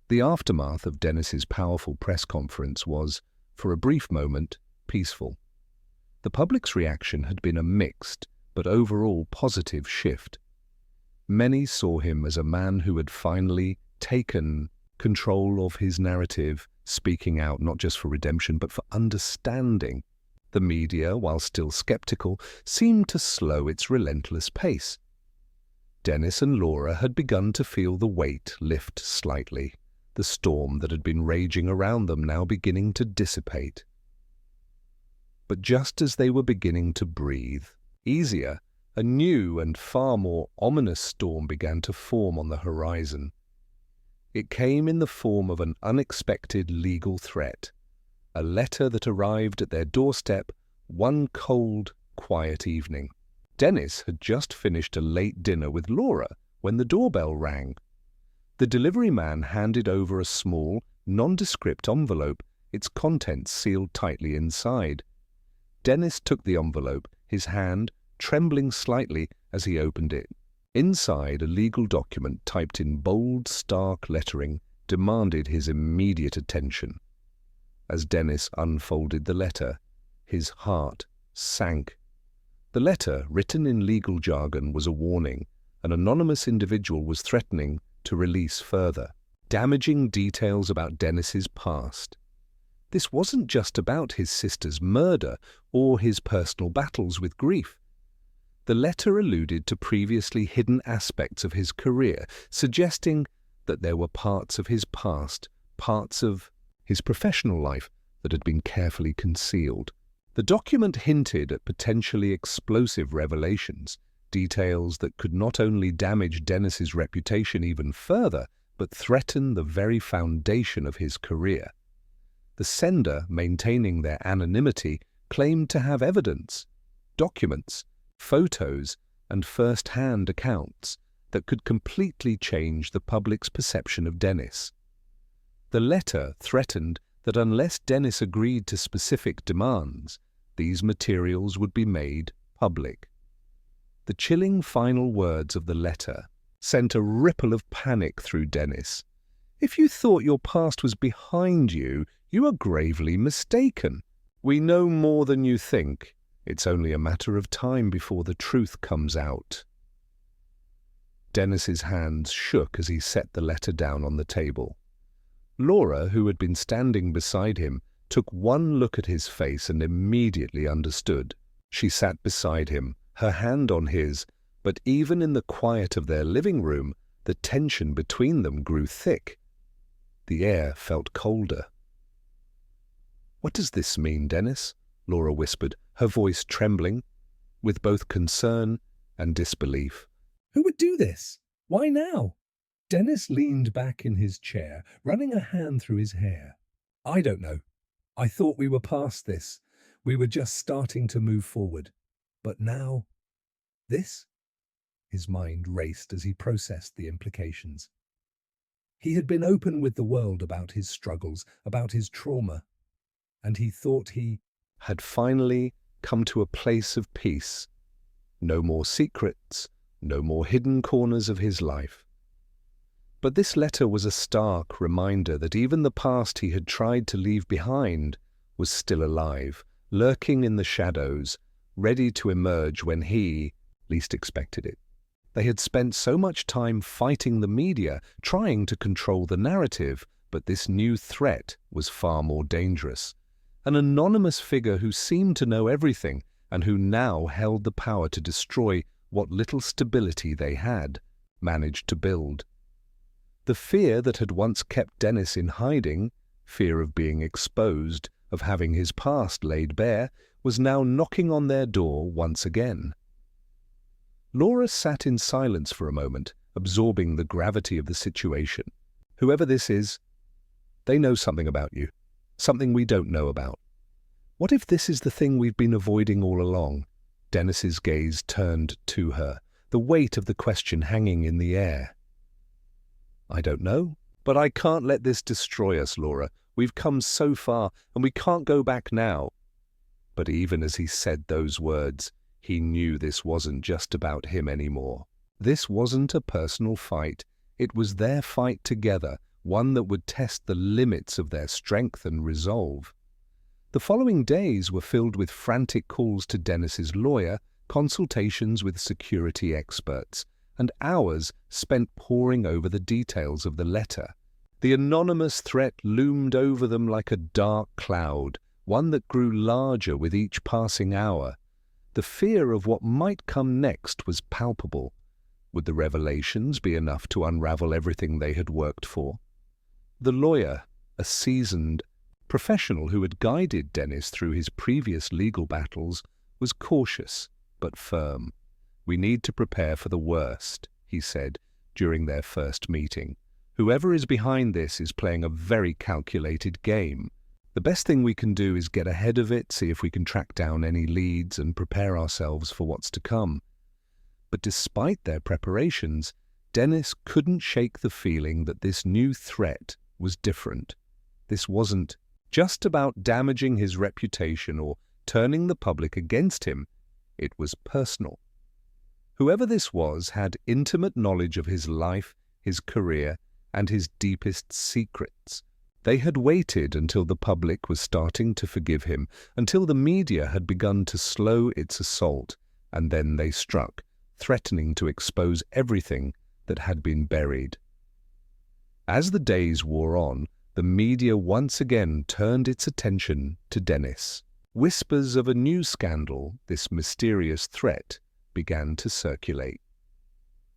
The aftermath of Dennis's powerful press conference was, for a brief moment, peaceful. The public's reaction had been a mixed, but overall positive shift. Many saw him as a man who had finally taken control of his narrative, speaking out not just for redemption, but for understanding. The media, while still skeptical, seemed to slow its relentless pace. Dennis and Laura had begun to feel the weight lift slightly, the storm that had been raging around them now beginning to dissipate. But just as they were beginning to breathe easier, a new and far more ominous storm began to form on the horizon. It came in the form of an unexpected legal threat, a letter that arrived at their doorstep one cold, quiet evening. Dennis had just finished a late dinner with Laura when the doorbell rang. The delivery man handed over a small, nondescript envelope, its contents sealed tightly inside. Dennis took the envelope, his hand trembling slightly as he opened it. Inside, a legal document typed in bold, stark lettering demanded his immediate attention. As Dennis unfolded the letter, his heart sank. The letter, written in legal jargon, was a warning. An anonymous individual was threatening to release further, damaging details about Dennis's past. This wasn't just about his sister's murder or his personal battles with grief. The letter alluded to previously hidden aspects of his career, suggesting that there were parts of his past, parts of his professional life that had been carefully concealed. The document hinted at potentially explosive revelations, details that could not only damage Dennis's reputation even further, but threaten the very foundation of his career. The sender, maintaining their anonymity, claimed to have evidence, documents, photos, and first-hand accounts that could completely change the public's perception of Dennis. The letter threatened that unless Dennis agreed to specific demands, these materials would be made public. The chilling final words of the letter sent a ripple of panic through Dennis. "If you thought your past was behind you, you are gravely mistaken. We know more than you think. It's only a matter of time before the truth comes out." Dennis's hands shook as he set the letter down on the table. Laura, who had been standing beside him, took one look at his face and immediately understood. She sat beside him, her hand on his, but even in the quiet of their living room, the tension between them grew thick. The air felt colder. "What does this mean, Dennis?" Laura whispered, her voice trembling with both concern and disbelief. Who would do this? Why now? Dennis leaned back in his chair, running a hand through his hair. I don't know. I thought we were past this. We were just starting to move forward. But now, this? His mind raced as he processed the implications. He had been open with the world about his struggles, about his trauma, and he thought he had finally come to a place of peace. No more secrets, no more hidden corners of his life. But this letter was a stark reminder that even the past he had tried to leave behind was still alive, lurking in the shadows, ready to emerge when he least expected it. They had spent so much time fighting the media, trying to control the narrative, but this new threat was far more dangerous. An anonymous figure who seemed to know everything and who now held the power to destroy what little stability they had managed to build. The fear that had once kept Dennis in hiding, fear of being exposed, of having his past laid bare, was now knocking on their door once again. Laura sat in silence for a moment, absorbing the gravity of the situation. Whoever this is, they know something about you, something we don't know about. What if this is the thing we've been avoiding all along? Dennis's gaze turned to her, the weight of the question hanging in the air. I don't know, but I can't let this destroy us, Laura. We've come so far, and we can't go back now. But even as he said those words, he knew this wasn't just about him anymore. This wasn't a personal fight. It was their fight together, one that would test the limits of their strength and resolve. The following days were filled with frantic calls to Dennis's lawyer, consultations with security experts, and hours spent poring over the details of the letter. The anonymous threat loomed over them like a dark cloud, one that grew larger with each passing hour. The fear of what might come next was palpable. Would the revelations be enough to unravel everything they had worked for? The lawyer, a seasoned professional who had guided Dennis through his previous legal battles, was cautious but firm. We need to prepare for the worst, he said during their first meeting. Whoever is behind this is playing a very calculated game. The best thing we can do is get ahead of it, see if we can track down any leads and prepare ourselves for what's to come. But despite their preparations, Dennis couldn't shake the feeling that this new threat was different. This wasn't just about damaging his reputation or turning the public against him. It was personal. Whoever this was had intimate knowledge of his life, his career, and his deepest secrets. They had waited until the public was starting to forgive him, until the media had begun to slow its assault, and then they struck, threatening to expose everything that had been buried. As the days wore on, the media once again turned its attention to Dennis. Whispers of a new scandal, this mysterious threat, began to circulate.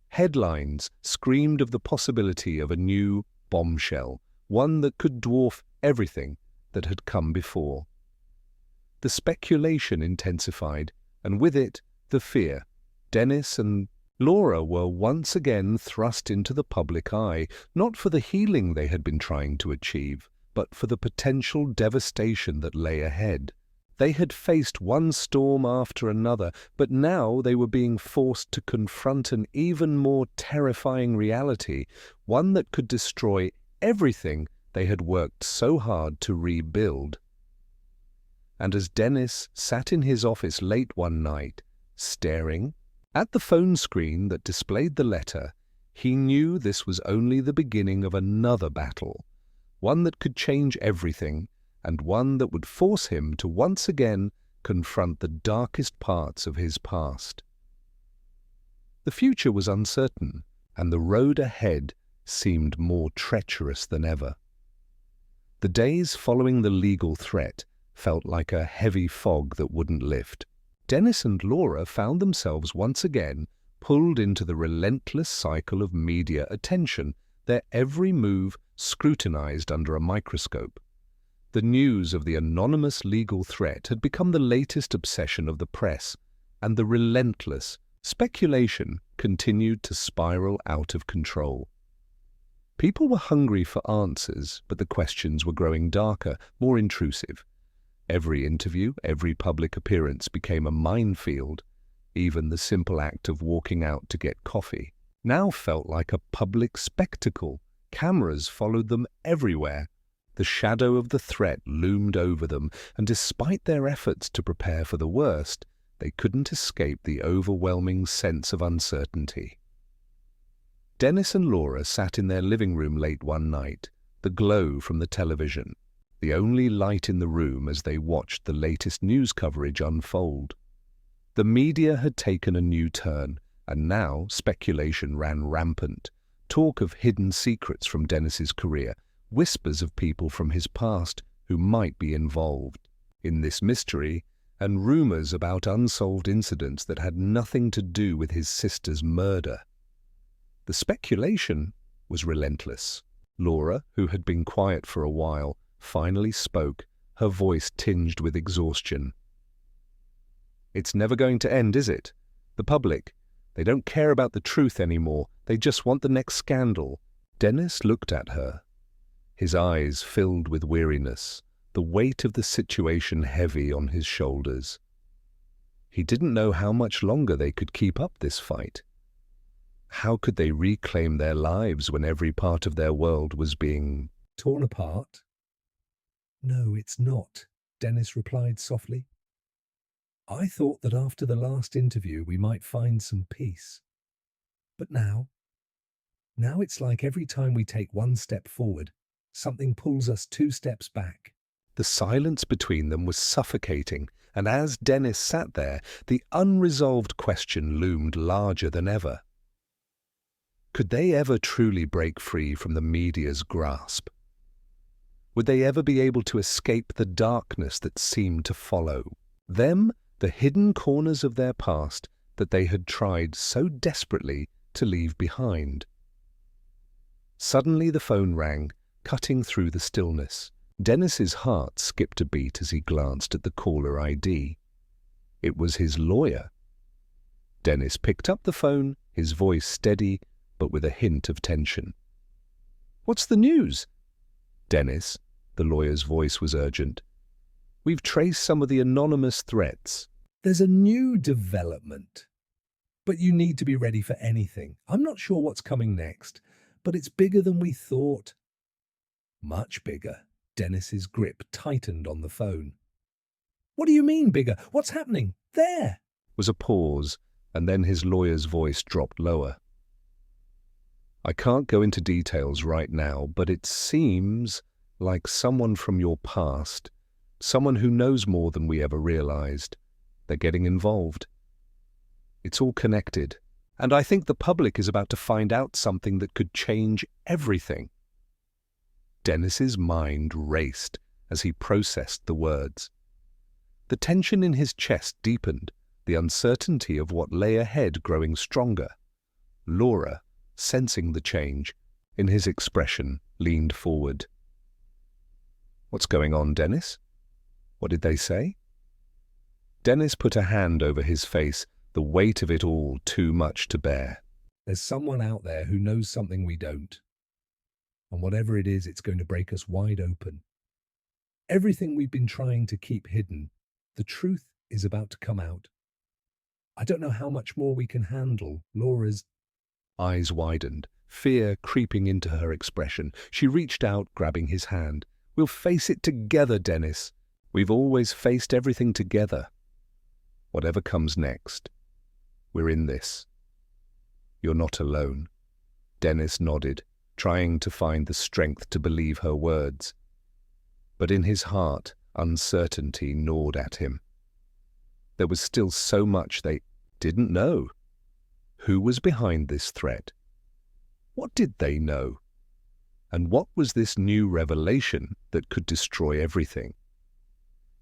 Headlines screamed of the possibility of a new bombshell, one that could dwarf everything that had come before. The speculation intensified, and with it, the fear. Dennis and Laura were once again thrust into the public eye, not for the healing they had been trying to achieve, but for the potential devastation that lay ahead. They had faced one storm after another, but now they were being forced to confront an even more terrifying reality, one that could destroy everything they had worked so hard to rebuild. And as Dennis sat in his office late one night, staring at the phone screen that displayed the letter, he knew this was only the beginning of another battle, one that could change everything, and one that would force him to once again confront the darkest parts of his past. The future was uncertain, and the road ahead seemed more treacherous than ever. The days following the legal threat felt like a heavy fog that wouldn't lift. Dennis and Laura found themselves once again pulled into the relentless cycle of media attention, their every move scrutinized under a microscope. The news of the anonymous legal threat had become the latest obsession of the press, and the relentless speculation continued to spiral out of control. People were hungry for answers, but the questions were growing darker, more intrusive. Every interview, every public appearance became a minefield. Even the simple act of walking out to get coffee now felt like a public spectacle. Cameras followed them everywhere. The shadow of the threat loomed over them, and despite their efforts to prepare for the worst, they couldn't escape the overwhelming sense of uncertainty. Dennis and Laura sat in their living room late one night, the glow from the television, the only light in the room as they watched the latest news coverage unfold. The media had taken a new turn, and now speculation ran rampant. Talk of hidden secrets from Dennis's career, whispers of people from his past who might be involved in this mystery, and rumors about unsolved incidents that had nothing to do with his sister's murder. The speculation was relentless. Laura, who had been quiet for a while, finally spoke, her voice tinged with exhaustion. "It's never going to end, is it? The public, they don't care about the truth anymore. They just want the next scandal." Dennis looked at her, his eyes filled with weariness, the weight of the situation heavy on his shoulders. He didn't know how much longer they could keep up this fight. How could they reclaim their lives when every part of their world was being torn apart? "No, it's not," Dennis replied softly. "I thought that after the last interview we might find some peace. But now it's like every time we take one step forward, something pulls us 2 steps back." The silence between them was suffocating, and as Dennis sat there, the unresolved question loomed larger than ever. Could they ever truly break free from the media's grasp? Would they ever be able to escape the darkness that seemed to follow them, the hidden corners of their past that they had tried so desperately to leave behind? Suddenly the phone rang, cutting through the stillness. Dennis's heart skipped a beat as he glanced at the caller ID. It was his lawyer. Dennis picked up the phone, his voice steady, but with a hint of tension. "What's the news?" "Dennis," the lawyer's voice was urgent. "We've traced some of the anonymous threats." "There's a new development. But you need to be ready for anything. I'm not sure what's coming next, but it's bigger than we thought." "Much bigger." Dennis's grip tightened on the phone. "What do you mean bigger? What's happening? There!" Was a pause, and then his lawyer's voice dropped lower. "I can't go into details right now, but it seems like someone from your past, someone who knows more than we ever realized. They're getting involved. It's all connected, and I think the public is about to find out something that could change everything." Dennis's mind raced as he processed the words. The tension in his chest deepened, the uncertainty of what lay ahead growing stronger. Laura, sensing the change in his expression, leaned forward. "What's going on, Dennis? What did they say?" Dennis put a hand over his face, the weight of it all too much to bear. "There's someone out there who knows something we don't. And whatever it is, it's going to break us wide open. Everything we've been trying to keep hidden, the truth is about to come out. I don't know how much more we can handle." Laura's eyes widened, fear creeping into her expression. She reached out, grabbing his hand. "We'll face it together, Dennis. We've always faced everything together. Whatever comes next, we're in this. You're not alone." Dennis nodded, trying to find the strength to believe her words. But in his heart, uncertainty gnawed at him. There was still so much they didn't know. Who was behind this threat? What did they know? And what was this new revelation that could destroy everything?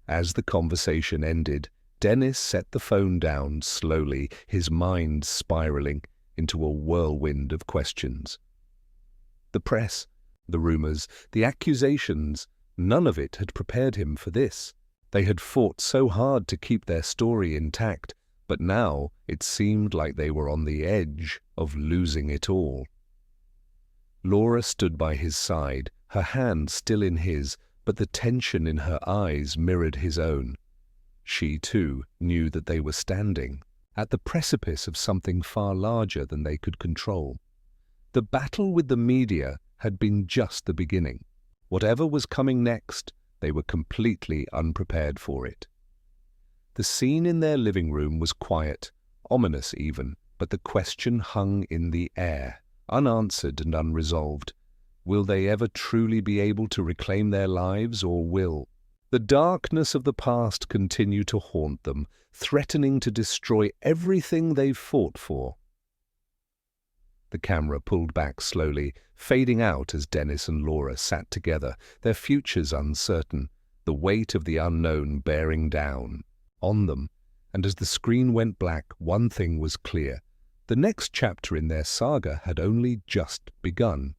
As the conversation ended, Dennis set the phone down slowly, his mind spiraling into a whirlwind of questions. The press, the rumors, the accusations, none of it had prepared him for this. They had fought so hard to keep their story intact, but now it seemed like they were on the edge of losing it all. Laura stood by his side, her hand still in his, but the tension in her eyes mirrored his own. She, too, knew that they were standing at the precipice of something far larger than they could control. The battle with the media had been just the beginning. Whatever was coming next, they were completely unprepared for it. The scene in their living room was quiet, ominous even, but the question hung in the air, unanswered and unresolved. Will they ever truly be able to reclaim their lives, or will the darkness of the past continue to haunt them, threatening to destroy everything they've fought for? The camera pulled back slowly, fading out as Dennis and Laura sat together, their futures uncertain, the weight of the unknown bearing down on them. And as the screen went black, one thing was clear. The next chapter in their saga had only just begun.